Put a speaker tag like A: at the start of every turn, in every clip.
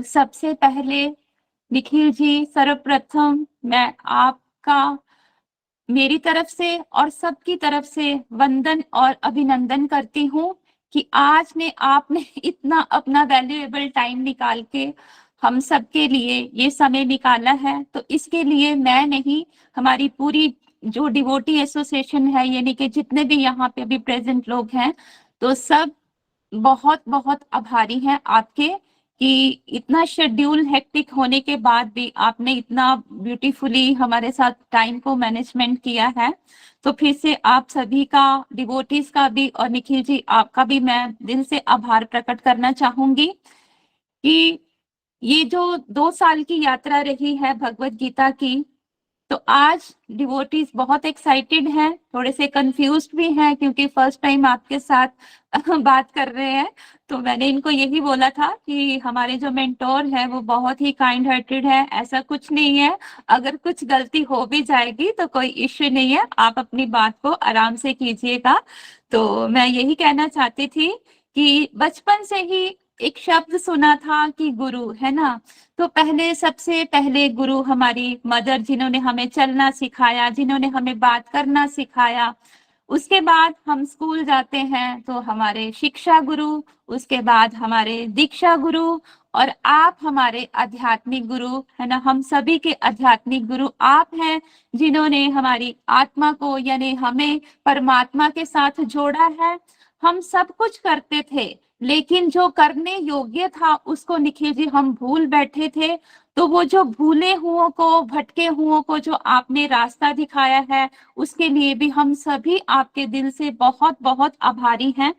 A: सबसे पहले निखिल जी, सर्वप्रथम मैं आपका मेरी तरफ से और सबकी तरफ से वंदन और अभिनंदन करती हूँ कि आज ने आपने इतना अपना वैल्यूएबल टाइम निकाल के हम सबके लिए ये समय निकाला है। तो इसके लिए मैं नहीं, हमारी पूरी जो डिवोटी एसोसिएशन है, यानी कि जितने भी यहाँ पे अभी प्रेजेंट लोग हैं, तो सब बहुत बहुत आभारी हैं आपके कि इतना शेड्यूल हेक्टिक होने के बाद भी आपने इतना ब्यूटीफुली हमारे साथ टाइम को मैनेजमेंट किया है। तो फिर से आप सभी का, डिवोटीज का भी और निखिल जी आपका भी मैं दिल से आभार प्रकट करना चाहूंगी कि ये जो 2 साल की यात्रा रही है भगवत गीता की, तो आज डिवोटीज बहुत एक्साइटेड हैं, थोड़े से कंफ्यूज्ड भी हैं क्योंकि फर्स्ट टाइम आपके साथ बात कर रहे हैं। तो मैंने इनको यही बोला था कि हमारे जो मेंटोर है वो बहुत ही काइंड हार्टेड है, ऐसा कुछ नहीं है, अगर कुछ गलती हो भी जाएगी तो कोई इश्यू नहीं है, आप अपनी बात को आराम से कीजिएगा। तो मैं यही कहना चाहती थी कि बचपन से ही एक शब्द सुना था कि गुरु, है ना। तो पहले, सबसे पहले गुरु हमारी मदर, जिन्होंने हमें चलना सिखाया, जिन्होंने हमें बात करना सिखाया। उसके बाद हम स्कूल जाते हैं तो हमारे शिक्षा गुरु, उसके बाद हमारे दीक्षा गुरु, और आप हमारे आध्यात्मिक गुरु, है ना। हम सभी के आध्यात्मिक गुरु आप हैं, जिन्होंने हमारी आत्मा को, यानी हमें परमात्मा के साथ जोड़ा है। हम सब कुछ करते थे, लेकिन जो करने योग्य था उसको निखिल जी हम भूल बैठे थे। तो वो जो भूले हुओं को, भटके हुओं को जो आपने रास्ता दिखाया है, उसके लिए भी हम सभी आपके दिल से बहुत बहुत आभारी हैं।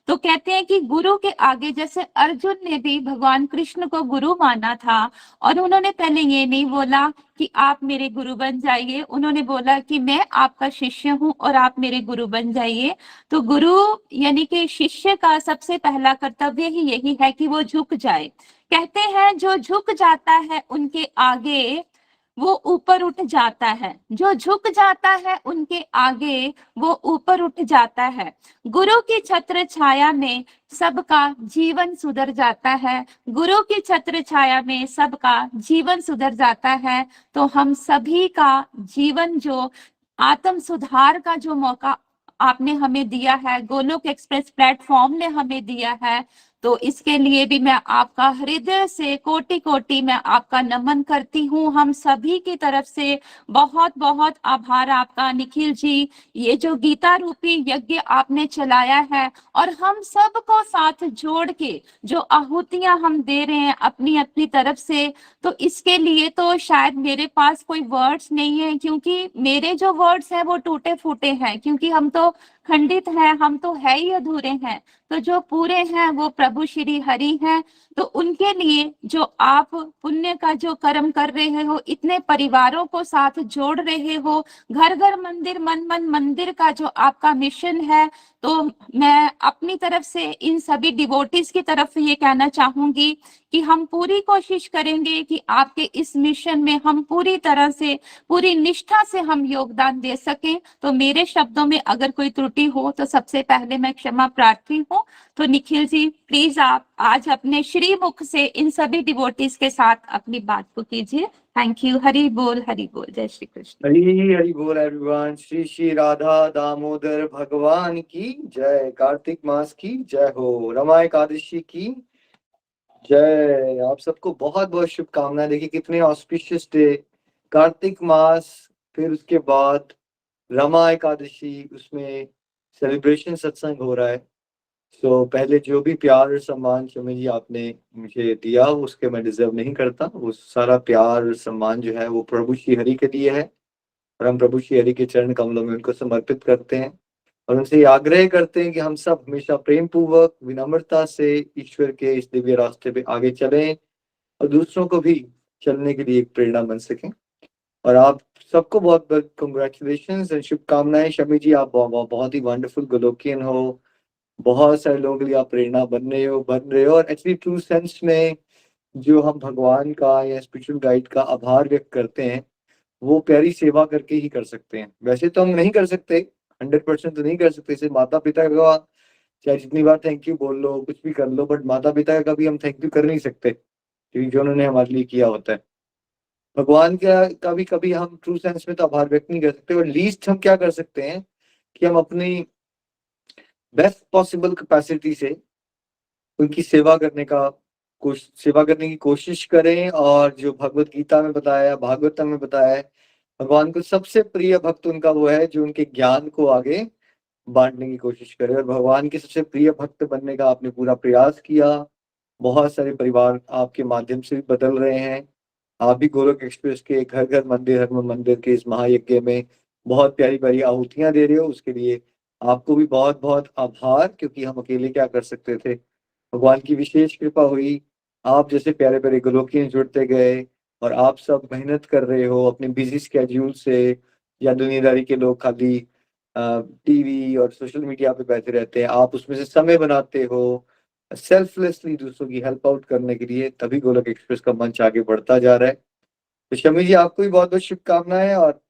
A: तो कहते हैं कि गुरु के आगे, जैसे अर्जुन ने भी भगवान कृष्ण को गुरु माना था, और उन्होंने पहले ये नहीं बोला कि आप मेरे गुरु बन जाइए, उन्होंने बोला कि मैं आपका शिष्य हूँ और आप मेरे गुरु बन जाइए। तो गुरु यानी कि शिष्य का सबसे पहला कर्तव्य ही यही है कि वो झुक जाए। कहते हैं जो झुक जाता है उनके आगे वो ऊपर उठ जाता है, जो झुक जाता है उनके आगे वो ऊपर उठ जाता है। गुरु की छत्र छाया में सबका जीवन सुधर जाता है, गुरु की छत्र छाया में सबका जीवन सुधर जाता है। तो हम सभी का जीवन, जो आत्म सुधार का जो मौका आपने हमें दिया है, गोलोक एक्सप्रेस प्लेटफॉर्म ने हमें दिया है, तो इसके लिए भी मैं आपका हृदय से कोटि कोटि मैं आपका नमन करती हूँ। हम सभी की तरफ से बहुत बहुत आभार आपका निखिल जी। ये जो गीता रूपी यज्ञ आपने चलाया है और हम सबको साथ जोड़ के जो आहुतियां हम दे रहे हैं अपनी अपनी तरफ से, तो इसके लिए तो शायद मेरे पास कोई वर्ड्स नहीं है, क्योंकि मेरे जो वर्ड्स हैं वो टूटे फूटे हैं, क्योंकि हम तो खंडित हैं, हम तो है ही अधूरे हैं। तो जो पूरे हैं वो प्रभु श्री हरि हैं। तो उनके लिए जो आप पुण्य का जो कर्म कर रहे हो, इतने परिवारों को साथ जोड़ रहे हो, घर घर मंदिर, मन मन मंदिर का जो आपका मिशन है, तो मैं अपनी तरफ से इन सभी डिवोटीज की तरफ ये कहना चाहूंगी कि हम पूरी कोशिश करेंगे कि आपके इस मिशन में हम पूरी तरह से, पूरी निष्ठा से हम योगदान दे सकें। तो मेरे शब्दों में अगर कोई त्रुटि हो तो सबसे पहले मैं क्षमा प्रार्थी हूँ। तो निखिल जी प्लीज आप आज अपने श्री मुख से इन सभी डिवोटीज के साथ अपनी बात को कीजिए। Thank you. हरि बोल, हरि बोल। जय श्री कृष्ण।
B: हरि बोल एवरीवन। श्री श्री राधा दामोदर भगवान की जय। कार्तिक मास की जय हो। रमा एकादशी की जय। आप सबको बहुत बहुत शुभकामनाएं। देखिए कितने ऑस्पिशियस डे, कार्तिक मास, फिर उसके बाद रमा एकादशी, उसमें सेलिब्रेशन सत्संग हो रहा है। तो पहले जो भी प्यार और सम्मान शमी जी आपने मुझे दिया उसके मैं डिजर्व नहीं करता। वो सारा प्यार और सम्मान जो है वो प्रभु श्री हरि के लिए है, और हम प्रभु श्री हरि के चरण कमलों में उनको समर्पित करते हैं और उनसे आग्रह करते हैं कि हम सब हमेशा प्रेम पूर्वक, विनम्रता से ईश्वर के इस दिव्य रास्ते पे आगे चलें और दूसरों को भी चलने के लिए एक प्रेरणा बन सकें। और आप सबको बहुत बहुत कंग्रेचुलेशंस एंड शुभकामनाएं। शमी जी आप बहुत ही वंडरफुल गोलोकियन हो, बहुत सारे लोगों के लिए आप प्रेरणा बन रहे हो और एक्चुअली ट्रू सेंस में जो हम भगवान का या स्पिरिचुअल गाइड का आभार व्यक्त करते हैं वो प्यारी सेवा करके ही कर सकते हैं। वैसे तो हम नहीं कर सकते, 100% तो नहीं कर सकते। सिर्फ माता पिता का चाहे जितनी बार थैंक यू बोल लो, कुछ भी कर लो, बट माता पिता का कभी हम थैंक यू कर नहीं सकते। क्योंकि जो उन्होंने हमारे लिए किया होता है। भगवान का कभी कभी हम ट्रू सेंस में तो आभार व्यक्त नहीं कर सकते, और लीस्ट हम क्या कर सकते हैं कि हम अपनी बेस्ट पॉसिबल कैपेसिटी से उनकी सेवा करने की कोशिश करें। और जो भगवत गीता में बताया, भागवतम में बताया है, भगवान को सबसे प्रिय भक्त उनका वो है जो उनके ज्ञान को आगे बांटने की कोशिश करे। और भगवान के सबसे प्रिय भक्त बनने का आपने पूरा प्रयास किया। बहुत सारे परिवार आपके माध्यम से भी बदल रहे हैं। आप भी गोलोक एक्सप्रेस के घर घर मंदिर हर मंदिर के इस महायज्ञ में बहुत प्यारी प्यारी आहुतियां दे रहे हो, उसके लिए आपको भी बहुत बहुत आभार, क्योंकि हम अकेले क्या कर सकते थे। भगवान की विशेष कृपा हुई, आप जैसे प्यारे प्यारे गोलोकियन जुड़ते गए, और आप सब मेहनत कर रहे हो अपने बिजी स्केड्यूल से। या दुनियादारी के लोग खाली टीवी और सोशल मीडिया पे बैठे रहते हैं, आप उसमें से समय बनाते हो सेल्फलेसली दूसरों की हेल्प आउट करने के लिए, तभी गोलोक एक्सप्रेस का मंच आगे बढ़ता जा रहा है। तो शमी जी, आपको भी बहुत बहुत शुभकामनाएं। और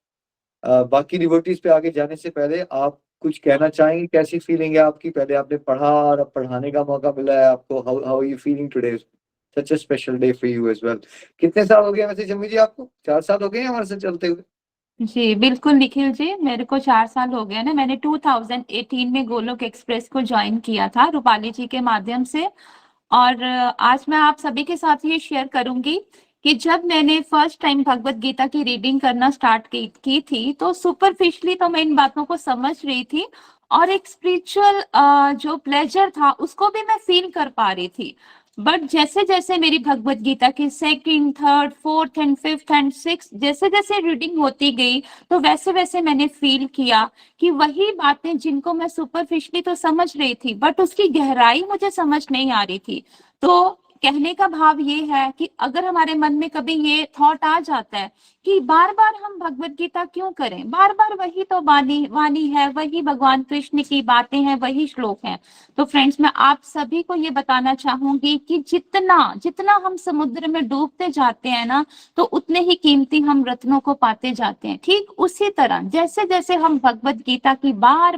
B: बाकी डिवोटीज पे आगे जाने से पहले आप कुछ कहना चाहेंगे? कैसी फीलिंग है आपकी? पहले आपने पढ़ा और अब पढ़ाने का मौका मिला है आपको। How you feeling today? Such a special day for you as well. कितने साल हो गए वैसे शमी जी आपको? 4 साल हो गए हमारे साथ चलते हुए?
A: जी बिल्कुल निखिल जी, मेरे को 4 साल हो गए ना। मैंने 2018 में गोलोक एक्सप्रेस को ज्वाइन किया था रूपाली जी के माध्यम से। और आज मैं आप सभी के साथ ये शेयर करूंगी कि जब मैंने फर्स्ट टाइम भगवत गीता की रीडिंग करना स्टार्ट की थी, तो सुपरफिशली तो मैं इन बातों को समझ रही थी, और एक स्पिरिचुअल जो प्लेजर था उसको भी मैं फील कर पा रही थी। बट जैसे जैसे मेरी भगवत गीता की second, third, fourth and fifth and six जैसे जैसे रीडिंग होती गई, तो वैसे वैसे मैंने फील किया कि वही बातें जिनको मैं सुपरफिशली तो समझ रही थी, बट उसकी गहराई मुझे समझ नहीं आ रही थी। तो कहने का भाव ये है कि अगर हमारे मन में कभी ये थॉट आ जाता है कि बार बार हम भगवत गीता क्यों करें, बार बार वही तो वाणी है, वही भगवान कृष्ण की बातें हैं, वही श्लोक हैं, तो फ्रेंड्स मैं आप सभी को ये बताना चाहूंगी कि जितना जितना हम समुद्र में डूबते जाते हैं ना, तो उतने ही कीमती हम रत्नों को पाते जाते हैं। ठीक उसी तरह जैसे जैसे हम भगवत गीता की बार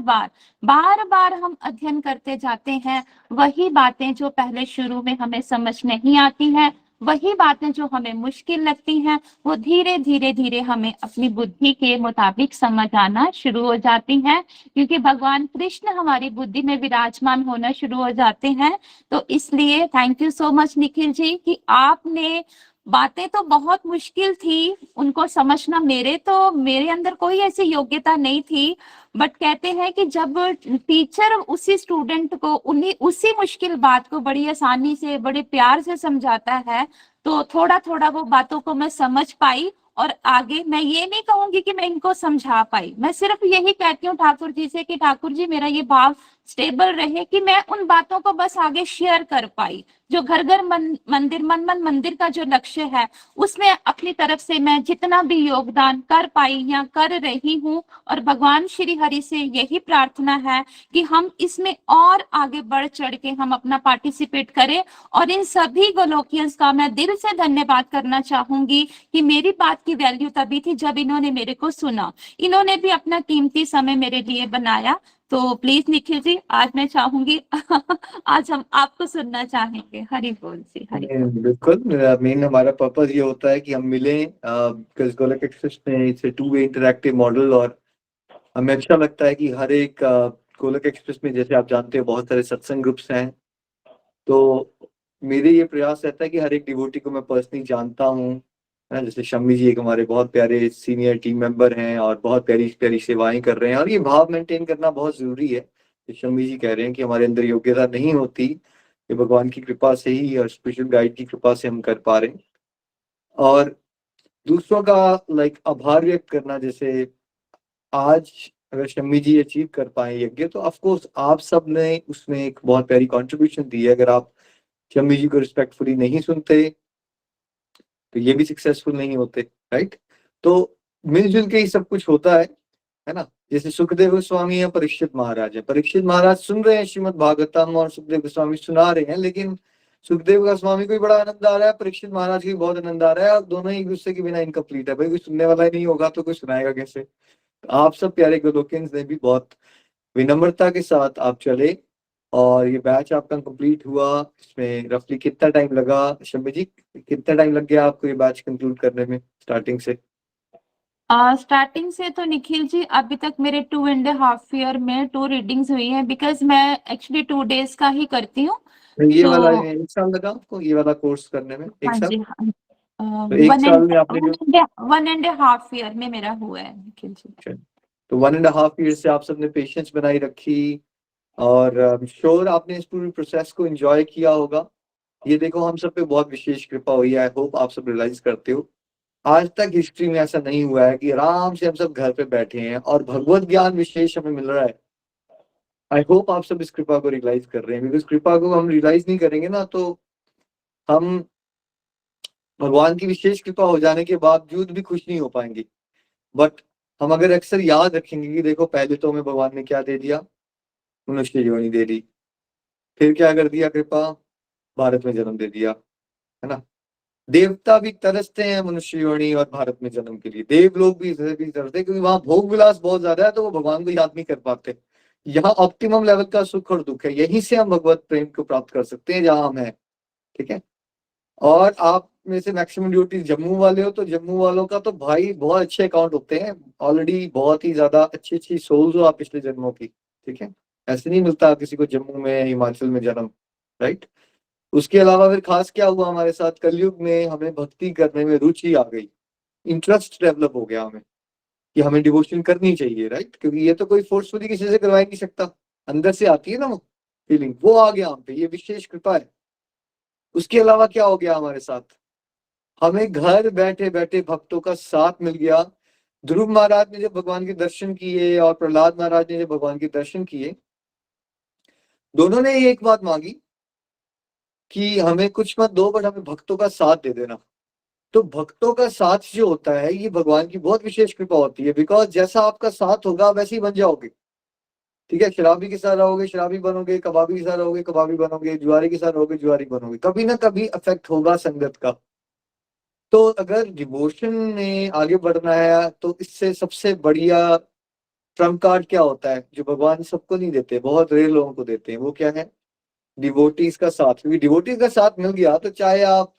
A: बार हम अध्ययन करते जाते हैं, वही बातें जो पहले शुरू में हमें समझ नहीं आती हैं, वही बातें जो हमें मुश्किल लगती हैं, वो धीरे धीरे धीरे हमें अपनी बुद्धि के मुताबिक समझ आना शुरू हो जाती हैं, क्योंकि भगवान कृष्ण हमारी बुद्धि में विराजमान होना शुरू हो जाते हैं। तो इसलिए thank you so much Nikhil ji कि आपने, बातें तो बहुत मुश्किल थी उनको समझना, मेरे अंदर कोई ऐसी योग्यता नहीं थी, बट कहते हैं कि जब टीचर उसी स्टूडेंट को उन्हीं उसी मुश्किल बात को बड़ी आसानी से, बड़े प्यार से समझाता है, तो थोड़ा थोड़ा वो बातों को मैं समझ पाई। और आगे मैं ये नहीं कहूंगी कि मैं इनको समझा पाई, मैं सिर्फ यही कहती हूँ ठाकुर जी से कि ठाकुर जी मेरा ये भाव स्टेबल रहे कि मैं उन बातों को बस आगे शेयर कर पाई, जो घर घर मंदिर मन मन मंदिर का जो लक्ष्य है, उसमें अपनी तरफ से मैं जितना भी योगदान कर पाई या कर रही हूँ। और भगवान श्री हरि से यही प्रार्थना है कि हम इसमें और आगे बढ़ चढ़ के हम अपना पार्टिसिपेट करें। और इन सभी गोलोकियंस का मैं दिल से धन्यवाद करना चाहूंगी कि मेरी बात की वैल्यू तभी थी जब इन्होंने मेरे को सुना, इन्होंने भी अपना कीमती समय मेरे लिए बनाया। तो प्लीज निखिल जी, आज मैं चाहूंगी आज हम आपको सुनना चाहेंगे। हरि बोल जी, हरि बोल।
B: बिल्कुल। मेन हमारा पर्पस ये होता है कि हम मिलें, बिकॉज गोलोक एक्सप्रेस में it's two way interactive model. और हमें अच्छा लगता है कि हर एक गोलोक एक्सप्रेस में, जैसे आप जानते हो, बहुत सारे सत्संग ग्रुप्स हैं। तो मेरे ये प्रयास रहता है कि हर एक डिवोटी को मैं पर्सनली जानता हूँ, है ना। जैसे शम्मी जी एक हमारे बहुत प्यारे सीनियर टीम मेंबर हैं और बहुत प्यारी प्यारी सेवाएं कर रहे हैं, और ये भाव मेंटेन करना बहुत जरूरी है। तो शम्मी जी कह रहे हैं कि हमारे अंदर योग्यता नहीं होती, ये भगवान की कृपा से ही और स्पिरिचुअल गाइड की कृपा से हम कर पा रहे हैं। और दूसरों का आभार व्यक्त करना, जैसे आज अगर शम्मी जी अचीव कर पाए यज्ञ, तो ऑफ कोर्स आप सब ने उसमें एक बहुत प्यारी कंट्रीब्यूशन दी है। अगर आप शम्मी जी को रिस्पेक्टफुली नहीं सुनते तो ये भी सक्सेसफुल नहीं होते, राइट। तो मिलजुल के ही सब कुछ होता है ना। जैसे सुखदेव गोस्वामी या परीक्षित महाराज है, परीक्षित महाराज सुन रहे हैं श्रीमद भागवतम और सुखदेव गोस्वामी सुना रहे हैं, लेकिन सुखदेव गोस्वामी को भी बड़ा आनंद आ रहा है, परीक्षित महाराज को भी बहुत आनंद आ रहा है, और दोनों ही एक दूसरे के बिना इनकम्प्लीट है। भाई कोई सुनने वाला ही नहीं होगा तो कोई सुनाएगा कैसे। तो आप सब प्यारे गोलोकियंस ने भी बहुत विनम्रता के साथ आप चले, और ये बैच आपका कंप्लीट हुआ, इसमें रफली कितना टाइम लगा? शम्मी जी, कितना टाइम लग गया आपको ये बैच कंक्लूड करने में स्टार्टिंग से?
A: स्टार्टिंग से तो निखिल जी अभी तक मेरे 2.5 ईयर में 2 रीडिंग्स हुई है, बिकॉज मैं एक्चुअली 2 डेज का ही करती हूँ।
B: ये वाला
A: तो
B: 1 साल लगा आपको ये वाला कोर्स करने में? एक
A: हाँ
B: साल?
A: जी, हाँ।
B: तो 1 साल में आपने जो
A: 1.5 ईयर में मेरा हुआ है निखिल जी।
B: तो 1.5 ईयर से आप सबने पेशेंस बनाई रखी, और श्योर आपने इस पूरी प्रोसेस को एंजॉय किया होगा। ये देखो हम सब पे बहुत विशेष कृपा हुई है, आई होप आप सब रियलाइज करते हो। आज तक हिस्ट्री में ऐसा नहीं हुआ है कि आराम से हम सब घर पे बैठे हैं और भगवत ज्ञान विशेष हमें मिल रहा है। आई होप आप सब इस कृपा को रियलाइज कर रहे हैं, बिकॉज कृपा को हम रियलाइज नहीं करेंगे ना, तो हम भगवान की विशेष कृपा हो जाने के बावजूद भी खुश नहीं हो पाएंगे। बट हम अगर अक्सर याद रखेंगे कि देखो पहले तो हमें भगवान ने क्या दे दिया, मनुष्य योनि दे दी, फिर क्या कर दिया कृपा, भारत में जन्म दे दिया, है ना। देवता भी तरसते हैं मनुष्य योनि और भारत में जन्म के लिए, देव लोग भी तरसते हैं, क्योंकि वहां भोग विलास बहुत ज्यादा है, तो वो भगवान को याद नहीं कर पाते। यहाँ ऑप्टिमम लेवल का सुख और दुख है, यहीं से हम भगवत प्रेम को प्राप्त कर सकते हैं जहां हम हैं, ठीक है। और आप में से मैक्सिमम ड्यूटी जम्मू वाले हो, तो जम्मू वालों का तो भाई बहुत अच्छे अकाउंट होते हैं, ऑलरेडी बहुत ही ज्यादा अच्छी अच्छी सोल्स हो आप पिछले जन्मों की, ठीक है। ऐसे नहीं मिलता किसी को जम्मू में हिमाचल में जन्म, राइट। उसके अलावा फिर खास क्या हुआ हमारे साथ, कलयुग में हमें भक्ति करने में रुचि आ गई, इंटरेस्ट डेवलप हो गया हमें कि हमें डिवोशन करनी चाहिए, राइट। क्योंकि ये तो कोई फोर्सफुली किसी से करवा ही नहीं सकता, अंदर से आती है ना वो फीलिंग, वो आ गया हम पे, ये विशेष कृपा है। उसके अलावा क्या हो गया हमारे साथ, हमें घर बैठे बैठे भक्तों का साथ मिल गया। ध्रुव महाराज ने जब भगवान के दर्शन किए और प्रहलाद महाराज ने जब भगवान के दर्शन किए, दोनों ने एक बात मांगी कि हमें कुछ मत दो, बट हमें भक्तों का साथ दे देना। तो भक्तों का साथ जो होता है ये भगवान की बहुत विशेष कृपा होती है, बिकॉज जैसा आपका साथ होगा वैसे ही बन जाओगे, ठीक है। शराबी के साथ रहोगे शराबी बनोगे, कबाबी के साथ रहोगे कबाबी बनोगे, जुआरी के साथ रहोगे जुआरी बनोगे, कभी ना कभी अफेक्ट होगा संगत का। तो अगर डिवोशन में आगे बढ़ना है तो इससे सबसे बढ़िया ट्रम्प कार्ड क्या होता है, जो भगवान सबको नहीं देते, बहुत रेयर लोगों को देते हैं, वो क्या है, डिवोटीज का साथ। क्योंकि डिवोटीज का साथ मिल गया तो चाहे आप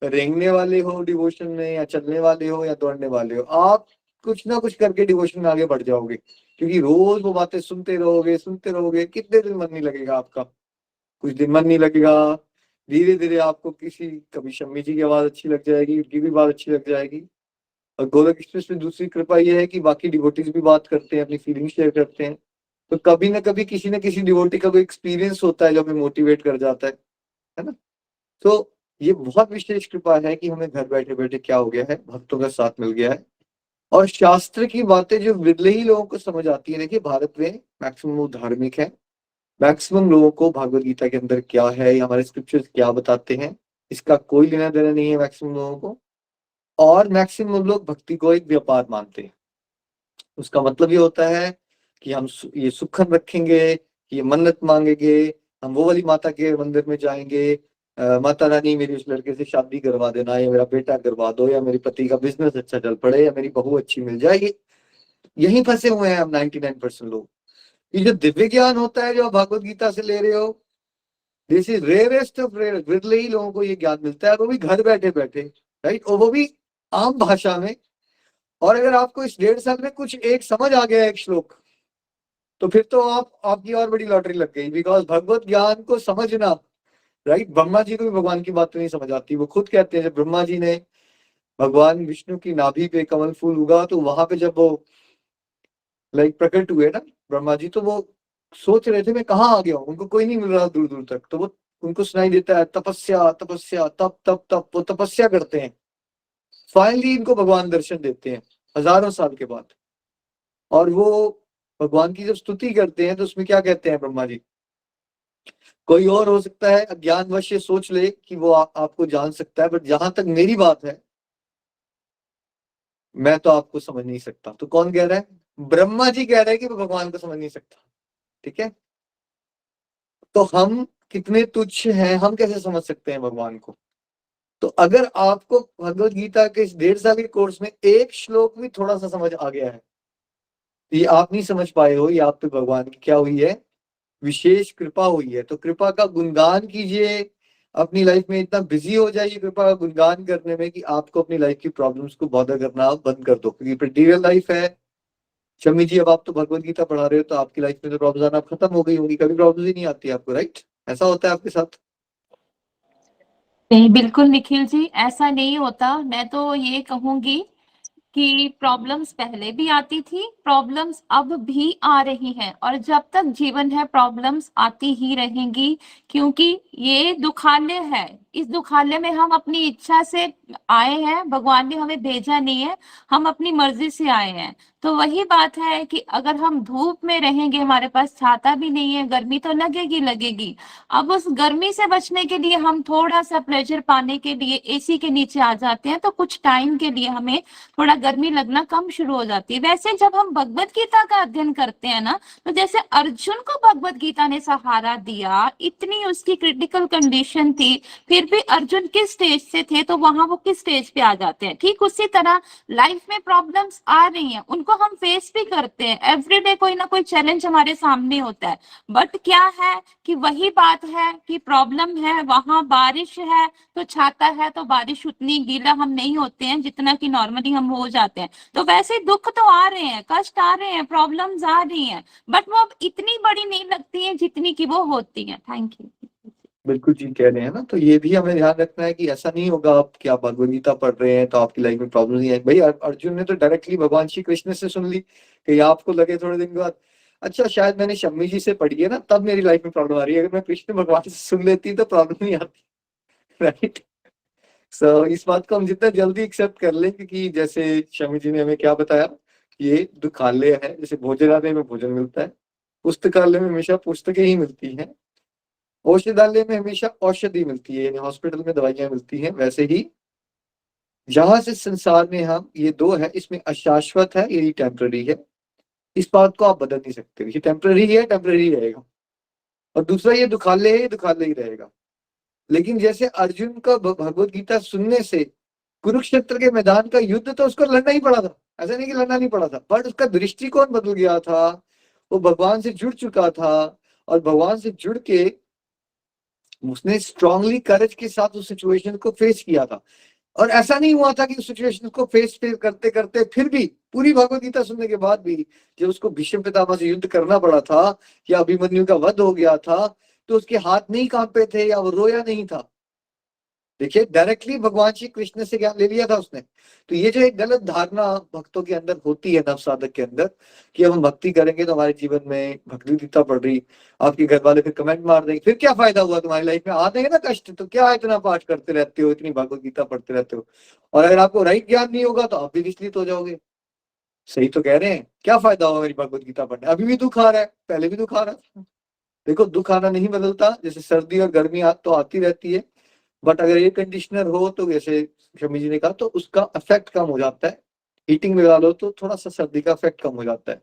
B: रेंगने वाले हो डिवोशन में, या चलने वाले हो, या दौड़ने वाले हो, आप कुछ ना कुछ करके डिवोशन में आगे बढ़ जाओगे। क्योंकि रोज वो बातें सुनते रहोगे, कितने दिन मन नहीं लगेगा आपका, कुछ दिन मन नहीं लगेगा, धीरे धीरे आपको किसी, कभी शम्मी जी की आवाज अच्छी लग जाएगी, उनकी भी बात अच्छी लग जाएगी। और गोलक एक्सप्रेस में दूसरी कृपा ये है कि बाकी डिवोटीज भी बात करते हैं, अपनी फीलिंग शेयर करते हैं। तो कभी ना कभी किसी न किसी डिवोटी का कोई एक्सपीरियंस होता है जो हमें मोटिवेट कर जाता है ना। तो ये बहुत विशेष कृपा है कि हमें घर बैठे बैठे क्या हो गया है, भक्तों का साथ मिल गया है। और शास्त्र की बातें जो विरले ही लोगों को समझ आती है, देखिए भारत में मैक्सिमम लोग धार्मिक है, मैक्सिमम लोगों को भागवत गीता के अंदर क्या है या हमारे स्क्रिप्चर्स क्या बताते हैं इसका कोई लेना देना नहीं है मैक्सिमम लोगों को। और मैक्सिमम लोग भक्ति को एक व्यापार मानते हैं। उसका मतलब ये होता है कि हम ये सुखन रखेंगे, ये मन्नत मांगेंगे, हम वो वाली माता के मंदिर में जाएंगे, माता रानी मेरी उस लड़के से शादी करवा देना, या मेरा बेटा करवा दो, या मेरे पति का बिजनेस अच्छा चल पड़े, या मेरी बहू अच्छी मिल जाए। यही फंसे हुए हैं हम 99% लोग। ये जो दिव्य ज्ञान होता है जो आप भगवत गीता से ले रहे हो, this is rarest of rare, विरले ही लोगों को ये ज्ञान मिलता है, वो भी घर बैठे बैठे, राइट, और वो भी आम भाषा में। और अगर आपको इस 1.5 साल में कुछ एक समझ आ गया एक श्लोक, तो फिर तो आपकी और बड़ी लॉटरी लग गई, बिकॉज भगवत ज्ञान को समझना, राइट। ब्रह्मा जी को भी भगवान की बात नहीं समझ आती, वो खुद कहते हैं जब ब्रह्मा जी ने भगवान विष्णु की नाभि पे कमल फूल उगा, तो वहां पे जब वो प्रकट हुए ना ब्रह्मा जी, तो वो सोच रहे थे मैं कहाँ आ गया हूँ, उनको कोई नहीं मिल रहा दूर दूर तक, तो वो उनको सुनाई देता है तपस्या तपस्या, तप तप तप, वो तपस्या करते हैं, फाइनली इनको भगवान दर्शन देते हैं हजारों साल के बाद। और वो भगवान की जब स्तुति करते हैं तो उसमें क्या कहते हैं ब्रह्मा जी, कोई और हो सकता है अज्ञानवश ये सोच ले कि वो आपको जान सकता है, बट जहां तक मेरी बात है मैं तो आपको समझ नहीं सकता। तो कौन कह रहा है, ब्रह्मा जी कह रहे हैं कि वो भगवान को समझ नहीं सकता, ठीक है। तो हम कितने तुच्छ हैं, हम कैसे समझ सकते हैं भगवान को। तो अगर आपको भगवत गीता के इस 1.5 साल के कोर्स में एक श्लोक भी थोड़ा सा समझ आ गया है, ये आप नहीं समझ पाए हो, ये आप पे भगवान की क्या हुई है, विशेष कृपा हुई है। तो कृपा का गुणगान कीजिए, अपनी लाइफ में इतना बिजी हो जाइए कृपा का गुणगान करने में कि आपको अपनी लाइफ की प्रॉब्लम्स को बॉदर करना बंद कर दो, क्योंकि प्रैक्टिकल लाइफ है। शमी जी, अब आप तो भगवत गीता पढ़ा रहे हो, तो आपकी लाइफ में तो प्रॉब्लम आना खत्म हो गई होगी, कभी प्रॉब्लम ही नहीं आती आपको, राइट? ऐसा होता है आपके साथ?
A: नहीं, बिल्कुल निखिल जी, ऐसा नहीं होता। मैं तो ये कहूंगी कि प्रॉब्लम्स पहले भी आती थी, प्रॉब्लम्स अब भी आ रही हैं, और जब तक जीवन है प्रॉब्लम्स आती ही रहेंगी, क्योंकि ये दुखालय है। इस दुखालय में हम अपनी इच्छा से आए हैं, भगवान ने हमें भेजा नहीं है, हम अपनी मर्जी से आए हैं। तो वही बात है कि अगर हम धूप में रहेंगे, हमारे पास छाता भी नहीं है, गर्मी तो लगेगी लगेगी। अब उस गर्मी से बचने के लिए हम थोड़ा सा प्लेजर पाने के लिए एसी के नीचे आ जाते हैं, तो कुछ टाइम के लिए हमें थोड़ा गर्मी लगना कम शुरू हो जाती है। वैसे जब हम भगवत गीता का अध्ययन करते हैं ना, तो जैसे अर्जुन को भगवत गीता ने सहारा दिया, इतनी उसकी क्रिटिकल कंडीशन थी, फिर भी अर्जुन किस स्टेज से थे तो वहां वो किस स्टेज पे आ जाते हैं। ठीक उसी तरह लाइफ में प्रॉब्लम्स आ रही हैं, उनको हम फेस भी करते हैं, एवरीडे कोई ना कोई चैलेंज हमारे सामने होता है। बट क्या है कि वही बात है कि प्रॉब्लम है, वहां बारिश है तो छाता है, तो बारिश उतनी गीला हम नहीं होते हैं जितना कि नॉर्मली हम हो जाते हैं। तो वैसे दुख तो आ रहे हैं, कष्ट आ रहे हैं, प्रॉब्लम्स आ रही हैं, बट वो अब इतनी बड़ी नहीं लगती हैं जितनी कि वो होती हैं। Thank you.
B: बिल्कुल जी कह रहे हैं ना, तो ये भी हमें ध्यान रखना है कि ऐसा नहीं होगा आप कि आप भगवद गीता पढ़ रहे हैं तो आपकी लाइफ में प्रॉब्लम नहीं है। भाई अर्जुन ने तो डायरेक्टली भगवान श्री कृष्ण से सुन ली, कि आपको लगे थोड़े दिन के बाद अच्छा शायद मैंने शम्मी जी से पढ़ी है ना तब मेरी लाइफ में प्रॉब्लम आ रही है, अगर मैं कृष्ण भगवान से सुन लेती तो प्रॉब्लम नहीं आती, राइट? सो इस बात को हम जितना जल्दी एक्सेप्ट कर लें, क्योंकि जैसे शमी जी ने हमें क्या बताया, ये दुखालय है। जैसे भोजनालय में भोजन मिलता है, पुस्तकालय में हमेशा पुस्तकें ही मिलती हैं, औषधालय में हमेशा औषधि मिलती है, यानी हॉस्पिटल में दवाइयां मिलती हैं, वैसे ही जहां से संसार में हम ये दो है, इसमें अशाश्वत है, ये टेम्पररी है। इस बात को आप बदल नहीं सकते, ये टेम्पररी है, टेम्पररी रहेगा। और दूसरा ये दुखालय है, ये दुखालय ही रहेगा। लेकिन जैसे अर्जुन का भगवत गीता सुनने से कुरुक्षेत्र के मैदान का युद्ध तो उसको लड़ना ही पड़ा था, ऐसा नहीं कि लड़ना नहीं पड़ा था, बट उसका दृष्टिकोण बदल गया था, वो भगवान से जुड़ चुका था, और भगवान से जुड़ के उसने स्ट्रांगली करेज के साथ उस सिचुएशन को फेस किया था। और ऐसा नहीं हुआ था कि उस सिचुएशन को फेस करते करते फिर भी पूरी भगवत गीता सुनने के बाद भी जब उसको भीष्म पितामह से युद्ध करना पड़ा था या अभिमन्यु का वध हो गया था, तो उसके हाथ नहीं कांपे थे या वो रोया नहीं था। देखिए डायरेक्टली भगवान श्री कृष्ण से ज्ञान ले लिया था उसने। तो ये जो एक गलत धारणा भक्तों के अंदर होती है, नव साधक के अंदर, कि हम भक्ति करेंगे तो हमारे जीवन में भक्ति गीता पढ़ रही, आपके घर वाले फिर कमेंट मार देंगे, फिर क्या फायदा हुआ तुम्हारी लाइफ में, आ देंगे ना कष्ट, तो क्या इतना पाठ करते रहते हो, इतनी भगवत गीता पढ़ते रहते हो, और अगर आपको राइट ज्ञान नहीं होगा तो आप भी विचलित हो जाओगे। सही तो कह रहे हैं, क्या फायदा होगा मेरी भगवत गीता पढ़ने, अभी भी दुख आ रहा है, पहले भी दुख आ रहा था। देखो दुख आना नहीं बदलता, जैसे सर्दी और गर्मी तो आती रहती है, बट अगर एयर कंडीशनर हो तो जैसे शमी जी ने कहा, तो उसका इफेक्ट कम हो जाता है। हीटिंग लगा लो तो थोड़ा सा सर्दी का इफेक्ट कम हो जाता है।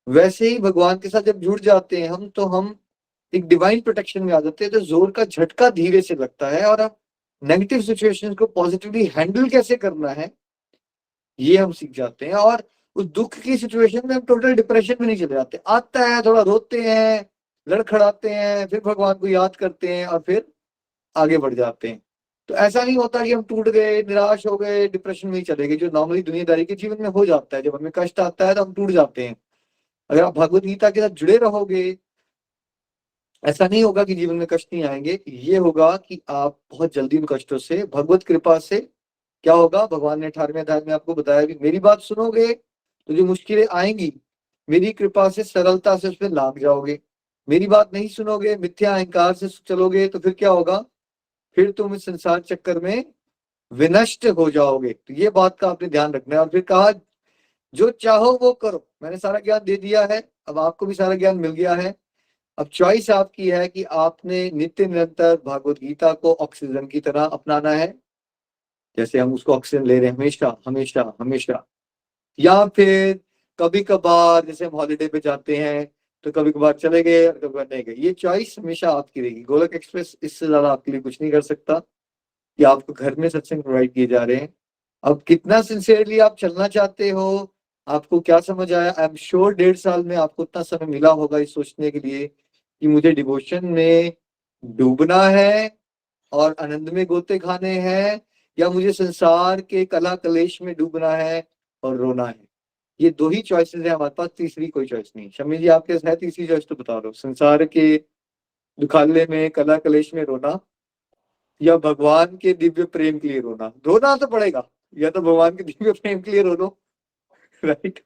B: वैसे ही भगवान के साथ जब जुड़ जाते हैं हम, तो हम एक डिवाइन प्रोटेक्शन में आ जाते हैं, तो जोर का झटका धीरे से लगता है, और हम नेगेटिव सिचुएशंस को पॉजिटिवली हैंडल कैसे करना है ये हम सीख जाते हैं। और उस दुख की सिचुएशन में हम टोटल डिप्रेशन में नहीं चले जाते, आता है थोड़ा रोते हैं, लड़खड़ाते हैं, फिर भगवान को याद करते हैं और फिर आगे बढ़ जाते हैं। तो ऐसा नहीं होता कि हम टूट गए, निराश हो गए, डिप्रेशन में ही चले गए, जो नॉर्मली दुनियादारी के जीवन में हो जाता है। जब हमें कष्ट आता है तो हम टूट जाते हैं। अगर आप भगवत गीता के साथ जुड़े रहोगे, ऐसा नहीं होगा कि जीवन में कष्ट नहीं आएंगे, ये होगा कि आप बहुत जल्दी उन कष्टों से भगवत कृपा से क्या होगा, भगवान ने 18वें अध्याय में आपको बताया कि मेरी बात सुनोगे तो जो मुश्किलें आएंगी मेरी कृपा से सरलता से उसमें लाग जाओगे। मेरी बात नहीं सुनोगे, मिथ्या अहंकार से चलोगे, तो फिर क्या होगा, फिर तुम इस संसार चक्कर में विनष्ट हो जाओगे। तो ये बात का आपने ध्यान रखना है। और फिर कहा जो चाहो वो करो, मैंने सारा ज्ञान दे दिया है, अब आपको भी सारा ज्ञान मिल गया है। अब चॉइस आपकी है कि आपने नित्य निरंतर भागवत गीता को ऑक्सीजन की तरह अपनाना है, जैसे हम उसको ऑक्सीजन ले रहे हैं हमेशा हमेशा हमेशा, या फिर कभी कभार जैसे हम हॉलीडे पे जाते हैं तो कभी कभार चले गए और कभी कभार नहीं गए। ये चॉइस हमेशा आपकी रहेगी। गोलक एक्सप्रेस इससे ज्यादा आपके लिए कुछ नहीं कर सकता कि आपको घर में सत्संग प्रोवाइड किए जा रहे हैं। अब कितना सिंसियरली आप चलना चाहते हो, आपको क्या समझ आया, आई एम श्योर 1.5 साल में आपको उतना समय मिला होगा इस सोचने के लिए कि मुझे डिवोशन में डूबना है और आनंद में गोते खाने हैं, या मुझे संसार के कला कलेश में डूबना है और रोना है। ये दो ही चॉइसेस है हमारे पास, तीसरी कोई चॉइस नहीं। शम्मी जी आपके पास है तीसरी चॉइस तो बता दो। संसार के दुखाले में कला कलेश में रोना, या भगवान के दिव्य प्रेम के लिए रोना। रोना तो पड़ेगा, या तो भगवान के दिव्य प्रेम के लिए रो लो, राइट,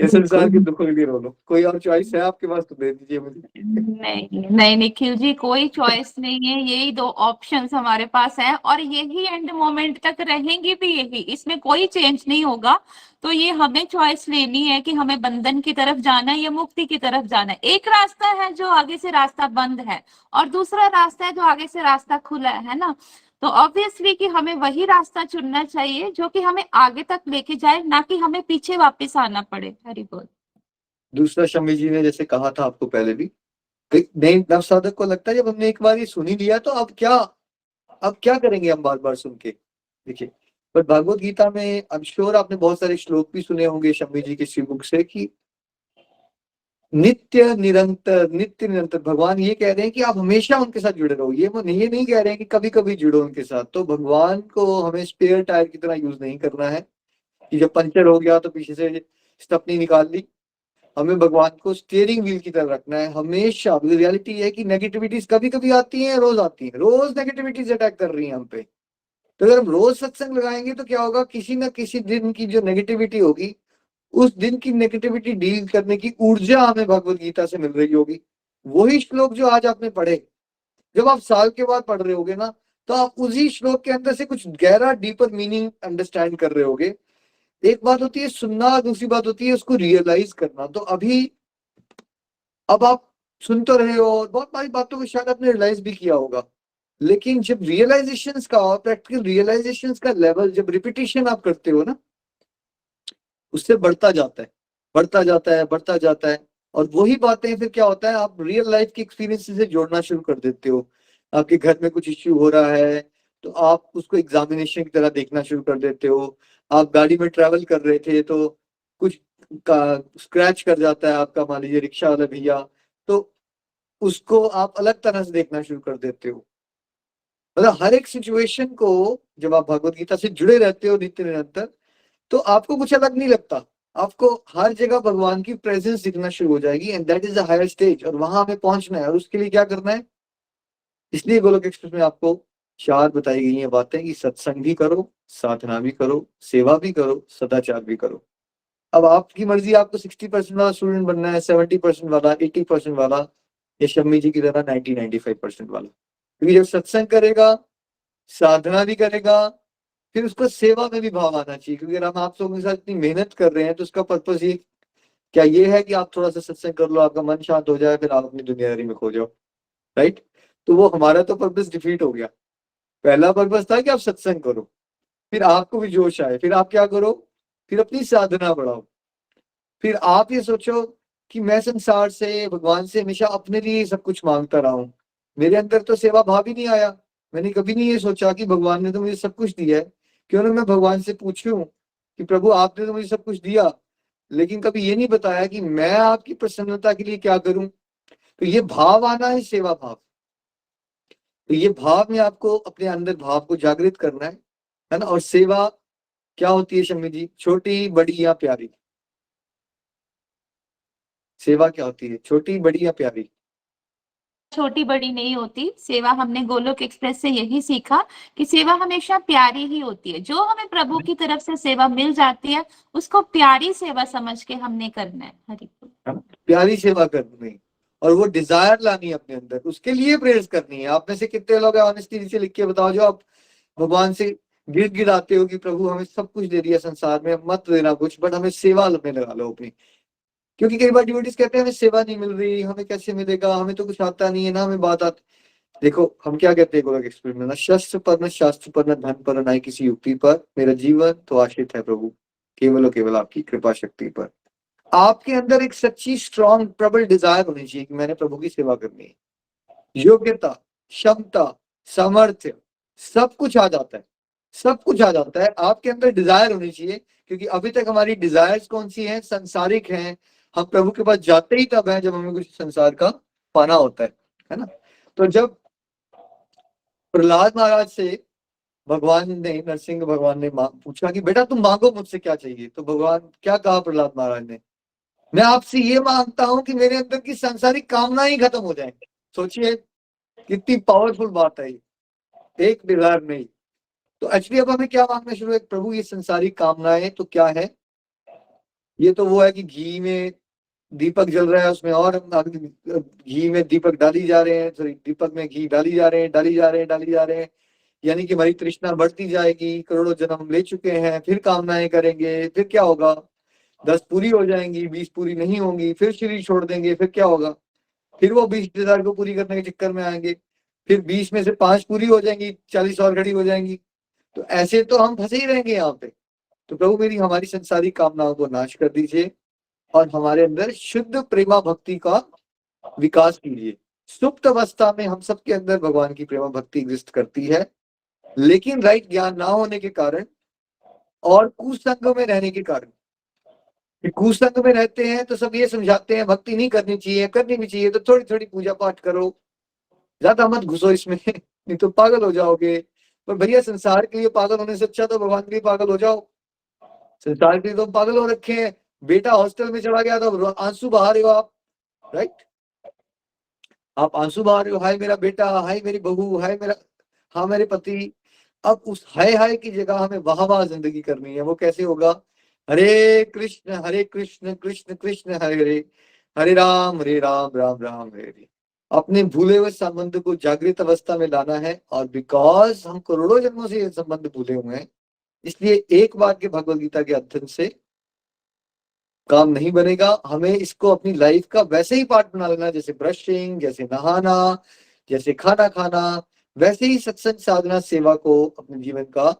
B: या संसार के दुखों के लिए रो लो। कोई और चॉइस है आपके पास तो दे दीजिए मुझे।
A: नहीं नहीं निखिल जी, कोई चॉइस नहीं है, यही दो ऑप्शंस हमारे पास हैं और यही एंड मोमेंट तक रहेंगी भी, यही, इसमें कोई चेंज नहीं होगा। तो ये हमें चॉइस लेनी है कि हमें बंधन की तरफ जाना है या मुक्ति की तरफ जाना है। एक रास्ता है जो आगे से रास्ता बंद है और दूसरा रास्ता है जो आगे से रास्ता खुला है ना। तो ऑब्वियसली कि हमें वही रास्ता चुनना चाहिए जो कि हमें आगे तक लेके जाए, ना कि हमें पीछे वापस आना पड़े। हरि बोल।
B: दूसरा शम्मी जी ने जैसे कहा था आपको पहले भी, नए नव साधक को लगता है जब हमने एक बार ये सुन ही लिया तो अब क्या करेंगे हम बार बार सुन के। देखिए, पर भगवत गीता में आई एम श्योर आपने बहुत सारे श्लोक भी सुने होंगे शम्मी जी की श्री बुक से, कि नित्य निरंतर भगवान ये कह रहे हैं कि आप हमेशा उनके साथ जुड़े रहो। ये नहीं कह रहे हैं कि कभी कभी जुड़ो उनके साथ। तो भगवान को हमें स्पेयर टायर की तरह यूज नहीं करना है कि जब पंचर हो गया तो पीछे से स्टेपनी निकाल ली। हमें भगवान को स्टीयरिंग व्हील की तरह रखना है हमेशा। रियलिटी है कि नेगेटिविटीज कभी कभी आती हैं, रोज आती हैं, रोज नेगेटिविटीज अटैक कर रही हैं हम पे। तो अगर हम रोज सत्संग लगाएंगे तो क्या होगा, किसी ना किसी दिन की जो नेगेटिविटी होगी, उस दिन की नेगेटिविटी डील करने की ऊर्जा हमें भगवत गीता से मिल रही होगी। वही श्लोक जो आज आपने पढ़े, जब आप साल के बाद पढ़ रहे होगे ना, तो आप उसी श्लोक के अंदर से कुछ गहरा डीपर मीनिंग अंडरस्टैंड कर रहे होगे। एक बात होती है सुनना, दूसरी बात होती है उसको रियलाइज करना। तो अब आप सुन तो रहे हो और बहुत सारी बातों को शायद आपने रियलाइज भी किया होगा, लेकिन जब रियलाइजेशंस का और प्रैक्टिकल रियलाइजेशंस का लेवल, जब रिपीटिशन आप करते हो ना, उससे बढ़ता जाता है, बढ़ता जाता है, बढ़ता जाता है। और वही बातें फिर क्या होता है, आप रियल लाइफ के एक्सपीरियंस से जोड़ना शुरू कर देते हो। आपके घर में कुछ इश्यू हो रहा है तो आप उसको एग्जामिनेशन की तरह देखना शुरू कर देते हो। आप गाड़ी में ट्रैवल कर रहे थे तो कुछ का स्क्रैच कर जाता है आपका, मान लीजिए रिक्शा वाला भैया, तो उसको आप अलग तरह से देखना शुरू कर देते हो। मतलब हर एक सिचुएशन को जब आप भगवत गीता से जुड़े रहते हो नित्य निरंतर, तो आपको कुछ अलग नहीं लगता। आपको हर जगह भगवान की प्रेजेंस दिखना शुरू हो जाएगी, and that is the higher stage. और वहां हमें पहुंचना है, और उसके लिए क्या करना है, इसलिए गोलोक एक्सप्रेस में आपको 4 बताई गई हैं बातें, कि सत्संग भी करो, साधना भी करो, सेवा भी करो, सदाचार भी करो। अब आपकी मर्जी, आपको 60% वाला स्टूडेंट बनना है, 70% वाला, 80% वाला, या शम्मी जी की तरह 90-95% वाला। क्योंकि जब सत्संग करेगा, साधना भी करेगा, फिर उसको सेवा में भी भाव आना चाहिए। क्योंकि अगर हम आप लोगों के साथ इतनी मेहनत कर रहे हैं तो उसका पर्पस ये क्या ये है कि आप थोड़ा सा सत्संग कर लो, आपका मन शांत हो जाए, फिर आप अपनी दुनियादारी में खो जाओ, राइट। तो वो हमारा तो पर्पस डिफीट हो गया। पहला पर्पस था कि आप सत्संग करो, फिर आपको भी जोश आए, फिर आप क्या करो, फिर अपनी साधना बढ़ाओ। फिर आप ये सोचो कि मैं संसार से, भगवान से हमेशा अपने लिए सब कुछ मांगता रहा हूँ, मेरे अंदर तो सेवा भाव ही नहीं आया। मैंने कभी नहीं ये सोचा कि भगवान ने तो मुझे सब कुछ दिया है, क्यों ना मैं भगवान से पूछूं कि प्रभु आपने तो मुझे सब कुछ दिया, लेकिन कभी ये नहीं बताया कि मैं आपकी प्रसन्नता के लिए क्या करूं। तो ये भाव आना है सेवा भाव। तो ये भाव में आपको अपने अंदर भाव को जागृत करना है ना। और सेवा क्या होती है शम्मी जी, छोटी बड़ी या प्यारी? सेवा क्या होती है, छोटी बड़ी या प्यारी?
A: छोटी बड़ी नहीं होती सेवा। हमने गोलोक एक्सप्रेस से यही सीखा कि सेवा हमेशा प्यारी ही होती है। जो हमें प्रभु की तरफ से सेवा मिल जाती है उसको प्यारी सेवा समझ के हमने करना है। हरि बोल।
B: प्यारी सेवा करनी, और वो डिजायर लानी अपने अंदर, उसके लिए प्रेयर्स करनी है। आप में से कितने लोग ऑनेस्टी से लिख के बताओ जो आप भगवान से गिड़गिड़ाते हो कि प्रभु हमें सब कुछ दे दिया संसार में, मत देना कुछ, बट हमें सेवा में लगा लो अपनी। क्योंकि कई बार डिवोटीज कहते हैं हमें सेवा नहीं मिल रही, हमें कैसे मिलेगा, हमें तो कुछ आता नहीं है ना, हमें बात आती। देखो हम क्या कहते हैं गोलक एक्सप्रेस में, ना शस्त्र पर, न शास्त्र पर, न धन पर, न किसी युक्ति पर, मेरा जीवन तो आश्रित है प्रभु केवल और केवल आपकी कृपा शक्ति पर। आपके अंदर एक सच्ची स्ट्रॉन्ग प्रबल डिजायर होनी चाहिए कि मैंने प्रभु की सेवा करनी है। योग्यता, क्षमता, सामर्थ्य, सब कुछ आ जाता है, सब कुछ आ जाता है। आपके अंदर डिजायर होनी चाहिए, क्योंकि अभी तक हमारी डिजायर्स कौन सी हैं, संसारिक हैं। हम प्रभु के पास जाते ही तब है जब हमें कुछ संसार का पाना होता है ना। तो जब प्रहलाद महाराज से भगवान ने, नरसिंह भगवान ने पूछा कि बेटा तुम मांगो मुझसे क्या चाहिए, तो भगवान क्या कहा प्रहलाद महाराज ने, मैं आपसे ये मांगता हूं कि मेरे अंदर की सांसारिक कामना ही खत्म हो जाए। सोचिए कितनी पावरफुल बात है, एक डिजायर नहीं। तो एक्चुअली अब हमें क्या मांगना शुरू है, प्रभु ये संसारिक कामनाएं तो क्या है, ये तो वो है कि घी में दीपक जल रहा है, उसमें और घी में दीपक डाली जा रहे हैं, सॉरी दीपक में घी डाली जा रहे हैं, डाली जा रहे हैं, डाली जा रहे हैं, यानी कि हमारी तृष्णा बढ़ती जाएगी, करोड़ों जन्म ले चुके हैं, फिर कामनाएं करेंगे, फिर क्या होगा, 10 पूरी हो जाएंगी, 20 पूरी नहीं होंगी, फिर शरीर छोड़ देंगे, फिर क्या होगा, फिर वो 20 डिजायर को पूरी करने के चक्कर में आएंगे, फिर 20 में से 5 पूरी हो जाएंगी, 40 और खड़ी हो जाएंगी, तो ऐसे तो हम फंसे ही रहेंगे यहाँ पे। तो प्रभु मेरी हमारी संसारी कामनाओं को नाश कर दीजिए और हमारे अंदर शुद्ध प्रेमा भक्ति का विकास कीजिए। सुप्त अवस्था में हम सबके अंदर भगवान की प्रेमा भक्ति एग्जिस्ट करती है, लेकिन राइट ज्ञान ना होने के कारण और कुसंग में रहने के कारण, कुसंग में रहते हैं तो सब ये समझाते हैं भक्ति नहीं करनी चाहिए, करनी भी चाहिए तो थोड़ी थोड़ी पूजा पाठ करो, ज्यादा मत घुसो इसमें नहीं तो पागल हो जाओगे। पर भैया संसार के लिए पागल होने से अच्छा तो भगवान के लिए पागल हो जाओ। संसार के लिए तो पागल हो रखे हैं, बेटा हॉस्टल में चला गया तो आंसू बहा रहे हो आप, राइट, आप आंसू बहा रहे हो, हाय मेरा बेटा, हाय मेरी बहू, हाय मेरा, हाँ मेरे पति। अब उस हाय हाय की जगह हमें वाह वाह जिंदगी करनी है, वो कैसे होगा, हरे कृष्ण कृष्ण कृष्ण हरे हरे, हरे राम राम राम हरे हरे। अपने भूले हुए संबंध को जागृत अवस्था में लाना है, और बिकॉज हम करोड़ों जन्मों से ये संबंध भूले हुए हैं, इसलिए एक बार के भगवद गीता के अध्ययन से काम नहीं बनेगा। हमें इसको अपनी लाइफ का वैसे ही पार्ट बना लेना, जैसे ब्रशिंग, जैसे नहाना, जैसे खाना खाना, वैसे ही सत्संग साधना सेवा को अपने जीवन का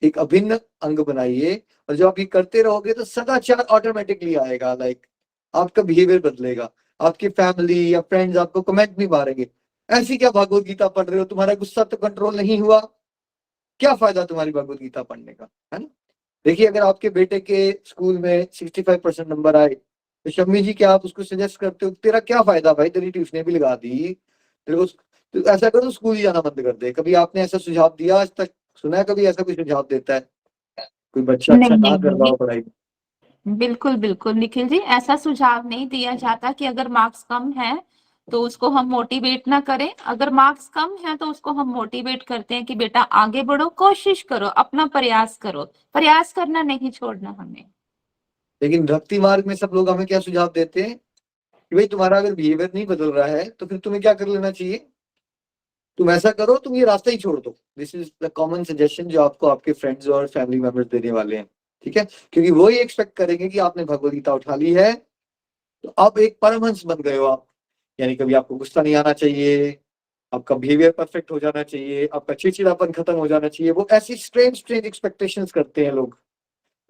B: एक अभिन्न अंग बनाइए। और जब आप ये करते रहोगे तो सदाचार ऑटोमेटिकली आएगा, लाइक आपका बिहेवियर बदलेगा, आपकी फैमिली या फ्रेंड्स आपको कमेंट भी मारेंगे, ऐसी क्या भगवद गीता पढ़ रहे हो, तुम्हारा गुस्सा तो कंट्रोल नहीं हुआ, क्या फायदा तुम्हारी भगवद गीता पढ़ने का, है ना। देखिए अगर आपके बेटे के स्कूल में 65% नंबर आए तो शम्मी जी क्या आप उसको सजेस्ट करते हो, तेरा क्या फायदा भाई, तेरी ट्यूशन भी लगा दी, तेरे को तो ऐसा करो स्कूल ही जाना बंद कर दे। कभी आपने ऐसा सुझाव दिया आज तक, सुना है कभी ऐसा कोई सुझाव देता है कोई बच्चा अच्छा
A: नहीं
B: ना
A: नहीं
B: कर रहा
A: नहीं,
B: हो पढ़ाई में?
A: बिल्कुल बिल्कुल निखिल जी, ऐसा सुझाव नहीं दिया जाता कि अगर मार्क्स कम है तो उसको हम मोटिवेट ना करें, अगर मार्क्स कम है तो उसको हम मोटिवेट करते हैं कि बेटा आगे बढ़ो, कोशिश करो, अपना प्रयास करो, प्रयास करना नहीं छोड़ना हमें।
B: लेकिन भक्ति मार्ग में सब लोग हमें क्या सुझाव देते हैं कि भाई तुम्हारा अगर बिहेवियर नहीं बदल रहा है तो फिर तुम्हें क्या कर लेना चाहिए, तुम ऐसा करो, तुम ये रास्ता ही छोड़ दो। This is the common suggestion जो आपको आपके फ्रेंड्स और फैमिली मेंबर्स देने वाले हैं, ठीक है, क्योंकि वो ही एक्सपेक्ट करेंगे कि आपने भगवद गीता उठा ली है तो अब एक परमहंस बन गए हो आप, यानी कभी आपको गुस्सा नहीं आना चाहिए, आपका बिहेवियर परफेक्ट हो जाना चाहिए, आपका चिड़चिड़ापन खत्म हो जाना चाहिए। वो ऐसी स्ट्रेंज स्ट्रेंज एक्सपेक्टेशंस करते हैं लोग।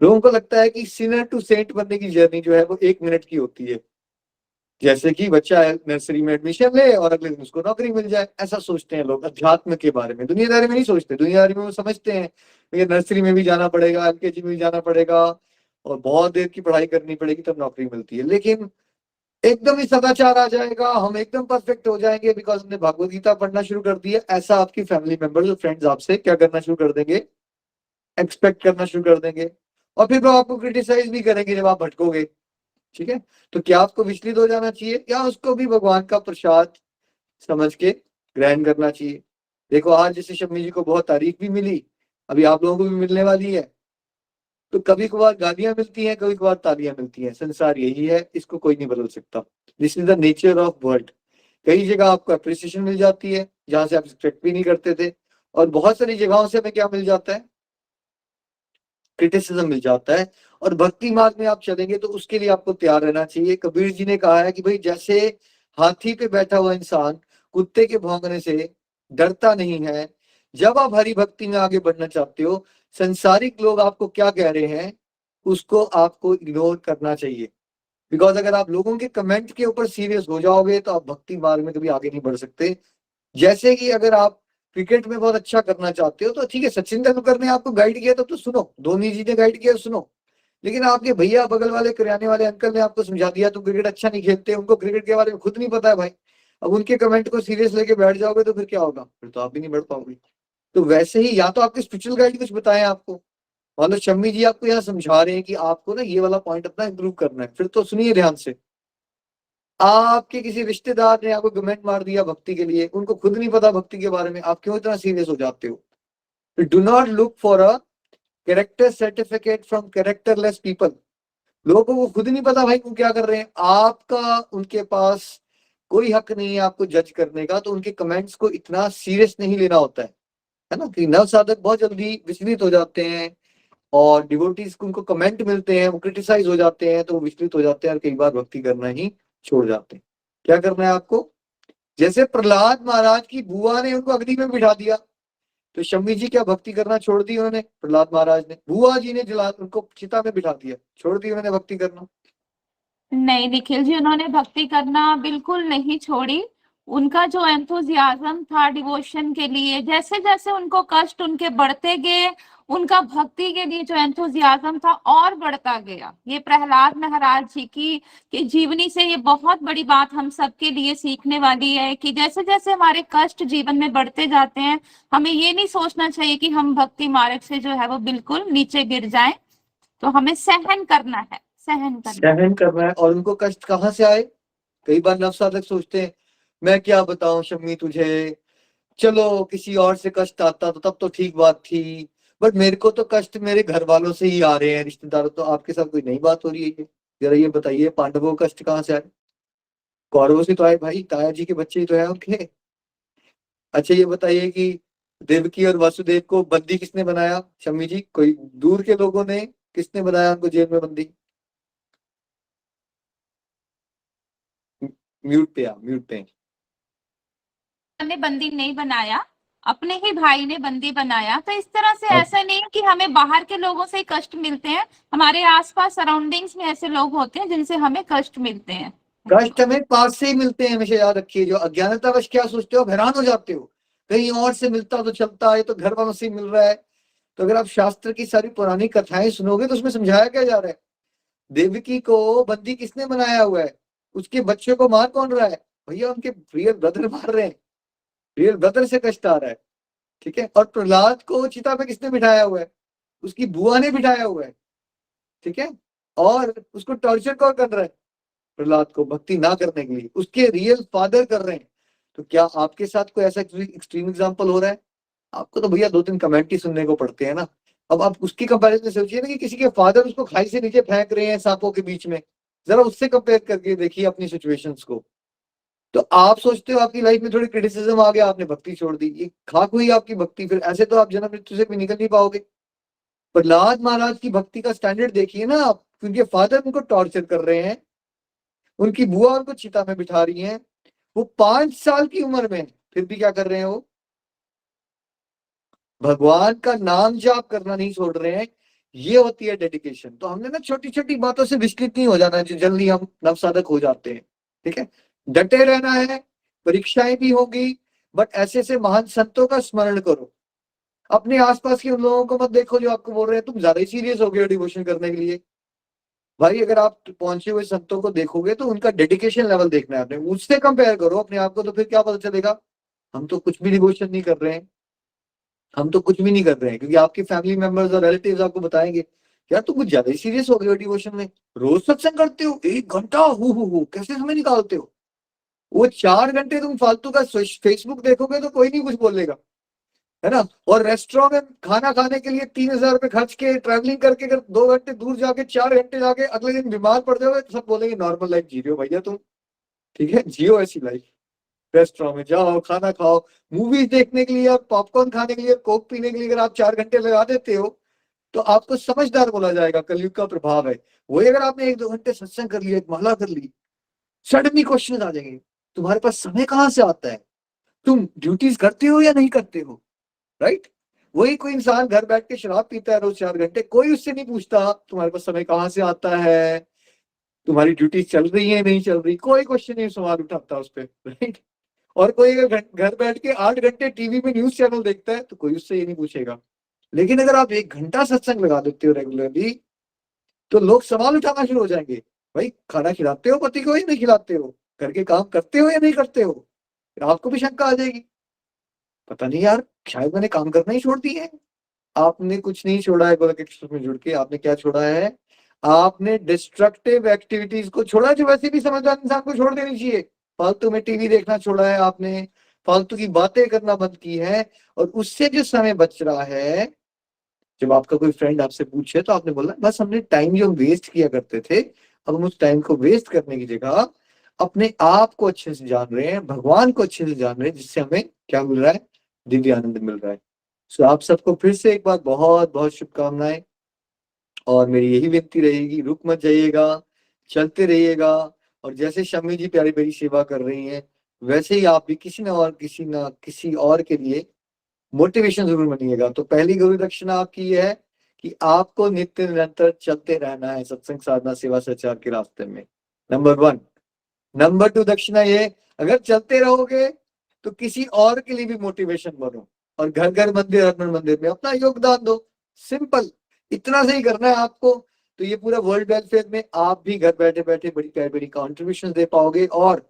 B: लोगों को लगता है कि सिनर टू सेंट बनने की जर्नी जो है वो 1 मिनट की होती है, जैसे कि बच्चा नर्सरी में एडमिशन ले और अगले दिन उसको नौकरी मिल जाए, ऐसा सोचते हैं लोग अध्यात्म के बारे में। दुनियादारी में नहीं सोचते, दुनियादारी में वो समझते हैं भैया नर्सरी में भी जाना पड़ेगा, एलकेजी में भी जाना पड़ेगा और बहुत देर की पढ़ाई करनी पड़ेगी तब नौकरी मिलती है। लेकिन एकदम ही सदाचार आ जाएगा, हम एकदम परफेक्ट हो जाएंगे बिकॉज हमने भगवद गीता पढ़ना शुरू कर दिया, ऐसा आपकी फैमिली मेंबर्स और फ्रेंड्स आपसे क्या करना शुरू कर देंगे, एक्सपेक्ट करना शुरू कर देंगे, और फिर वो आपको क्रिटिसाइज भी करेंगे जब आप भटकोगे, ठीक है। तो क्या आपको विचलित हो जाना चाहिए या उसको भी भगवान का प्रसाद समझ के ग्रहण करना चाहिए। देखो आज जैसे शम्मी जी को बहुत तारीफ भी मिली, अभी आप लोगों को भी मिलने वाली है, तो कभी कभार गालियां मिलती हैं, कभी कभार तालियां मिलती हैं, संसार यही है, इसको कोई नहीं बदल सकता। This is the nature of world. कई जगह आपको अप्रिसिएशन मिल जाती है जहां से आप एक्सपेक्ट भी नहीं करते थे, और बहुत सारी जगहों से हमें क्या मिल जाता है, क्रिटिसिज्म मिल जाता है। और भक्ति मार्ग में आप चलेंगे तो उसके लिए आपको तैयार रहना चाहिए। कबीर जी ने कहा है कि भाई जैसे हाथी पे बैठा हुआ इंसान कुत्ते के भौंकने से डरता नहीं है, जब आप हरि भक्ति में आगे बढ़ना चाहते हो, संसारिक लोग आपको क्या कह रहे हैं उसको आपको इग्नोर करना चाहिए। बिकॉज अगर आप लोगों के कमेंट के ऊपर सीरियस हो जाओगे तो आप भक्ति मार्ग में कभी आगे नहीं बढ़ सकते। जैसे कि अगर आप क्रिकेट में बहुत अच्छा करना चाहते हो तो ठीक है, सचिन तेंदुलकर ने आपको गाइड किया तो सुनो, धोनी जी ने गाइड किया तो सुनो, लेकिन आपके भैया बगल वाले किराने वाले अंकल ने आपको समझा दिया तुम क्रिकेट अच्छा नहीं खेलते, उनको क्रिकेट के बारे में खुद नहीं पता है भाई, अब उनके कमेंट को सीरियस लेके बैठ जाओगे तो फिर क्या होगा, फिर तो आप भी नहीं बढ़ पाओगे। तो वैसे ही या तो आपके स्पिरिचुअल गाइड कुछ बताएं आपको, मान लो शम्मी जी आपको यहाँ समझा रहे हैं कि आपको ना ये वाला पॉइंट अपना इंप्रूव करना है, फिर तो सुनिए ध्यान से। आपके किसी रिश्तेदार ने आपको कमेंट मार दिया भक्ति के लिए, उनको खुद नहीं पता भक्ति के बारे में, आप क्यों इतना सीरियस हो जाते हो? Do not look for a character certificate from characterless people. लोगों को खुद नहीं पता भाई वो क्या कर रहे हैं, आपका उनके पास कोई हक नहीं है आपको जज करने का, तो उनके कमेंट्स को इतना सीरियस नहीं लेना होता है ना। कि नव साधक बहुत जल्दी विचलित हो जाते हैं, और डिवोटीज को उनको कमेंट मिलते हैं, वो क्रिटिसाइज हो जाते हैं, तो वो विचलित हो जाते हैं और कई बार भक्ति करना ही छोड़ जाते हैं। क्या करना है आपको? जैसे प्रहलाद महाराज की बुआ ने उनको अग्नि में बिठा दिया, तो शम्मी जी क्या भक्ति करना छोड़ दी उन्होंने? प्रहलाद महाराज ने, बुआ जी ने जला उनको चिता में बिठा दिया, छोड़ दी उन्होंने भक्ति करना?
A: नहीं निखिल जी, उन्होंने भक्ति करना बिल्कुल नहीं छोड़ी। उनका जो एंथुजियाज्म था डिवोशन के लिए, जैसे जैसे उनको कष्ट उनके बढ़ते गए, उनका भक्ति के लिए जो एंथुजियाज्म था और बढ़ता गया। ये प्रहलाद महाराज जी की जीवनी से ये बहुत बड़ी बात हम सबके लिए सीखने वाली है कि जैसे जैसे हमारे कष्ट जीवन में बढ़ते जाते हैं, हमें ये नहीं सोचना चाहिए कि हम भक्ति मार्ग से जो है वो बिल्कुल नीचे गिर जाएं। तो हमें सहन करना है, सहन करना है।
B: सहन करना है। और उनको कष्ट कहाँ से आए? कई बार नव साधक सोचते हैं मैं क्या बताऊं शम्मी तुझे, चलो किसी और से कष्ट आता तो तब तो ठीक बात थी, बट मेरे को तो कष्ट मेरे घर वालों से ही आ रहे हैं, रिश्तेदारों। तो आपके साथ कोई नई बात हो रही है ये? जरा ये बताइए, पांडवों को कष्ट कहाँ से आए? कौरवों से तो आए भाई, ताया जी के बच्चे ही तो है उनके। अच्छा ये बताइए कि देवकी और वासुदेव को बंदी किसने बनाया शम्मी जी? कोई दूर के लोगों ने? किसने बनाया उनको जेल में बंदी? म्यूट पे आ, म्यूट पे।
A: ने बंदी नहीं बनाया, अपने ही भाई ने बंदी बनाया। तो इस तरह से
B: अब
A: ऐसा नहीं कि हमें बाहर के लोगों से कष्ट मिलते हैं, हमारे आसपास सराउंडिंग्स में ऐसे लोग होते हैं जिनसे हमें कष्ट मिलते हैं।
B: कष्ट हमें पास से ही मिलते हैं, हमेशा याद रखिए। जो अज्ञानतावश क्या सोचते हो, हैरान हो जाते हो कहीं और से मिलता तो चलता है, तो घर वालों से ही मिल रहा है। तो अगर आप शास्त्र की सारी पुरानी कथाएं सुनोगे तो उसमें समझाया क्या जा रहा है? देवकी को बंदी किसने बनाया हुआ है? उसके बच्चे को मार कौन रहा है? भैया उनके रियल ब्रदर मार रहे हैं, रियल ब्रदर से कष्ट आ रहा है। ठीक है। और प्रहलाद को चिता पे किसने बिठाया हुआ है? उसकी बुआ ने बिठाया हुआ है। ठीक है। और उसको टॉर्चर कौन कर रहा है? प्रहलाद को भक्ति ना करने के लिए उसके रियल फादर कर रहे हैं। तो क्या आपके साथ कोई ऐसा एक्सट्रीम एग्जांपल हो रहा है? आपको तो भैया 2-3 कमेंट ही सुनने को पड़ते हैं ना। अब आप उसकी कंपैरिजन सोचिए ना कि किसी के फादर उसको खाई से नीचे फेंक रहे हैं सांपों के बीच में, जरा उससे कंपेयर करके देखिए अपनी सिचुएशंस को। तो आप सोचते हो आपकी लाइफ में थोड़ी क्रिटिसिज्म आ गया, आपने भक्ति छोड़ दी, ये खाक हुई आपकी भक्ति। फिर ऐसे तो आप जन्म मृत्यु से भी निकल नहीं पाओगे। प्रहलाद महाराज की भक्ति का स्टैंडर्ड देखिए ना आप, क्योंकि फादर उनको टॉर्चर कर रहे हैं, उनकी बुआ उनको चिता में बिठा रही है, वो 5 साल की उम्र में फिर भी क्या कर रहे हैं? वो भगवान का नाम जाप करना नहीं छोड़ रहे हैं। ये होती है डेडिकेशन। तो हमने ना छोटी छोटी बातों से विचलित नहीं हो जाना जो जल्दी हम नवसाधक हो जाते हैं। ठीक है। डटे रहना है, परीक्षाएं भी होगी, बट ऐसे से महान संतों का स्मरण करो। अपने आसपास के उन लोगों को मत देखो जो आपको बोल रहे हैं तुम ज्यादा ही सीरियस हो गए हो डिवोशन करने के लिए। भाई अगर आप पहुंचे हुए संतों को देखोगे तो उनका डेडिकेशन लेवल देखना है आपने, उससे कंपेयर करो अपने आप को, तो फिर क्या पता चलेगा? हम तो कुछ भी डिवोशन नहीं कर रहे हैं, हम तो कुछ भी नहीं कर रहे हैं, क्योंकि आपके फैमिली मेंबर्स और रिलेटिव्स आपको बताएंगे यार तुम कुछ ज्यादा ही सीरियस हो गए हो डिवोशन में, रोज सत्संग करते हो 1 घंटा, हो कैसे समय निकालते हो? वो 4 घंटे तुम फालतू का फेसबुक देखोगे तो कोई नहीं कुछ बोलेगा, है ना। और रेस्टोरेंट में खाना खाने के लिए 3,000 रुपए खर्च के ट्रैवलिंग करके अगर 2 घंटे दूर जाके 4 घंटे जाके अगले दिन बीमार पड़ जाओगे तो सब बोलेंगे नॉर्मल लाइफ जी रहे हो भैया तुम। ठीक है, जियो ऐसी लाइफ। रेस्टोरेंट में जाओ, खाना खाओ, मूवीज देखने के लिए और पॉपकॉर्न खाने के लिए, कोक पीने के लिए अगर आप 4 घंटे लगा देते हो तो आपको समझदार बोला जाएगा, कलयुग का प्रभाव है। वही अगर आपने 1-2 घंटे सत्संग कर लिया, एक माला कर ली, सडनली क्वेश्चन आ जाएंगे तुम्हारे पास समय कहाँ से आता है, तुम ड्यूटीज करते हो या नहीं करते हो? राइट। वही कोई इंसान घर बैठ के शराब पीता है रोज 4 घंटे, कोई उससे नहीं पूछता तुम्हारे पास समय कहाँ से आता है, तुम्हारी ड्यूटी चल रही है नहीं चल रही, कोई क्वेश्चन नहीं सवाल उठाता उस पर। राइट। और कोई अगर घर बैठ के 8 घंटे टीवी में न्यूज चैनल देखता है तो कोई उससे ये नहीं पूछेगा। लेकिन अगर आप 1 घंटा सत्संग लगा देते हो रेगुलरली तो लोग सवाल उठाना शुरू हो जाएंगे, भाई खाना खिलाते हो पति को या नहीं खिलाते हो, घर के काम करते हो या नहीं करते हो, फिर आपको भी शंका आ जाएगी, पता नहीं यार शायद मैंने काम करना ही छोड़ दिया है। आपने कुछ नहीं छोड़ा है गोलक एक्सप्रेस में जुड़ के, आपने क्या छोड़ा है, आपने डिस्ट्रक्टिव एक्टिविटीज को छोड़ा जो वैसे भी समझदार इंसान को छोड़ देनी चाहिए। फालतू में टीवी देखना छोड़ा है आपने, फालतू की बातें करना बंद की है, और उससे जो समय बच रहा है, जब आपका कोई फ्रेंड आपसे पूछे तो आपने बोला बस हमने टाइम जो वेस्ट किया करते थे, अब हम उस टाइम को वेस्ट करने की जगह अपने आप को अच्छे से जान रहे हैं, भगवान को अच्छे से जान रहे हैं, जिससे हमें क्या मिल रहा है, दिव्य आनंद मिल रहा है। सो आप सबको फिर से एक बार बहुत बहुत शुभकामनाएं, और मेरी यही विनती रहेगी, रुक मत जाइएगा, चलते रहिएगा, और जैसे शम्मी जी प्यारी प्यारी सेवा कर रही हैं, वैसे ही आप भी किसी ना किसी और के लिए मोटिवेशन जरूर बनिएगा। तो पहली गुरु दक्षिणा आपकी ये है कि आपको नित्य निरंतर चलते रहना है सत्संग साधना सेवा सचार के रास्ते में, नंबर 1। नंबर 2 दक्षिणा ये, अगर चलते रहोगे तो किसी और के लिए भी मोटिवेशन बनो, और घर घर मंदिर हर मंदिर में अपना योगदान दो। सिंपल, इतना सही करना है आपको। तो ये पूरा वर्ल्ड वेलफेयर में आप भी घर बैठे बैठे बड़ी प्यारी बड़ी कॉन्ट्रीब्यूशन दे पाओगे। और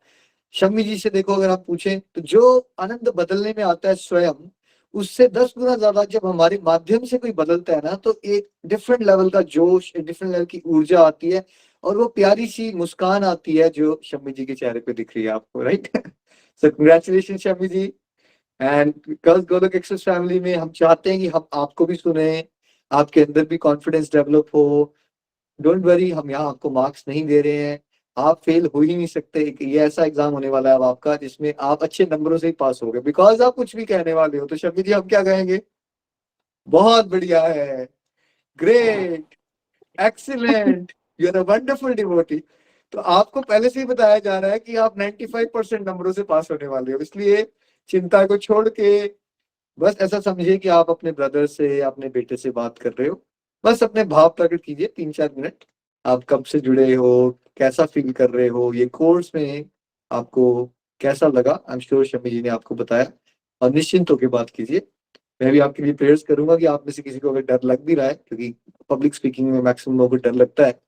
B: शम्मी जी से देखो, अगर आप पूछें तो जो आनंद बदलने में आता है स्वयं, उससे 10 गुना ज्यादा जब हमारे माध्यम से कोई बदलता है ना, तो एक डिफरेंट लेवल का जोश, एक डिफरेंट लेवल की ऊर्जा आती है, और वो प्यारी सी मुस्कान आती है जो शम्मी जी के चेहरे पे दिख रही है आपको, right. So congratulation Shammi ji. And girls Golok express family में हम चाहते हैं कि हम आपको भी सुने, आपके अंदर भी कॉन्फिडेंस डेवलप हो। डोंट वरी, हम यहाँ आपको मार्क्स नहीं दे रहे हैं, आप फेल हो ही नहीं सकते। ये ऐसा एग्जाम होने वाला है अब आपका जिसमें आप अच्छे नंबरों से ही पास हो गए, बिकॉज आप कुछ भी कहने वाले हो। तो शम्मी जी हम क्या कहेंगे, बहुत बढ़िया है, great, excellent, you are a wonderful devotee. तो आपको पहले से ही बताया जा रहा है कि आप 95% नंबरों से पास होने वाले हो, इसलिए चिंता को छोड़ के बस ऐसा समझिए कि आप अपने ब्रदर से, अपने बेटे से बात कर रहे हो। बस अपने भाव प्रकट कीजिए 3-4 मिनट, आप कब से जुड़े हो, कैसा फील कर रहे हो, ये कोर्स में आपको कैसा लगा। आई एम श्योर शम्मी जी ने आपको बताया, और निश्चिंत होकर बात कीजिए। मैं भी आपके लिए प्रेयर्स करूंगा कि आप में से किसी को अगर डर लग भी रहा है, क्योंकि पब्लिक स्पीकिंग में मैक्सिमम लोगों को डर लगता है,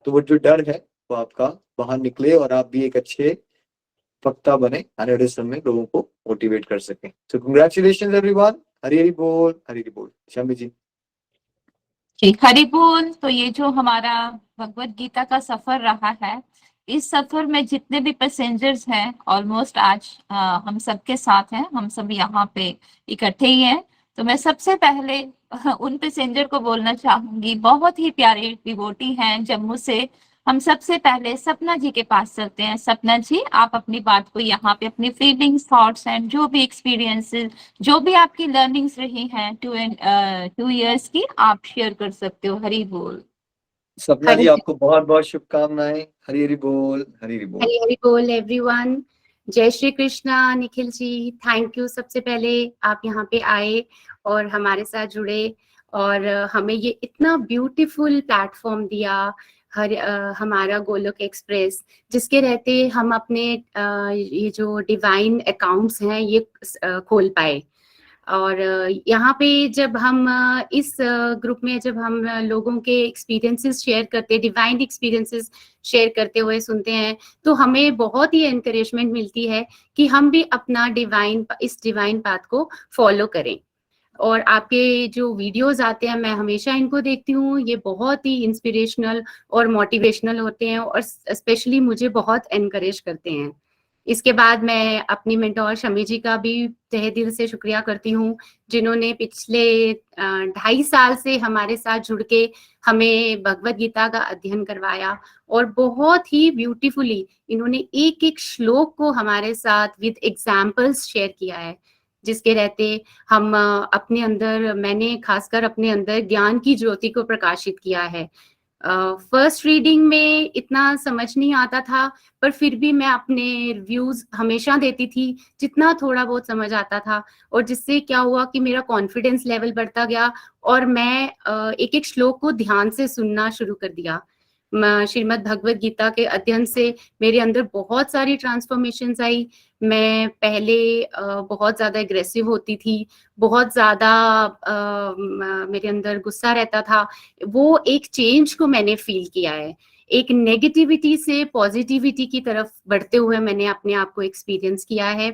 B: तो वो जो डर है वो आपका बाहर निकले, और आप भी एक अच्छे वक्ता बने, आने वाले समय में लोगों को मोटिवेट कर सकें। सो कंग्रेचुलेशन एवरीवन, हरी हरी बोल, हरी हरी बोल। शम्मी जी।
A: जी हरि बोल। तो ये जो हमारा भगवत गीता का सफर रहा है, इस सफर में जितने भी पैसेंजर्स हैं ऑलमोस्ट आज हम सबके साथ हैं, हम सब यहाँ पे इकट्ठे ही हैं। तो मैं सबसे पहले उन पैसेंजर को बोलना चाहूंगी, बहुत ही प्यारे डिवोटी हैं जम्मू से। हम सबसे पहले सपना जी के पास चलते हैं। सपना जी, आप अपनी बात को यहाँ पे अपनी फीलिंग्स, थॉट्स एंड जो भी एक्सपीरियंसेस, जो भी आपकी लर्निंग्स रही हैं 2 years की, आप शेयर कर सकते हो। हरी बोल।
B: सपना जी
C: हरी
B: आपको बहुत बहुत शुभकामनाएं, हरी हरी बोल, हरी हरी बोल।
C: हरी हरी बोल एवरीवन। जय श्री कृष्णा। निखिल जी थैंक यू, सबसे पहले आप यहाँ पे आए और हमारे साथ जुड़े, और हमें ये इतना ब्यूटीफुल प्लेटफॉर्म दिया, हमारा गोलोक एक्सप्रेस, जिसके रहते हम अपने ये जो डिवाइन अकाउंट्स हैं ये खोल पाए। और यहाँ पे जब हम इस ग्रुप में जब हम लोगों के एक्सपीरियंसेस शेयर करते, डिवाइन एक्सपीरियंसेस शेयर करते हुए सुनते हैं, तो हमें बहुत ही एनकरेजमेंट मिलती है कि हम भी अपना इस डिवाइन पाथ को फॉलो करें। और आपके जो वीडियोस आते हैं, मैं हमेशा इनको देखती हूँ, ये बहुत ही इंस्पिरेशनल और मोटिवेशनल होते हैं, और स्पेशली मुझे बहुत एनकरेज करते हैं। इसके बाद मैं अपनी मेंटोर शम्मी जी का भी तहे दिल से शुक्रिया करती हूँ, जिन्होंने पिछले 2.5 साल से हमारे साथ जुड़ के हमें भगवत गीता का अध्ययन करवाया, और बहुत ही ब्यूटीफुली इन्होंने एक एक श्लोक को हमारे साथ विद एग्जाम्पल्स शेयर किया है, जिसके रहते हम अपने अंदर, मैंने खासकर अपने अंदर ज्ञान की ज्योति को प्रकाशित किया है। फर्स्ट रीडिंग में इतना समझ नहीं आता था, पर फिर भी मैं अपने रिव्यूज हमेशा देती थी जितना थोड़ा बहुत समझ आता था, और जिससे क्या हुआ कि मेरा कॉन्फिडेंस लेवल बढ़ता गया, और मैं एक एक श्लोक को ध्यान से सुनना शुरू कर दिया। श्रीमद् भगवत गीता के अध्ययन से मेरे अंदर बहुत सारी ट्रांसफॉर्मेशंस आई। मैं पहले बहुत ज्यादा एग्रेसिव होती थी, बहुत ज्यादा मेरे अंदर गुस्सा रहता था। वो एक चेंज को मैंने फील किया है। एक नेगेटिविटी से पॉजिटिविटी की तरफ बढ़ते हुए मैंने अपने आप को एक्सपीरियंस किया है।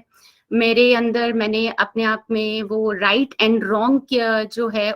C: मेरे अंदर मैंने अपने आप में वो राइट एंड रॉन्ग जो है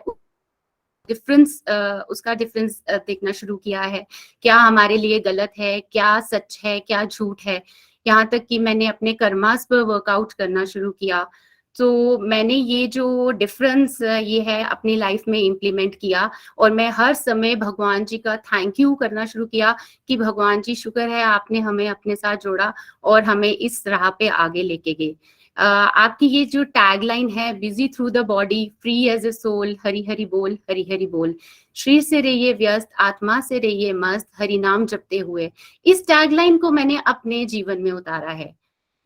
C: डिफरेंस, उसका डिफरेंस देखना शुरू किया है। क्या हमारे लिए गलत है, क्या सच है, क्या झूठ है। यहाँ तक कि मैंने अपने कर्मास पर वर्कआउट करना शुरू किया। तो मैंने ये जो डिफरेंस ये है अपनी लाइफ में इम्प्लीमेंट किया, और मैं हर समय भगवान जी का थैंक यू करना शुरू किया कि भगवान जी शुक्र है आपने हमें अपने साथ जोड़ा और हमें इस राह पे आगे लेके गए। आपकी ये जो टैगलाइन है, busy through the body, free as a soul, Hari Hari बोल, हरि हरि बोल, शरीर से रहिए व्यस्त, आत्मा से रहिए मस्त, हरि नाम जपते हुए, इस टैगलाइन को मैंने अपने जीवन में उतारा है।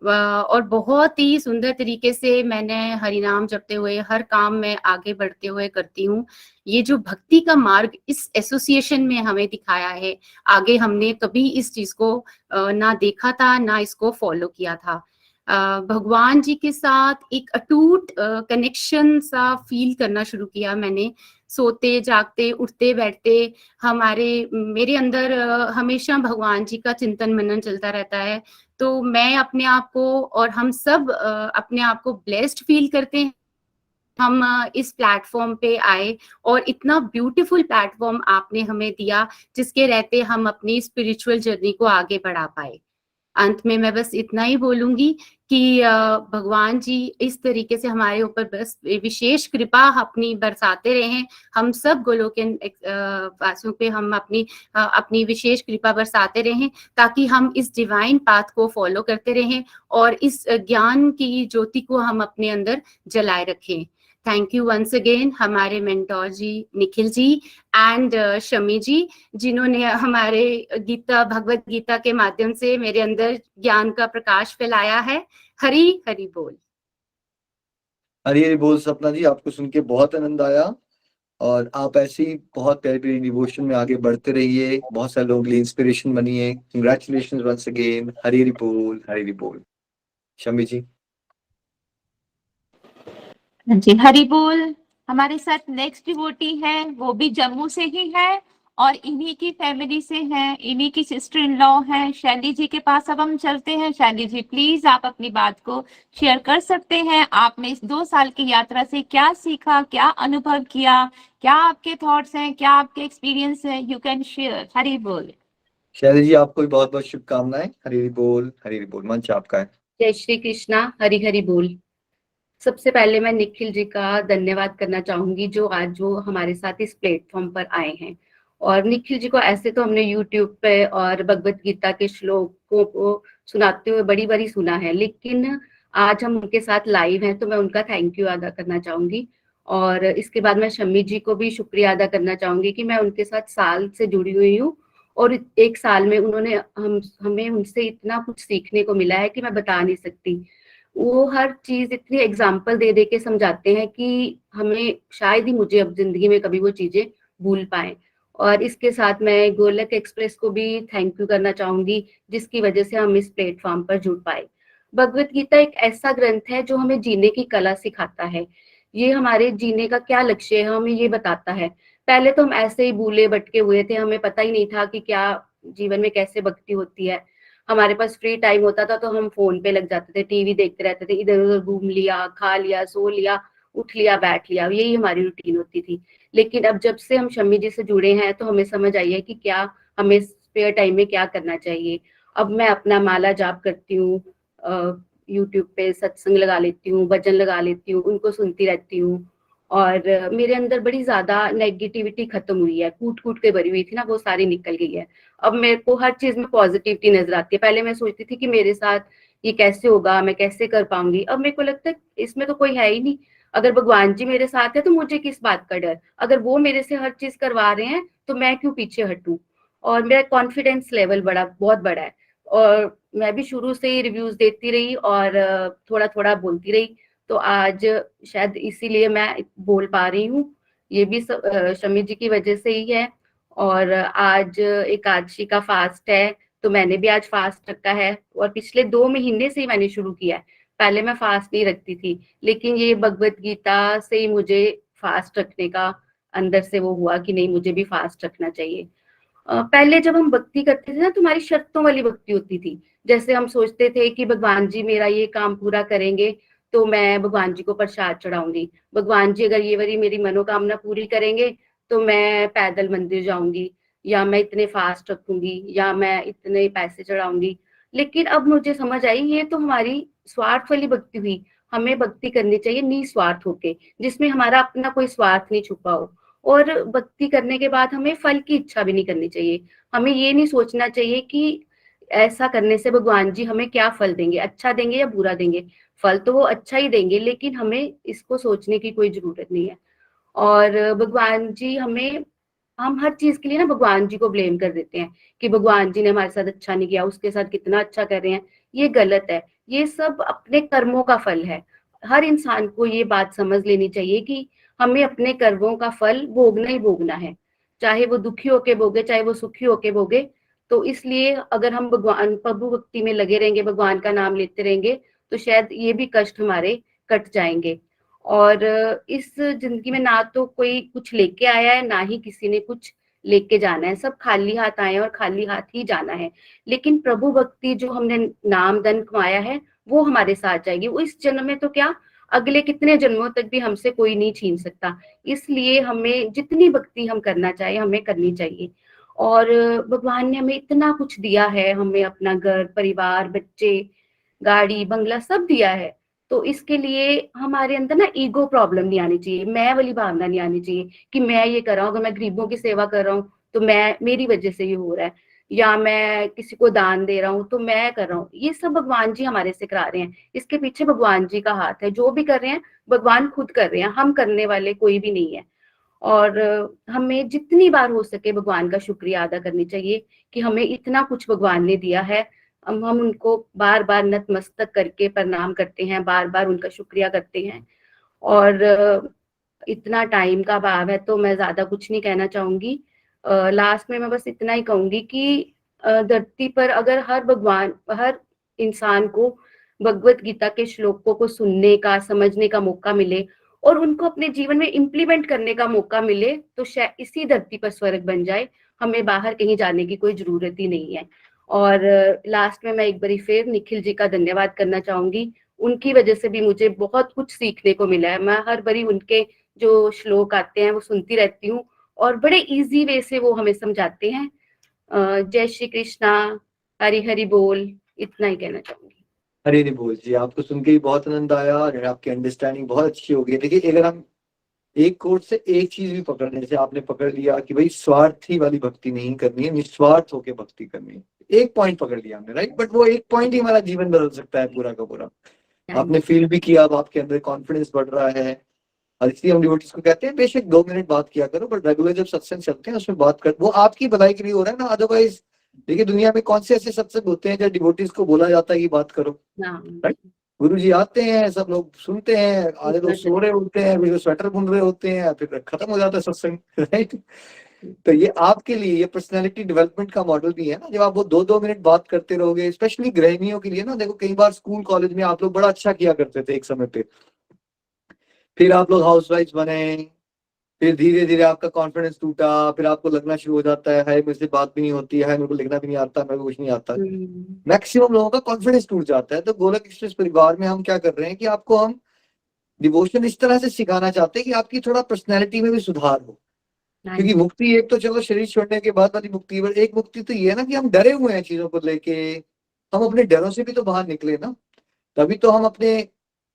C: और बहुत ही सुंदर तरीके से मैंने हरि नाम जपते हुए हर काम में आगे बढ़ते हुए करती हूँ। ये जो भक्ति का मार्ग इस एसोसिएशन में हमें दिखाया है, आगे हमने कभी इस चीज को ना देखा था, ना इसको फॉलो किया था। भगवान जी के साथ एक अटूट कनेक्शन सा फील करना शुरू किया मैंने। सोते जागते उठते बैठते मेरे अंदर हमेशा भगवान जी का चिंतन मनन चलता रहता है। तो मैं अपने आप को और हम सब अपने आप को ब्लेस्ड फील करते हैं। हम इस प्लेटफॉर्म पे आए और इतना ब्यूटीफुल प्लेटफॉर्म आपने हमें दिया, जिसके रहते हम अपनी स्पिरिचुअल जर्नी को आगे बढ़ा पाए। अंत में मैं बस इतना ही बोलूंगी कि भगवान जी इस तरीके से हमारे ऊपर बस विशेष कृपा अपनी बरसाते रहें। हम सब गोलोकन वासियों पे हम अपनी विशेष कृपा बरसाते रहें, ताकि हम इस डिवाइन पाथ को फॉलो करते रहें और इस ज्ञान की ज्योति को हम अपने अंदर जलाए रखें। थैंक यू वंस अगेन हमारे मेंटोर जी निखिल जी एंड शमी जी, जिन्होंने हमारे भगवत गीता के माध्यम से मेरे अंदर ज्ञान का प्रकाश फैलाया है। हरि हरि बोल।
B: हरी हरी बोल सपना जी, आपको सुन के बहुत आनंद आया, और आप ऐसे ही बहुत प्यारी प्यारी डिवोशन में आगे बढ़ते रहिए, बहुत सारे लोगों के लिए इंस्पिरेशन बनिए। Congratulation once again. Hari Hari बोल, हरी हरी बोल। शमी जी।
A: जी हरि बोल। हमारे साथ नेक्स्ट डिवोटी है, वो भी जम्मू से ही है और इन्हीं की फैमिली से हैं, इन्हीं की सिस्टर इन लॉ हैं। शैली जी के पास अब हम चलते हैं। शैली जी प्लीज आप अपनी बात को शेयर कर सकते हैं। आपने इस 2 साल की यात्रा से क्या सीखा, क्या अनुभव किया, क्या आपके थॉट्स हैं, क्या आपके एक्सपीरियंस है, यू कैन शेयर। हरि बोल।
B: शैली जी, आपको भी बहुत बहुत शुभकामनाएं। हरी हरी बोल, हरी हरी बोल। मंच आपका है।
C: जय श्री कृष्णा, हरि हरि बोल। सबसे पहले मैं निखिल जी का धन्यवाद करना चाहूंगी, जो आज वो हमारे साथ इस प्लेटफॉर्म पर आए हैं। और निखिल जी को ऐसे तो हमने यूट्यूब पे और भगवत गीता के श्लोकों को सुनाते हुए बड़ी बारी सुना है, लेकिन आज हम उनके साथ लाइव हैं, तो मैं उनका थैंक यू अदा करना चाहूंगी। और इसके बाद मैं शम्मी जी को भी शुक्रिया अदा करना चाहूंगी कि मैं उनके साथ साल से जुड़ी हुई हूँ, और 1 साल में उन्होंने हमें उनसे इतना कुछ सीखने को मिला है कि मैं बता नहीं सकती। वो हर चीज इतनी एग्जाम्पल दे दे के समझाते हैं कि हमें शायद ही मुझे अब जिंदगी में कभी वो चीजें भूल पाए। और इसके साथ मैं गोलक एक्सप्रेस को भी थैंक यू करना चाहूंगी, जिसकी वजह से हम इस प्लेटफॉर्म पर जुड़ पाए। भगवत गीता एक ऐसा ग्रंथ है जो हमें जीने की कला सिखाता है। ये हमारे जीने का क्या लक्ष्य है हमें ये बताता है। पहले तो हम ऐसे ही भूले भटके हुए थे, हमें पता ही नहीं था कि क्या जीवन में कैसे भक्ति होती है। हमारे पास फ्री टाइम होता था तो हम फोन पे लग जाते थे, टीवी देखते रहते थे, इधर उधर घूम लिया, खा लिया, सो लिया, उठ लिया, बैठ लिया, यही हमारी रूटीन होती थी। लेकिन अब जब से हम शम्मी जी से जुड़े हैं तो हमें समझ आई है कि क्या हमें स्पेयर टाइम में क्या करना चाहिए। अब मैं अपना माला जाप करती हूँ, यूट्यूब पे सत्संग लगा लेती हूँ, भजन लगा लेती हूँ, उनको सुनती रहती हूँ। और मेरे अंदर बड़ी ज्यादा नेगेटिविटी खत्म हुई है, कूट कूट के भरी हुई थी ना, वो सारी निकल गई है। अब मेरे को हर चीज में पॉजिटिविटी नजर आती है। पहले मैं सोचती थी कि मेरे साथ ये कैसे होगा, मैं कैसे कर पाऊंगी। अब मेरे को लगता है इसमें तो कोई है ही नहीं। अगर भगवान जी मेरे साथ है तो मुझे किस बात का डर। अगर वो मेरे से हर चीज करवा रहे हैं तो मैं क्यों पीछे हटूं। और मेरा कॉन्फिडेंस लेवल बहुत बड़ा है। और मैं भी शुरू से ही रिव्यूज देती रही और थोड़ा थोड़ा बोलती रही, तो आज शायद इसीलिए मैं बोल पा रही हूँ। ये भी शमी जी की वजह से ही है। और आज एकादशी का फास्ट है, तो मैंने भी आज फास्ट रखा है, और पिछले 2 महीने से ही मैंने शुरू किया है। पहले मैं फास्ट नहीं रखती थी, लेकिन ये भगवत गीता से ही मुझे फास्ट रखने का अंदर से वो हुआ कि नहीं, मुझे भी फास्ट रखना चाहिए।
D: पहले जब हम भक्ति करते थे ना, तो हमारी शर्तों वाली भक्ति होती थी। जैसे हम सोचते थे कि भगवान जी मेरा ये काम पूरा करेंगे तो मैं भगवान जी को प्रसाद चढ़ाऊंगी, भगवान जी अगर ये वाली मेरी मनोकामना पूरी करेंगे तो मैं पैदल मंदिर जाऊंगी, या मैं इतने फास्ट रखूंगी, या मैं इतने पैसे चढ़ाऊंगी। लेकिन अब मुझे समझ आई ये तो हमारी स्वार्थ वाली भक्ति हुई। हमें भक्ति करनी चाहिए निस्वार्थ होके, जिसमें हमारा अपना कोई स्वार्थ नहीं छुपा हो। और भक्ति करने के बाद हमें फल की इच्छा भी नहीं करनी चाहिए। हमें ये नहीं सोचना चाहिए कि ऐसा करने से भगवान जी हमें क्या फल देंगे, अच्छा देंगे या बुरा देंगे। फल तो वो अच्छा ही देंगे, लेकिन हमें इसको सोचने की कोई जरूरत नहीं है। और भगवान जी हमें, हम हर चीज के लिए ना भगवान जी को ब्लेम कर देते हैं कि भगवान जी ने हमारे साथ अच्छा नहीं किया, उसके साथ कितना अच्छा कर रहे हैं। ये गलत है। ये सब अपने कर्मों का फल है। हर इंसान को ये बात समझ लेनी चाहिए कि हमें अपने कर्मों का फल भोगना ही भोगना है, चाहे वो दुखी होके भोगे, चाहे वो सुखी होके भोगे। तो इसलिए अगर हम भगवान प्रभु भक्ति में लगे रहेंगे, भगवान का नाम लेते रहेंगे, तो शायद ये भी कष्ट हमारे कट जाएंगे। और इस जिंदगी में ना तो कोई कुछ लेके आया है, ना ही किसी ने कुछ लेके जाना है। सब खाली हाथ आए हैं और खाली हाथ ही जाना है। लेकिन प्रभु भक्ति जो हमने नाम धन कमाया है, वो हमारे साथ जाएगी। वो इस जन्म में तो क्या, अगले कितने जन्मों तक भी हमसे कोई नहीं छीन सकता। इसलिए हमें जितनी भक्ति हम करना चाहे हमें करनी चाहिए। और भगवान ने हमें इतना कुछ दिया है, हमें अपना घर परिवार, बच्चे, गाड़ी बंगला सब दिया है। तो इसके लिए हमारे अंदर ना ईगो प्रॉब्लम नहीं आनी चाहिए, मैं वाली भावना नहीं आनी चाहिए कि मैं ये कर रहा हूँ, अगर मैं गरीबों की सेवा कर रहा हूँ तो मैं, मेरी वजह से ये हो रहा है, या मैं किसी को दान दे रहा हूँ तो मैं कर रहा हूँ। ये सब भगवान जी हमारे से करा रहे हैं। इसके पीछे भगवान जी का हाथ है। जो भी कर रहे हैं भगवान खुद कर रहे हैं, हम करने वाले कोई भी नहीं है। और हमें जितनी बार हो सके भगवान का शुक्रिया अदा करनी चाहिए कि हमें इतना कुछ भगवान ने दिया है। हम उनको बार बार नतमस्तक करके प्रणाम करते हैं, बार बार उनका शुक्रिया करते हैं। और इतना टाइम का अभाव है तो मैं ज्यादा कुछ नहीं कहना चाहूंगी। लास्ट में मैं बस इतना ही कहूंगी कि धरती पर अगर हर इंसान को भगवत गीता के श्लोकों को सुनने का, समझने का मौका मिले और उनको अपने जीवन में इम्प्लीमेंट करने का मौका मिले, तो शायद इसी धरती पर स्वर्ग बन जाए। हमें बाहर कहीं जाने की कोई जरूरत ही नहीं है। और लास्ट में मैं एक बारी फिर निखिल जी का धन्यवाद करना चाहूंगी। उनकी वजह से भी मुझे बहुत कुछ सीखने को मिला है। मैं हर बारी उनके जो श्लोक आते हैं वो सुनती रहती हूँ, और बड़े इजी वे से वो हमें समझाते हैं। जय श्री कृष्णा, हरि हरि बोल। इतना ही कहना चाहूंगी।
B: हरे हरि बोल जी। आपको सुन के भी बहुत आनंद आया और आपकी अंडरस्टैंडिंग बहुत अच्छी हो गई। देखिए, अगर हम एक कोर्स से एक चीज भी पकड़ लें, जैसे आपने पकड़ लिया कि भाई स्वार्थी वाली भक्ति नहीं करनी है, निस्वार्थ होकर भक्ति करनी है, एक पॉइंट पकड़ लिया हमने, राइट। बट वो एक पॉइंट ही हमारा जीवन बदल सकता है पूरा का पूरा। आपने फील भी किया, अब आपके अंदर कॉन्फिडेंस बढ़ रहा है। और इसलिए हम डिवोटीज को कहते हैं बेशक 2 मिनट बात किया करो, बट रेगुलर जब सत्संग चलते हैं उसमें बात कर, वो आपकी भलाई के लिए हो रहा है ना। अदरवाइज देखिए, दुनिया में कौन से ऐसे सत्संग होते हैं जहाँ डिवोटीज को बोला जाता है कि बात करो, राइट। गुरु जी आते हैं, सब लोग सुनते हैं, आधे लोग सो रहे होते हैं, फिर स्वेटर बुन रहे होते हैं, फिर खत्म हो जाता है सत्संग, राइट। तो ये आपके लिए ये पर्सनालिटी डेवलपमेंट का मॉडल भी है ना। जब आप वो 2-2 मिनट बात करते रहोगे, स्पेशली गृहिणियों के लिए ना। देखो, कई बार स्कूल कॉलेज में आप लोग बड़ा अच्छा किया करते थे एक समय पे, फिर आप लोग हाउसवाइफ बने, फिर धीरे धीरे आपका कॉन्फिडेंस टूटा, फिर आपको लगना शुरू हो जाता है हाय मुझसे बात भी नहीं होती है, मेरे को लिखना भी नहीं आता, मेरे को कुछ नहीं आता। मैक्सिमम लोगों का कॉन्फिडेंस टूट जाता है। तो गोलक एक्सप्रेस परिवार में हम क्या कर रहे हैं कि आपको हम डिवोशन इस तरह से सिखाना चाहते हैं कि आपकी थोड़ा पर्सनैलिटी में भी सुधार हो। क्योंकि मुक्ति एक तो चलो शरीर छोड़ने के बाद वाली मुक्ति, पर एक मुक्ति तो ये है ना कि हम डरे हुए हैं चीजों को लेके। हम अपने डरों से भी तो बाहर निकले ना, तभी तो हम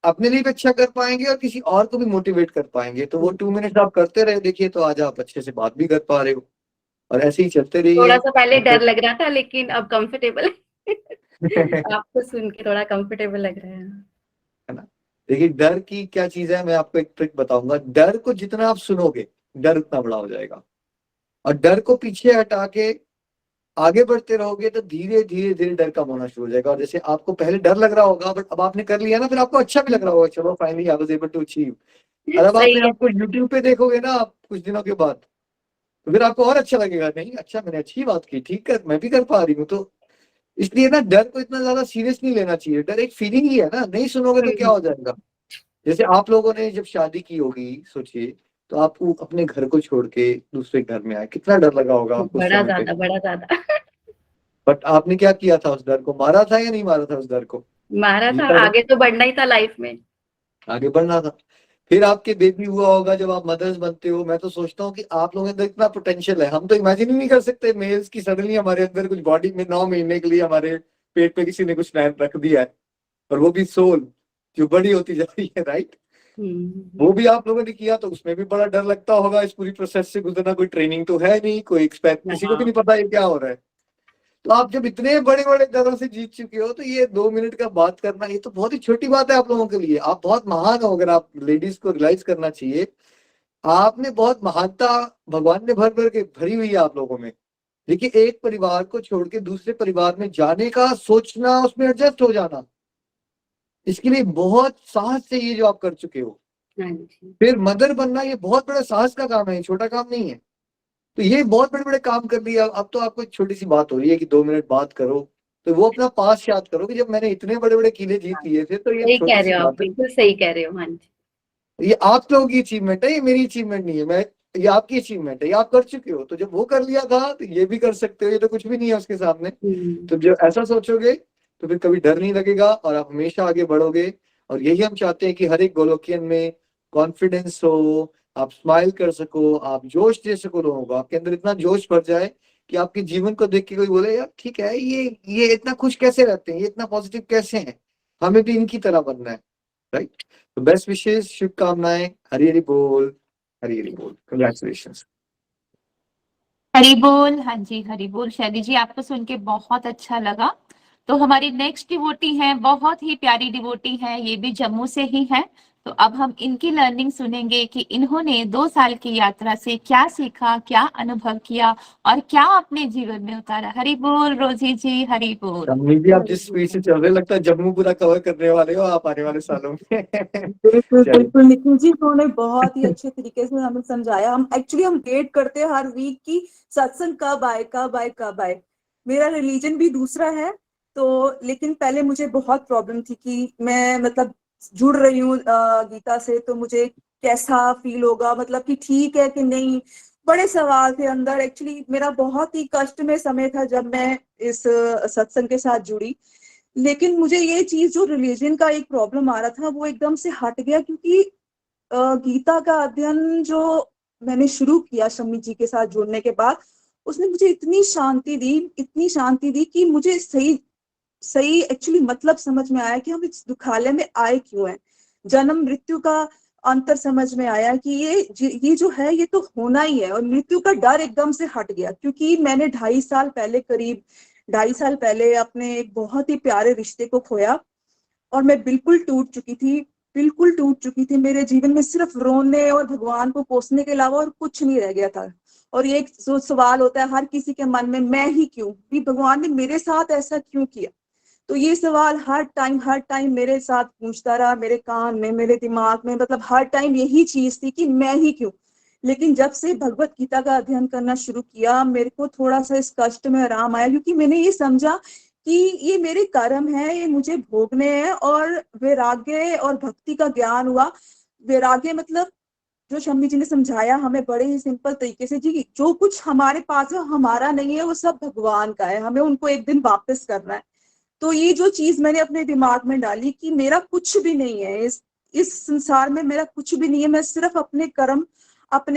B: अपने लिए भी अच्छा कर पाएंगे और किसी और को भी मोटिवेट कर पाएंगे। तो वो 2 मिनट आप करते रहे, देखिए, तो आज आप अच्छे से बात भी कर पा रहे हो। और ऐसे ही चलते रहिए।
D: थोड़ा सा पहले डर लग रहा था, लेकिन अब कंफर्टेबल आपको सुन के थोड़ा कंफर्टेबल लग रहा है
B: ना। देखिए, डर की क्या चीज है, मैं आपको एक ट्रिक बताऊंगा। डर को जितना आप सुनोगे, डर उतना बड़ा हो जाएगा। और डर को पीछे हटा के आगे बढ़ते रहोगे तो धीरे धीरे धीरे डर कम होना शुरू हो जाएगा। और जैसे आपको पहले डर लग रहा होगा, बट अब आपने कर लिया ना, फिर आपको अच्छा भी लग रहा होगा, चलो finally I was able to achieve. और अब
D: सही है।
B: आपको यूट्यूब पे देखोगे ना आप कुछ दिनों के बाद, तो फिर आपको और अच्छा लगेगा, नहीं अच्छा मैंने अच्छी बात की, ठीक है मैं भी कर पा रही हूँ। तो इसलिए ना डर को इतना ज्यादा सीरियस नहीं लेना चाहिए। डर एक फीलिंग ही है ना, नहीं सुनोगे तो क्या हो जाएगा। जैसे आप लोगों ने जब शादी की होगी, सोचिए तो आप वो अपने घर को छोड़ के दूसरे घर में आए, कितना डर लगा होगा आपको उस
D: बड़ा
B: समय पे।
D: ज्यादा, बड़ा ज्यादा।
B: बट आपने क्या किया था, उस डर को मारा था या नहीं मारा था उस डर को?
D: मारा था,
B: जीता था,
D: आगे तो बढ़ना ही था लाइफ में।
B: आगे बढ़ना था। फिर आपके बेबी हुआ होगा जब आप मदर्स बनते हो। मैं तो सोचता हूँ कि आप लोगों के अंदर इतना पोटेंशियल है, हम तो इमेजिन ही नहीं कर सकते मेल्स की सडनली हमारे अंदर कुछ बॉडी में 9 महीने के लिए हमारे पेट पे किसी ने कुछ नया रख दिया है, और वो भी सोल जो बड़ी होती जा रही है, राइट। वो भी आप लोगों ने किया, तो उसमें भी बड़ा डर लगता होगा इस पूरी प्रोसेस से गुजरना। कोई ट्रेनिंग तो है नहीं, कोई एक्सपेक्ट, किसी को भी नहीं पता ये क्या हो रहा है। तो आप जब इतने बड़े बड़े डरों से जीत चुके हो, तो ये 2 मिनट का बात करना, ये तो बहुत ही छोटी बात है आप लोगों के लिए। आप बहुत महान हो, अगर आप लेडीज को रियलाइज करना चाहिए। आपने बहुत महानता भगवान ने भर भर के भरी हुई है आप लोगों में। देखिए, एक परिवार को छोड़ के दूसरे परिवार में जाने का सोचना, उसमें एडजस्ट हो जाना, इसके लिए बहुत साहस चाहिए जो आप कर चुके हो।
D: हाँ जी।
B: फिर मदर बनना, ये बहुत बड़ा साहस का काम है, ये छोटा काम नहीं है। तो ये बहुत बड़े बड़े काम कर लिया। अब तो आपको एक छोटी सी बात हो रही है कि 2 मिनट बात करो, तो वो अपना पास याद करो कि जब मैंने इतने बड़े बड़े किले जीत लिए थे, तो ये
D: सही
B: छोटी
D: कह
B: सी
D: रहे हो आप,
B: बात है।
D: बिल्कुल सही कह रहे हो। हाँ जी।
B: ये आप लोगों की अचीवमेंट है, ये मेरी अचीवमेंट नहीं है। ये आपकी अचीवमेंट है, ये आप कर चुके हो। तो जब वो कर लिया था, तो ये भी कर सकते हो, ये तो कुछ भी नहीं है उसके सामने। तो जब ऐसा सोचोगे, तो फिर कभी डर नहीं लगेगा और आप हमेशा आगे बढ़ोगे। और यही हम चाहते हैं कि हर एक गोलोकियन में कॉन्फिडेंस हो, आप स्माइल कर सको, आप जोश दे सको लोगों को। आपके अंदर इतना जोश भर जाए कि आपके जीवन को देख के कोई बोले, यार ठीक है, ये इतना खुश कैसे रहते हैं, ये इतना पॉजिटिव कैसे हैं, हमें भी इनकी तरह बनना है, राइट। तो बेस्ट विशेष, शुभकामनाएं। हरी हरी बोल, हरी हरी बोल, कंग्रेचुलेशंस।
A: हरी बोल। हाँ जी, हरी बोल। शैली जी, आपको सुन के बहुत अच्छा लगा। तो हमारी नेक्स्ट डिवोटी है, बहुत ही प्यारी डिवोटी है, ये भी जम्मू से ही है। तो अब हम इनकी लर्निंग सुनेंगे कि इन्होंने 2 साल की यात्रा से क्या सीखा, क्या अनुभव किया और क्या अपने जीवन में उतारा। हरी बोल रोजी जी, हरी बोल।
B: अम्मी जी, आप जिस स्पीड से चल रहे, लगता है जम्मू पूरा कवर करने वाले हो आप आने वाले सालों में।
E: बिल्कुल
B: चलिए।
E: बिल्कुल निखिल जी, उन्होंने बहुत ही अच्छे तरीके से हमें समझाया। हम वेट करते हैं हर वीक की सत्संग कब आए कब आए कब आए। मेरा रिलीजन भी दूसरा है, तो लेकिन पहले मुझे बहुत प्रॉब्लम थी कि मैं मतलब जुड़ रही हूँ गीता से, तो मुझे कैसा फील होगा, मतलब कि ठीक है कि नहीं। बड़े सवाल थे अंदर। एक्चुअली मेरा बहुत ही कष्ट में समय था जब मैं इस सत्संग के साथ जुड़ी। लेकिन मुझे ये चीज, जो रिलीजन का एक प्रॉब्लम आ रहा था, वो एकदम से हट गया, क्योंकि गीता का अध्ययन जो मैंने शुरू किया शम्मी जी के साथ जुड़ने के बाद, उसने मुझे इतनी शांति दी, इतनी शांति दी कि मुझे सही सही एक्चुअली मतलब समझ में आया कि हम इस दुखालय में आए क्यों हैं। जन्म मृत्यु का अंतर समझ में आया कि ये जो है ये तो होना ही है। और मृत्यु का डर एकदम से हट गया, क्योंकि मैंने 2.5 साल पहले, करीब 2.5 साल पहले, अपने एक बहुत ही प्यारे रिश्ते को खोया। और मैं बिल्कुल टूट चुकी थी, बिल्कुल टूट चुकी थी। मेरे जीवन में सिर्फ रोने और भगवान को कोसने के अलावा और कुछ नहीं रह गया था। और ये एक सवाल होता है हर किसी के मन में, मैं ही क्यों, भी भगवान ने मेरे साथ ऐसा क्यों किया। तो ये सवाल हर टाइम मेरे साथ पूछता रहा, मेरे कान में, मेरे दिमाग में, मतलब हर टाइम यही चीज थी कि मैं ही क्यों। लेकिन जब से भगवत गीता का अध्ययन करना शुरू किया, मेरे को थोड़ा सा इस कष्ट में आराम आया, क्योंकि मैंने ये समझा कि ये मेरे कर्म है, ये मुझे भोगने हैं। और वैराग्य और भक्ति का ज्ञान हुआ। वैराग्य मतलब, जो शम्मी जी ने समझाया हमें बड़े ही सिंपल तरीके से, जी जो कुछ हमारे पास है हमारा नहीं है, वो सब भगवान का है, हमें उनको एक दिन वापस करना है। तो ये जो चीज मैंने अपने दिमाग में डाली कि मेरा कुछ भी नहीं है इस संसार में, मेरा कुछ भी नहीं है। मैं सिर्फ अपने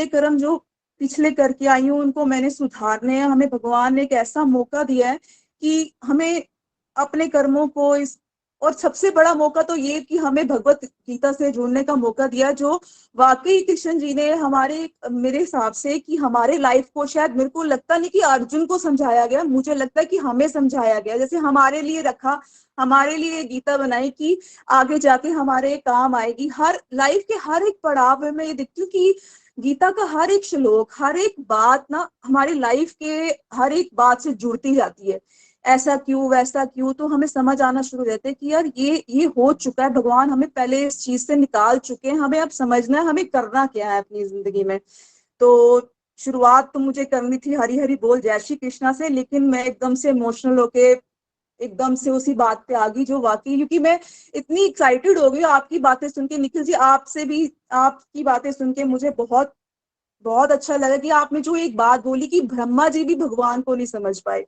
E: कर्म जो पिछले करके आई हूँ, उनको मैंने सुधारने हैं। हमें भगवान ने एक ऐसा मौका दिया है कि हमें अपने कर्मों को इस, और सबसे बड़ा मौका तो ये कि हमें भगवत गीता से जुड़ने का मौका दिया, जो वाकई कृष्ण जी ने मेरे हिसाब से कि हमारे लाइफ को, शायद मेरे को लगता नहीं कि अर्जुन को समझाया गया, मुझे लगता है कि हमें समझाया गया, जैसे हमारे लिए रखा, हमारे लिए गीता बनाई कि आगे जाके हमारे काम आएगी। हर लाइफ के हर एक पड़ाव में मैं ये देखती हूँ कि गीता का हर एक श्लोक, हर एक बात ना हमारी लाइफ के हर एक बात से जुड़ती जाती है। ऐसा क्यों, वैसा क्यों, तो हमें समझ आना शुरू हो जाता है कि यार ये हो चुका है, भगवान हमें पहले इस चीज से निकाल चुके हैं, हमें अब समझना है हमें करना क्या है अपनी जिंदगी में। तो शुरुआत तो मुझे करनी थी हरी हरी बोल जय श्री कृष्णा से, लेकिन मैं एकदम से इमोशनल होके एकदम से उसी बात पे आ गई, जो वाकई, क्योंकि मैं इतनी एक्साइटेड हो गई आपकी बातें सुन के। निखिल जी, आपसे भी आपकी बातें सुन के मुझे बहुत बहुत अच्छा लगा कि आपने जो एक बात बोली कि ब्रह्मा जी भी भगवान को नहीं समझ पाए।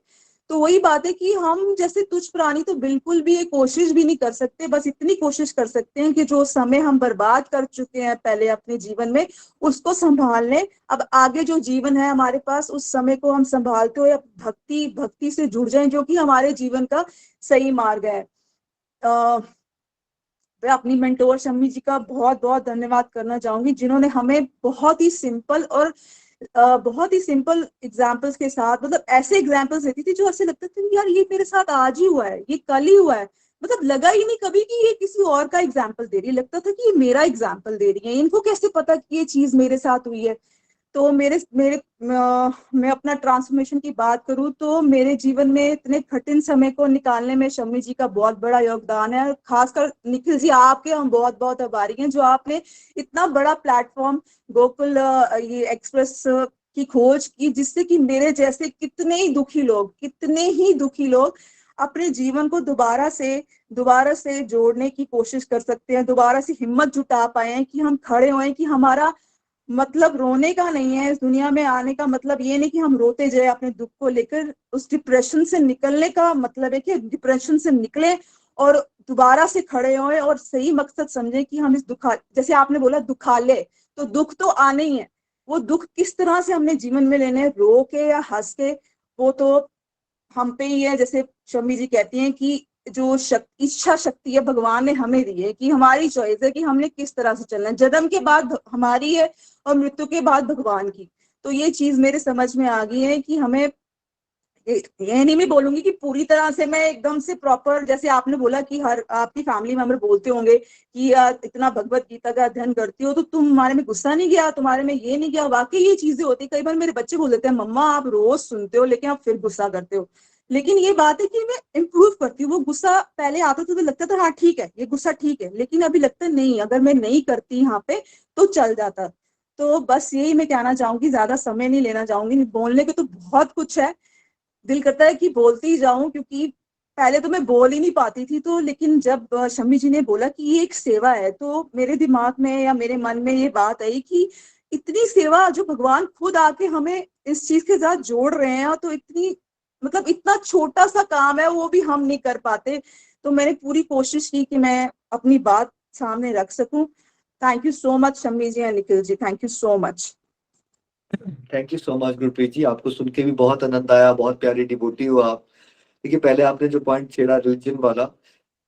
E: तो वही बात है कि हम जैसे तुच्छ प्राणी तो बिल्कुल भी ये कोशिश भी नहीं कर सकते, बस इतनी कोशिश कर सकते हैं कि जो समय हम बर्बाद कर चुके हैं पहले अपने जीवन में उसको संभाल लें। अब आगे जो जीवन है हमारे पास उस समय को हम संभालते हुए भक्ति से जुड़ जाएं, जो कि हमारे जीवन का सही मार्ग है। मैं अपनी मेंटोर शम्मी जी का बहुत बहुत धन्यवाद करना चाहूंगी, जिन्होंने हमें बहुत ही सिंपल और बहुत ही सिंपल एग्जाम्पल्स के साथ, मतलब ऐसे एग्जाम्पल्स देती थी जो ऐसे लगता था यार ये मेरे साथ आज ही हुआ है, ये कल ही हुआ है। मतलब लगा ही नहीं कभी कि ये किसी और का एग्जाम्पल दे रही है, लगता था कि ये मेरा एग्जाम्पल दे रही है, इनको कैसे पता कि ये चीज मेरे साथ हुई है। तो मेरे मेरे मैं अपना ट्रांसफॉर्मेशन की बात करूं तो मेरे जीवन में इतने कठिन समय को निकालने में शम्मी जी का बहुत बड़ा योगदान है। खासकर निखिल जी, आपके हम बहुत बहुत आभारी हैं, जो आपने इतना बड़ा प्लेटफॉर्म गोकुल ये एक्सप्रेस की खोज की, जिससे कि मेरे जैसे कितने ही दुखी लोग अपने जीवन को दोबारा से जोड़ने की कोशिश कर सकते हैं, दोबारा से हिम्मत जुटा पाए हैं कि हम खड़े हों, कि हमारा मतलब रोने का नहीं है इस दुनिया में आने का, मतलब ये नहीं कि हम रोते जाए अपने दुख को लेकर। उस डिप्रेशन से निकलने का मतलब है कि डिप्रेशन से निकले और दोबारा से खड़े हों और सही मकसद समझे कि हम इस जैसे आपने बोला दुखालय, तो दुख तो आने ही है, वो दुख किस तरह से हमने जीवन में लेने, रो के या हंस के, वो तो हम पे ही है। जैसे शम्मी जी कहती हैं कि जो इच्छा शक्ति है भगवान ने हमें दी है, कि हमारी चॉइस है कि हमने किस तरह से चलना है, जन्म के बाद हमारी है और मृत्यु के बाद भगवान की। तो ये चीज मेरे समझ में आ गई है कि हमें ये नहीं मैं बोलूंगी कि पूरी तरह से मैं एकदम से प्रॉपर, जैसे आपने बोला कि हर आपकी फैमिली मेंबर बोलते होंगे कि इतना भगवत गीता का अध्ययन करती हो तो तुम्हारे में गुस्सा नहीं गया, तुम्हारे में ये नहीं गया। वाकई ये चीजें होती है, कई बार मेरे बच्चे बोल देते हैं मम्मा आप रोज सुनते हो लेकिन आप फिर गुस्सा करते हो। लेकिन ये बात है कि मैं इम्प्रूव करती हूँ। वो गुस्सा पहले आता था तो लगता था हाँ ठीक है ये गुस्सा ठीक है, लेकिन अभी लगता है नहीं, अगर मैं नहीं करती यहाँ पे तो चल जाता। तो बस यही मैं कहना चाहूंगी, ज्यादा समय नहीं लेना चाहूंगी, बोलने के तो बहुत कुछ है, दिल करता है कि बोलती ही जाऊं, क्योंकि पहले तो मैं बोल ही नहीं पाती थी। तो लेकिन जब शम्मी जी ने बोला कि ये एक सेवा है, तो मेरे दिमाग में या मेरे मन में ये बात आई कि इतनी सेवा जो भगवान खुद आके हमें इस चीज के साथ जोड़ रहे हैं, तो इतनी मतलब इतना छोटा सा काम है वो भी हम नहीं कर पाते। तो मैंने पूरी कोशिश की कि मैं अपनी बात सामने रख सकूं। Thank you so much Shammi ji and Nikhil ji, thank you so much.
B: Thank you so much Gurpreet ji, आपको सुन के भी बहुत आनंद आया, बहुत प्यारी डिवोटी हो आप। देखिए पहले आपने जो पॉइंट छेड़ा रिलीजन वाला,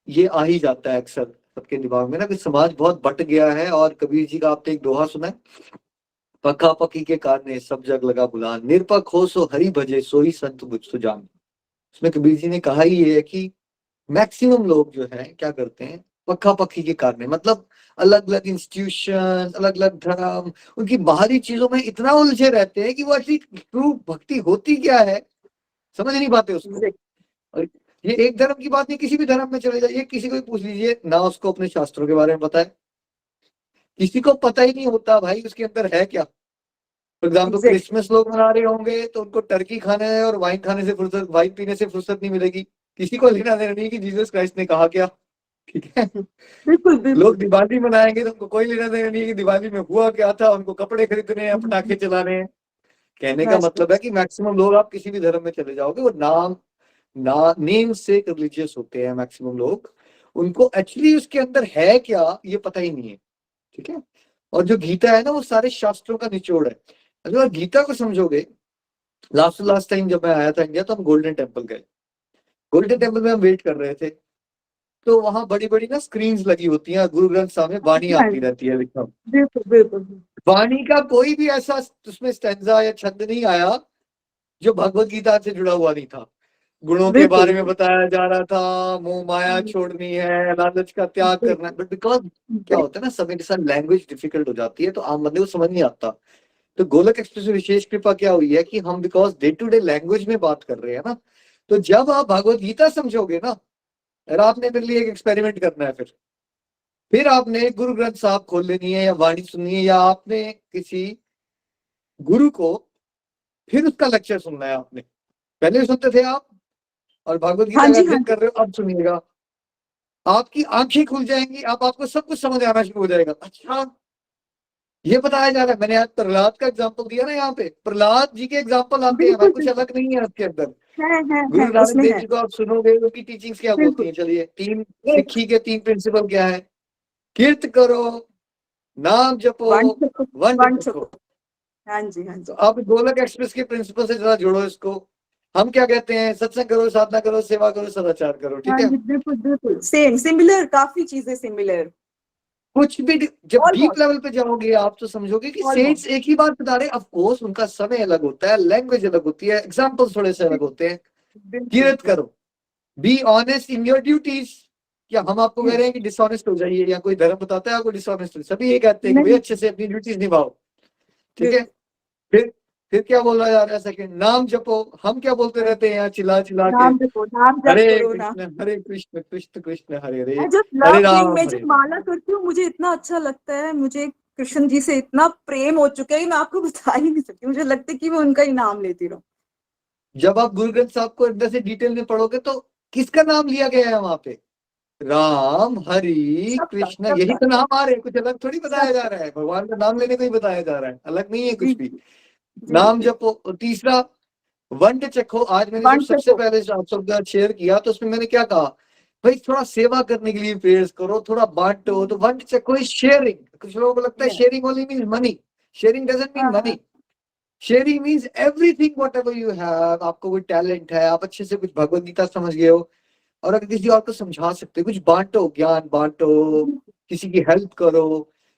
B: ये आ ही जाता है अक्सर सबके दिमाग में ना, कि समाज बहुत बट गया है। और कबीर जी का आपने एक दोहा सुना है, पक्का पक्की के कारणे सब जग लगा बुलान, निरपक हो सो हरि भजे सोई संत बुझ सुजान। उसमें कबीर जी ने कहा ही ये है कि मैक्सिमम लोग जो है क्या करते हैं, पक्का पक्की के कारण, मतलब अलग अलग इंस्टीट्यूशन, अलग अलग धर्म, उनकी बाहरी चीजों में इतना उलझे रहते हैं कि वो असली ट्रू भक्ति होती क्या है समझ नहीं पाते उसको। और ये एक धर्म की बात नहीं, किसी भी धर्म में चले जाइए, किसी को भी पूछ लीजिए ना, उसको अपने शास्त्रों के बारे में पता है, किसी को पता ही नहीं होता भाई उसके अंदर है क्या। फॉर एग्जाम्पल क्रिसमस लोग मना रहे होंगे तो उनको टर्की खाना है और वाइन खाने से फुर्सत, वाइन पीने से फुर्सत नहीं मिलेगी, किसी को लेना देना नहीं कि जीसस क्राइस्ट ने कहा क्या। ठीक है,
E: बिल्कुल बिल्कुल।
B: लोग दिवाली मनाएंगे तो उनको कोई लेना देना नहीं है कि दिवाली में हुआ क्या था, उनको कपड़े खरीदने हैं, पटाखे चलाने हैं। कहने का मतलब है कि मैक्सिमम लोग, आप किसी भी धर्म में चले जाओगे, वो नेम से रिलीजियस होते हैं मैक्सिमम लोग, उनको एक्चुअली उसके अंदर है क्या ये पता ही नहीं है। ठीक है, और जो गीता है ना वो सारे शास्त्रों का निचोड़ है। अगर आप गीता को समझोगे, लास्ट टाइम जब मैं आया था इंडिया तो हम गोल्डन टेम्पल गए। गोल्डन टेम्पल में हम वेट कर रहे थे, तो वहां बड़ी बड़ी ना स्क्रीन्स लगी होती हैं, गुरु ग्रंथ साहब में वाणी आती रहती है लिखा।
E: बिल्कुल बिल्कुल।
B: वाणी का कोई भी ऐसा उसमें स्टैंजा या छंद नहीं आया जो भगवत गीता से जुड़ा हुआ नहीं था। गुणों के बारे में बताया जा रहा था, मोह माया छोड़नी है, लालच का त्याग करना है। बट बिकॉज क्या होता है ना, समय के साथ लैंग्वेज डिफिकल्ट हो जाती है तो आम बंदे को समझ नहीं आता। तो गोलक एक्सप्रेस में विशेष कृपा क्या हुई है कि हम because day to day language में बात कर रहे हैं ना, तो जब आप भगवत गीता समझोगे ना, और आपने मेरे लिए एक एक्सपेरिमेंट करना है, फिर आपने गुरु ग्रंथ साहब खोल लेनी है या वाणी सुननी है, या आपने किसी गुरु को फिर उसका लेक्चर सुनना है। आपने पहले भी सुनते थे आप, और भगवत गीता का अध्ययन कर रहे हो, अब सुनिएगा, आपकी आंखें खुल जाएंगी, आपको सब कुछ समझ आना शुरू हो जाएगा। अच्छा ये बताया जा रहा है। मैंने आज प्रहलाद का एग्जाम्पल दिया ना, यहाँ पे प्रहलाद जी के एग्जाम्पल आते हैं भाई, कुछ अलग नहीं है उसके अंदर।
E: है
B: गुरु नानक
E: उसमें
B: देव
E: है।
B: जी को आप सुनोगे, उनकी टीचिंग्स क्या
E: बिल्कुल।
B: बोलती हैं? चलिए, तीन
E: एक
B: सिक्खी के 3 प्रिंसिपल क्या है? कीर्त करो, नाम जपो, वंड
E: वन
B: चखो।
E: छको। हाँ जी, हाँ
B: तो
E: जी।
B: आप गोलक एक्सप्रेस के प्रिंसिपल से जरा जोड़ो इसको। हम क्या कहते हैं? सत्संग करो, साधना करो, सेवा करो, सदाचार करो। ठीक
E: हाँ
B: है,
E: जी, बिल्कुल बिल्कुल सेम, सिमिलर, काफी चीजें सिमिलर।
B: कुछ भी जब डीप
E: ऑलमोस्ट,
B: लेवल पे जाओगे आप तो समझोगे कि सेंट्स
E: ऑलमोस्ट।
B: एक ही बात बता रहे हैं। ऑफ कोर्स उनका समय अलग होता है, लैंग्वेज अलग होती है, एग्जाम्पल्स थोड़े से अलग होते हैं।
E: बिल्कुल
B: कीरत करो, be honest in your duties. क्या हम आपको कह रहे हैं कि डिसऑनेस्ट हो जाइए, या कोई धर्म बताता है आपको डिसऑनेस्ट हो? सभी ये कहते हैं कि भाई
E: नहीं,
B: अच्छे से अपनी ड्यूटीज निभाओ। ठीक है,
E: बिल्कुल।
B: फिर क्या बोला जा रहा है? सेकंड, नाम जपो। हम क्या बोलते रहते हैं यहाँ चिल्ला चिल्ला के?
E: नाम जपो, नाम जप
B: हरे
E: करो ना।
B: Krishna Krishna Krishna Hare Hare,
E: I just
B: Hare
E: love doing,
B: Ram
E: मैं
B: हरे
E: जब
B: राम।
E: माला करती हूँ मुझे इतना अच्छा लगता है, मुझे कृष्ण जी से इतना प्रेम हो चुका है कि मैं आपको बता ही नहीं सकती, मुझे लगता है कि मैं उनका ही नाम लेती रहूं।
B: जब आप गुरु ग्रंथ साहब को अंदर से डिटेल में पढ़ोगे तो किसका नाम लिया गया है वहां पे? राम, हरि,
E: सबका
B: कृष्ण, यही
E: सबका
B: तो नाम आ रहे हैं। कुछ अलग थोड़ी बताया जा
E: सबका।
B: रहा है, भगवान का नाम लेने को ही बताया जा रहा है, अलग नहीं है
E: जी
B: कुछ भी।
E: जी
B: नाम
E: जी।
B: जपो। और तीसरा, वंड चखो। आज मैंने जब
E: वन
B: सबसे
E: छको।
B: पहले आप सबके साथ शेयर किया तो उसमें मैंने क्या कहा? भाई थोड़ा सेवा करने के लिए प्रेयर्स करो, थोड़ा बांटो। तो वंड चखो इज शेयरिंग। कुछ लोगों को लगता है sharing only mean money. Sharing doesn't mean
E: हाँ हाँ।
B: Money. Sharing means everything what ever you have. आपको कोई टैलेंट है, आप अच्छे से कुछ भगवत गीता समझ गए हो, और अगर किसी और को समझा सकते हो, कुछ बांटो, ज्ञान बांटो, किसी की हेल्प करो।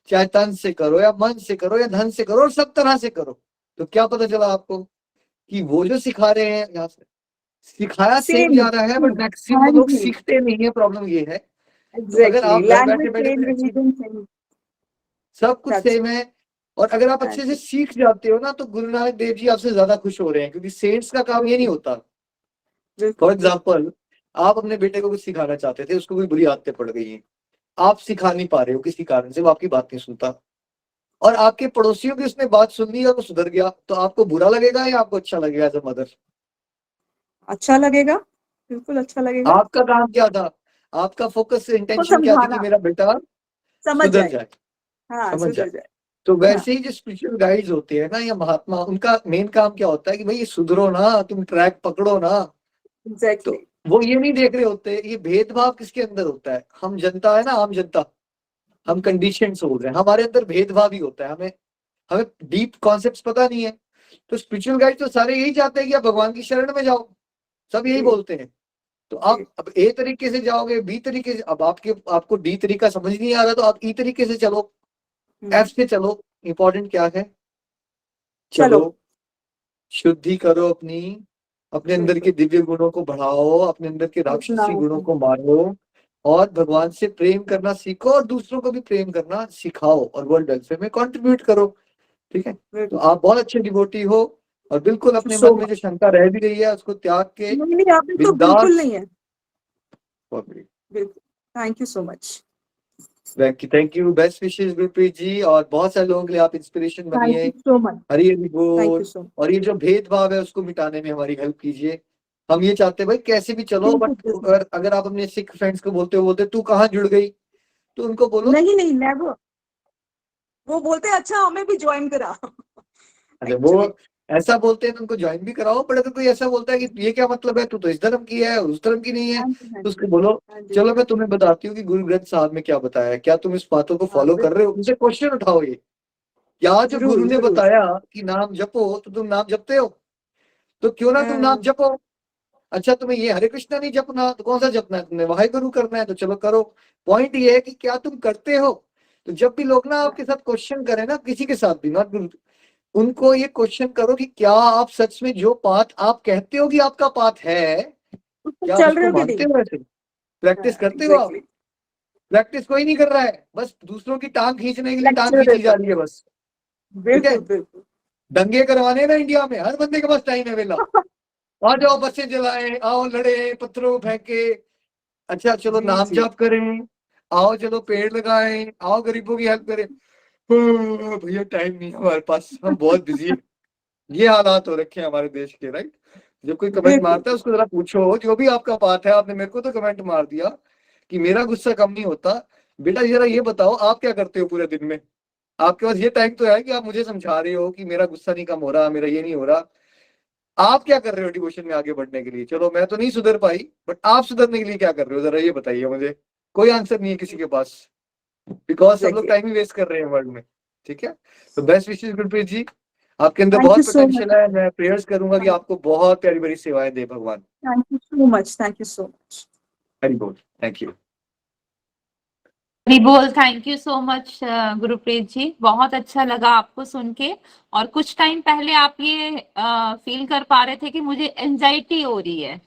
B: चाहे तन से करो, या मन से करो, या धन से करो, और सब तरह से करो। तो क्या पता चला आपको कि वो जो सिखा रहे हैं यहाँ से, सिखाया सेम
E: सेम
B: जा रहा है, बट
E: हाँ
B: मैक्सिमम लोग
E: जी,
B: सीखते नहीं है। प्रॉब्लम ये है। तो अगर
E: एग्जैक्टली,
B: आप घर बैठे
E: लैंग्वेज सेम,
B: बैठे
E: रिलीजन सेम।
B: सब कुछ
E: सच।
B: सेम है, और अगर आप
E: हाँ
B: अच्छे से
E: जी,
B: सीख जाते हो ना, तो गुरु नानक देव जी आपसे ज्यादा खुश हो रहे हैं, क्योंकि सेंट्स का काम ये नहीं
E: बिल्कुल
B: होता। फॉर
E: बिल्कुल बिल्कुल।
B: एग्जाम्पल, आप अपने बेटे को कुछ सिखाना चाहते थे, उसको कोई बुरी आदतें पड़ गई हैं, आप सिखा नहीं पा रहे हो किसी कारण से, वो आपकी बात नहीं सुनता, और आपके पड़ोसियों की उसने बात सुन ली और वो सुधर गया, तो आपको बुरा लगेगा या आपको अच्छा लगेगा एज अ मदर?
E: अच्छा लगेगा, बिल्कुल अच्छा लगेगा।
B: आपका काम क्या था? आपका फोकस
E: को
B: इंटेंशन क्या थी? कि
E: समझाना,
B: मेरा बेटा
E: समझ
B: सुधर
E: जाए।
B: जाए,
E: हाँ,
B: समझ
E: सुधर
B: जाए।
E: जाए।
B: तो
E: हाँ,
B: वैसे ही जो स्पिरिचुअल गाइड्स होते हैं ना, या महात्मा, उनका मेन काम क्या होता है? कि भाई ये सुधरो ना, तुम ट्रैक पकड़ो ना। तो
E: एग्जैक्टली।
B: वो ये नहीं देख रहे होते ये भेदभाव किसके अंदर होता है। हम जनता है ना, आम जनता, हम कंडीशन हो रहे हैं, हमारे अंदर भेदभाव ही होता है। हमें हमें डीप कॉन्सेप्ट्स पता नहीं है। तो स्पिरिचुअल गाइड तो सारे यही चाहते हैं कि आप भगवान की शरण में जाओ, सब यही
E: जी
B: बोलते हैं। तो
E: जी।
B: आप अब ए तरीके से जाओगे, बी तरीके से, अब आपको डी तरीका समझ नहीं आ रहा, तो आप ई तरीके से चलो, एफ से चलो। इंपॉर्टेंट क्या है? चलो,
E: चलो।
B: शुद्धि करो अपनी, अपने अंदर के
E: बिल्कुल।
B: दिव्य गुणों को बढ़ाओ, अपने अंदर के राक्षसी
E: अपनाओ।
B: गुणों को मारो, और भगवान से प्रेम करना सीखो, और दूसरों को भी प्रेम करना सिखाओ, और वर्ल्ड वेलफेयर में कंट्रीब्यूट करो। ठीक है, तो
E: बिल्कुल।
B: आप बहुत अच्छे डिवोटी हो, और बिल्कुल अपने
E: सो
B: मन में जो शंका रह भी रही है उसको त्याग के
E: नहीं नहीं, अभी तो बिल्कुल
B: बिंदास।
E: नहीं है। बिल्कुल। Thank you so much.
B: Thank you, best wishes Gurpreet ji, और बहुत सारे लोगों के लिए आप इंस्पिरेशन
E: थैंक
B: बनिए।
E: You so much.
B: Hari Hari
E: thank you
B: बोल।
E: So much.
B: और ये जो भेदभाव है उसको मिटाने में हमारी हेल्प कीजिए। हम ये चाहते हैं भाई कैसे भी चलो,
E: बिल्कुल
B: बट
E: बिल्कुल।
B: अगर आप अपने सिख फ्रेंड्स को बोलते तू कहाँ जुड़ गई, तो उनको बोलो।
E: नहीं नहीं, नेवर। वो बोलते हैं अच्छा हमें भी ज्वाइन करा।
B: अच्छा,
E: एक्चुअली।
B: वो ऐसा बोलते हैं तो उनको ज्वाइन भी कराओ। बट अगर कोई ऐसा बोलता है कि ये क्या मतलब है, तू तो इस धर्म की है, उस धर्म की नहीं है,
E: हाँ जी, हाँ
B: तो
E: जी।
B: उसको बोलो
E: हाँ जी।
B: चलो मैं तुम्हें बताती हूँ कि गुरु ग्रंथ साहब में क्या बताया है, क्या तुम इस बातों को
E: हाँ,
B: फॉलो कर रहे हो? उनसे क्वेश्चन उठाओ। ये क्या जो
E: जरूर
B: गुरु ने
E: जरूर।
B: बताया कि नाम जपो, तो तुम नाम जपते हो? तो क्यों ना तुम नाम
E: हाँ,
B: जपो। अच्छा, तुम्हें ये हरे कृष्णा नहीं जपना, तो कौन सा जपना है? तुमने वाहे गुरु करना है, तो चलो करो। पॉइंट ये है कि क्या तुम करते हो। तो जब भी लोग ना आपके साथ क्वेश्चन करें ना, किसी के साथ भी, नॉट गुरु, उनको ये क्वेश्चन करो कि क्या आप सच में जो पाथ आप कहते हो कि आपका पाथ है,
E: उसको
B: क्या आप
E: चल रहे
B: उसको
E: हो कि
B: मानते
E: नहीं।
B: हो? ऐसे प्रैक्टिस
E: हाँ,
B: करते हो आप?
E: एग्जैक्टली।
B: प्रैक्टिस कोई नहीं कर रहा है, बस दूसरों की टांग खींचने के लिए टांग
E: लेक्चर
B: खींची
E: देते
B: जा
E: हैं।
B: रही है बस। ठीक है,
E: बिल्कुल बिल्कुल।
B: दंगे करवाने हैं ना इंडिया में, हर बंदे के पास टाइम है वेला। आ जाओ, बसें जलाएं, आओ लड़े, पत्थरों फेंके। अच्छा चलो
E: जी
B: नाम
E: जी।
B: जाप करें, आओ चलो पेड़ लगाएं, आओ गरीबों की हेल्प करें। भैया टाइम नहीं है हमारे पास, हम बहुत बिजी है। ये हालात हो रखे हैं हमारे देश के, राइट? जब कोई कमेंट
E: बिल्कुल
B: मारता है उसको जरा पूछो जो भी आपका बात है। आपने मेरे को तो कमेंट मार दिया कि मेरा गुस्सा कम नहीं होता। बेटा जरा ये बताओ आप क्या करते हो पूरे दिन में? आपके पास ये टाइम तो है कि आप मुझे समझा रहे हो कि मेरा गुस्सा नहीं कम हो रहा, मेरा ये नहीं हो रहा। आप क्या कर रहे हो डिवोशन में आगे बढ़ने के लिए? चलो मैं तो नहीं सुधर पाई, बट आप सुधरने के लिए क्या कर रहे हो, जरा ये बताइए मुझे। कोई आंसर नहीं है किसी के पास, बिकॉज सब लोग
E: Exactly.
B: टाइम ही वेस्ट कर रहे हैं वर्ल्ड में। ठीक है, तो बेस्ट विशेष गुरप्रीत जी, आपके अंदर
E: Thank you
B: बहुत
E: so much.
B: पोटेंशियल है। मैं प्रेयर्स करूंगा कि आपको बहुत प्यारी बड़ी सेवाएं दे भगवान।
E: Thank you so much. Thank you so much.
B: Hari बोल। Thank you.
A: हरी बोल। Thank you so much Gurpreet ji, बहुत अच्छा लगा आपको सुन के। और कुछ टाइम पहले आप ये फील कर पा रहे थे कि मुझे एंजाइटी हो रही है,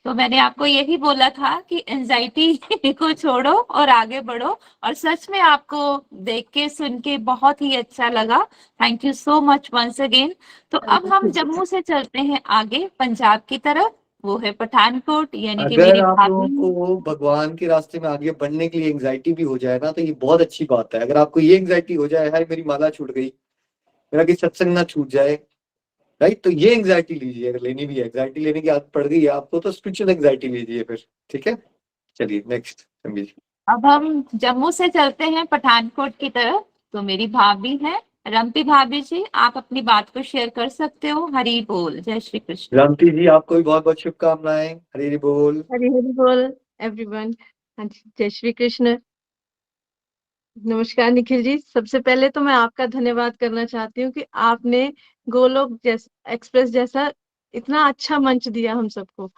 A: तो मैंने आपको यही बोला था कि एंजाइटी को छोड़ो और आगे बढ़ो। और सच में आपको देख के सुन के बहुत ही अच्छा लगा। Thank you so much once again. तो
E: Thank
A: अब
E: you.
A: हम जम्मू से चलते हैं आगे पंजाब की तरफ, वो है पठानकोट, यानी कि
B: अगर
A: मेरी
B: आप लोगों
A: भाभी।
B: को भगवान के रास्ते में आगे बढ़ने के लिए एंजाइटी भी हो जाए ना, तो ये बहुत अच्छी बात है। अगर आपको ये एंजाइटी हो जाए, हाय मेरी माला छूट गई, मेरा कि सत्संग ना छूट जाए, राइट, तो ये एंजाइटी लीजिए। अगर लेनी भी है, एंजाइटी लेने की आदत पड़ गई है आपको, तो स्पिरिचुअल एंजाइटी लीजिए फिर। ठीक है, चलिए नेक्स्ट संबी जी।
A: अब हम जम्मू से चलते हैं पठानकोट की तरफ। तो मेरी भाभी है रम्पी भाभी जी, आप अपनी बात को शेयर कर सकते हो। हरी बोल, जय श्री कृष्ण।
B: रामती जी, आपको भी बहुत बहुत शुभकामनाएं। हरि बोल।
F: हरी हरी बोल एवरीवन। हाँ जी, जय श्री कृष्ण। नमस्कार निखिल जी, सबसे पहले तो मैं आपका धन्यवाद करना चाहती हूँ कि आपने गोलोक एक्सप्रेस जैसा इतना अच्छा मंच दिया हम सबको।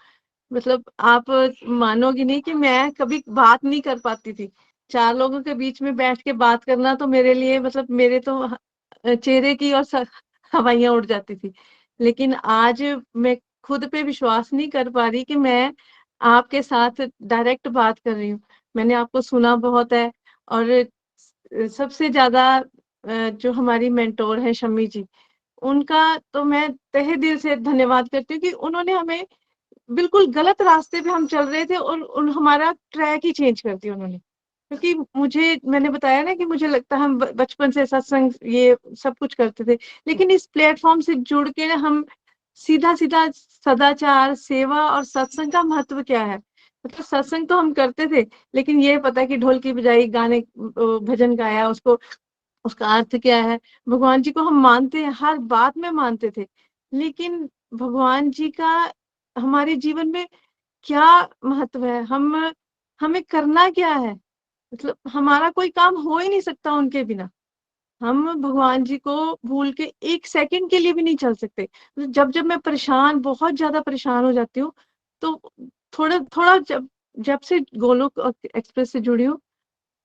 F: मतलब आप मानोगी नहीं कि मैं कभी बात नहीं कर पाती थी। 4 लोगों के बीच में बैठ के बात करना तो मेरे लिए, मतलब मेरे तो चेहरे की और हवाइयां उड़ जाती थी। लेकिन आज मैं खुद पे विश्वास नहीं कर पा रही कि मैं आपके साथ डायरेक्ट बात कर रही हूँ। मैंने आपको सुना बहुत है, और सबसे ज्यादा जो हमारी मेंटोर है शम्मी जी, उनका तो मैं तहे दिल से धन्यवाद करती हूँ कि उन्होंने हमें, बिल्कुल गलत रास्ते पे हम चल रहे थे और हमारा ट्रैक ही चेंज कर दिया उन्होंने। क्योंकि मैंने बताया ना कि मुझे लगता है हम बचपन से सत्संग ये सब कुछ करते थे, लेकिन इस प्लेटफॉर्म से जुड़ के ना हम सीधा सीधा सदाचार, सेवा और सत्संग का महत्व क्या है। मतलब सत्संग तो हम करते थे, लेकिन ये पता कि ढोल की बजाई, गाने भजन गाया, उसको उसका अर्थ क्या है। भगवान जी को हम मानते हैं, हर बात में मानते थे, लेकिन भगवान जी का हमारे जीवन में क्या महत्व है, हम हमें करना क्या है। मतलब हमारा कोई काम हो ही नहीं सकता उनके बिना। हम भगवान जी को भूल के एक सेकंड के लिए भी नहीं चल सकते। जब जब मैं परेशान, बहुत ज्यादा परेशान हो जाती हूँ, तो थोड़ा थोड़ा जब जब से गोलोक एक्सप्रेस से जुड़ी हूँ,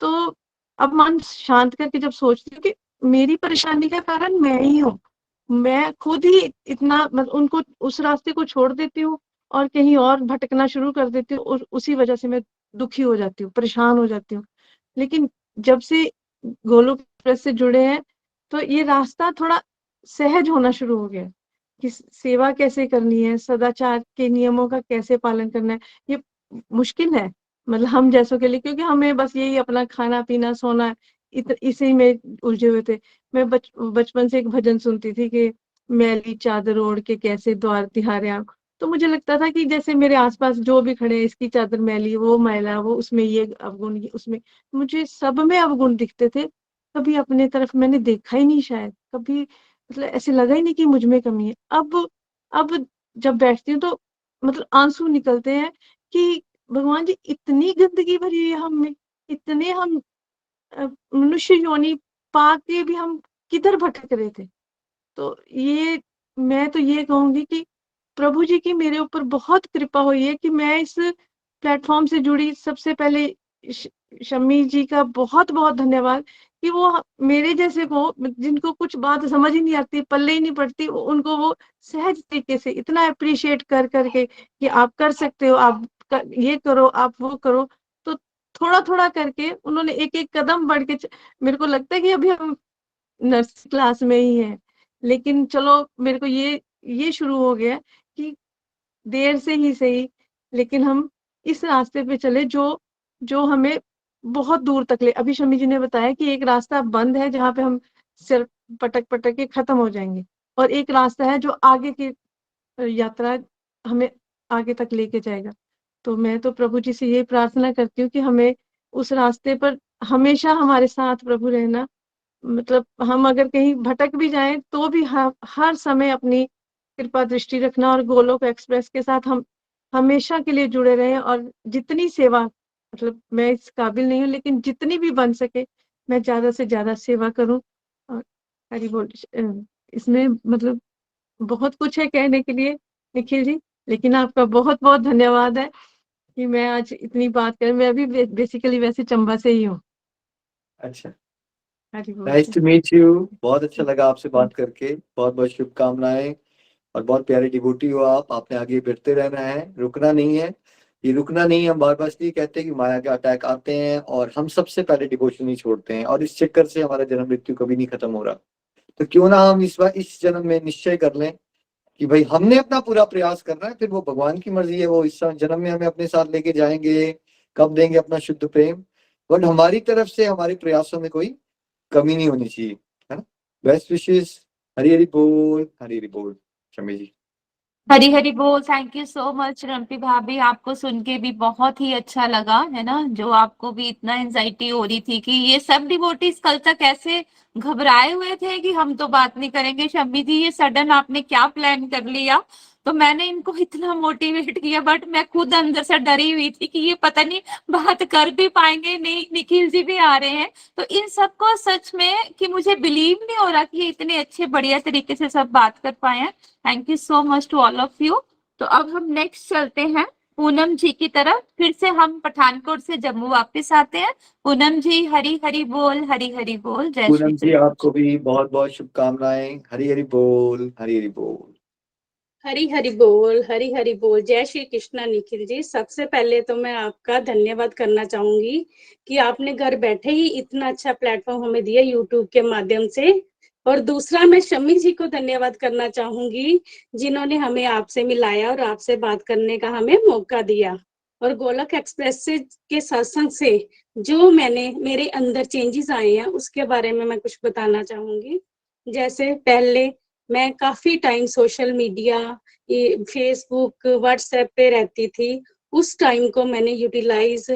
F: तो अब मन शांत करके जब सोचती हूँ कि मेरी परेशानी का कारण मैं ही हूँ, मैं खुद ही इतना, मतलब उनको उस रास्ते को छोड़ देती हूँ और कहीं और भटकना शुरू कर देती हूँ, और उसी वजह से मैं दुखी हो जाती हूँ, परेशान हो जाती हूँ। लेकिन जब से गोलोक एक्सप्रेस से जुड़े हैं, तो ये रास्ता थोड़ा सहज होना शुरू हो गया कि सेवा कैसे करनी है, सदाचार के नियमों का कैसे पालन करना है। ये मुश्किल है, मतलब हम जैसों के लिए, क्योंकि हमें बस यही अपना खाना पीना सोना इसी में उलझे हुए थे। मैं बचपन से एक भजन सुनती थी कि मैली चादर ओढ़ के कैसे द्वार तिहारे आओ। तो मुझे लगता था कि जैसे मेरे आसपास जो भी खड़े हैं, इसकी चादर मैली, वो मैला, वो उसमें ये अवगुण, ये उसमें, मुझे सब में अवगुण दिखते थे। कभी अपने तरफ मैंने देखा ही नहीं, शायद कभी, मतलब ऐसे लगा ही नहीं कि मुझ में कमी है। अब जब बैठती हूँ तो मतलब आंसू निकलते हैं कि भगवान जी, इतनी गंदगी भरी हुई है हम में, इतने हम मनुष्य योनि पा के भी हम किधर भटक रहे थे। तो ये, मैं तो ये कहूंगी कि प्रभु जी की मेरे ऊपर बहुत कृपा हुई है कि मैं इस प्लेटफॉर्म से जुड़ी। सबसे पहले शम्मी जी का बहुत बहुत धन्यवाद कि वो मेरे जैसे को, जिनको कुछ बात समझ ही नहीं आती, पल्ले ही नहीं पड़ती, उनको वो सहज तरीके से इतना अप्रिशिएट कर करके कि आप कर सकते हो, आप ये करो, आप वो करो। तो थोड़ा थोड़ा करके उन्होंने एक एक कदम बढ़ के मेरे को लगता है कि अभी हम नर्सरी क्लास में ही है, लेकिन चलो मेरे को ये शुरू हो गया कि देर से ही सही, लेकिन हम इस रास्ते पे चले जो जो हमें बहुत दूर तक ले। अभी शमी जी ने बताया कि एक रास्ता बंद है जहाँ पे हम सिर पटक पटक के खत्म हो जाएंगे, और एक रास्ता है जो आगे की यात्रा हमें आगे तक लेके जाएगा। तो मैं तो प्रभु जी से ये प्रार्थना करती हूँ कि हमें उस रास्ते पर हमेशा हमारे साथ प्रभु रहना। मतलब हम अगर कहीं भटक भी जाएं तो भी हर समय अपनी कृपा दृष्टि रखना और गोलोक एक्सप्रेस के साथ हम हमेशा के लिए जुड़े रहें। और जितनी सेवा, मतलब मैं इस काबिल नहीं हूँ, लेकिन जितनी भी बन सके मैं ज्यादा से ज्यादा सेवा करूं। और हरि बोल। इसमें मतलब बहुत कुछ है कहने के लिए निखिल जी, लेकिन आपका बहुत बहुत धन्यवाद है कि मैं आज इतनी बात कर। मैं अभी बेसिकली वैसे चंबा से ही हूँ।
B: अच्छा,
F: हरि बोल।
B: Nice to meet you. बहुत अच्छा लगा आपसे बात करके। बहुत बहुत शुभकामनाएं। और बहुत प्यारे डिवोटी हो आप। आपने आगे बढ़ते रहना है, रुकना नहीं है। ये रुकना नहीं, हम बार बार इसलिए कहते हैं कि माया के अटैक आते हैं और हम सबसे पहले डिवोशन नहीं छोड़ते हैं, और इस चक्कर से हमारा जन्म मृत्यु कभी नहीं खत्म हो रहा। तो क्यों ना हम इस बार इस जन्म में निश्चय कर लें कि भाई हमने अपना पूरा प्रयास करना है, फिर वो भगवान की मर्जी है, वो इस जन्म में हमें अपने साथ लेके जाएंगे, कब देंगे अपना शुद्ध प्रेम। बट हमारी तरफ से हमारे प्रयासों में कोई कमी नहीं होनी चाहिए, है ना। बेस्ट विशेष। हरी हरी बोल, हरी हरी बोल। शमी जी।
A: हरी हरी बोल। थैंक यू सो मच रम्पी भाभी, आपको सुन के भी बहुत ही अच्छा लगा, है ना। जो आपको भी इतना एंजाइटी हो रही थी कि ये सब डिवोटीज कल तक ऐसे घबराए हुए थे कि हम तो बात नहीं करेंगे, शम्मी जी ये सडन आपने क्या प्लान कर लिया। तो मैंने इनको इतना मोटिवेट किया, बट मैं खुद अंदर से डरी हुई थी कि ये पता नहीं बात कर भी पाएंगे नहीं। निखिल जी भी आ रहे हैं, तो इन सबको सच में कि मुझे बिलीव नहीं हो रहा कि ये इतने अच्छे बढ़िया तरीके से सब बात कर पाए हैं। Thank you so much to all of you. तो अब हम नेक्स्ट चलते हैं पूनम जी की तरफ। फिर से हम पठानकोट से जम्मू वापस आते हैं। पूनम जी हरी हरी बोल, हरी हरी बोल। जय श्री
B: पूनम जी
A: कृष्ण।
B: आपको भी बहुत बहुत शुभकामनाएं। हरी हरी बोल, हरी हरी बोल।
G: हरी हरी बोल, हरी हरी बोल। जय श्री कृष्णा निखिल जी। सबसे पहले तो मैं आपका धन्यवाद करना चाहूंगी कि आपने घर बैठे ही इतना अच्छा प्लेटफॉर्म हमें दिया यूट्यूब के माध्यम से। और दूसरा मैं शम्मी जी को धन्यवाद करना चाहूंगी जिन्होंने हमें आपसे मिलाया और आपसे बात करने का हमें मौका दिया। और गोलक एक्सप्रेस से के सत्संग से जो मेरे अंदर चेंजेस आए हैं उसके बारे में मैं कुछ बताना चाहूंगी। जैसे पहले मैं काफी time social media, Facebook, WhatsApp पे रहती थी। उस टाइम को मैंने यूटिलाइज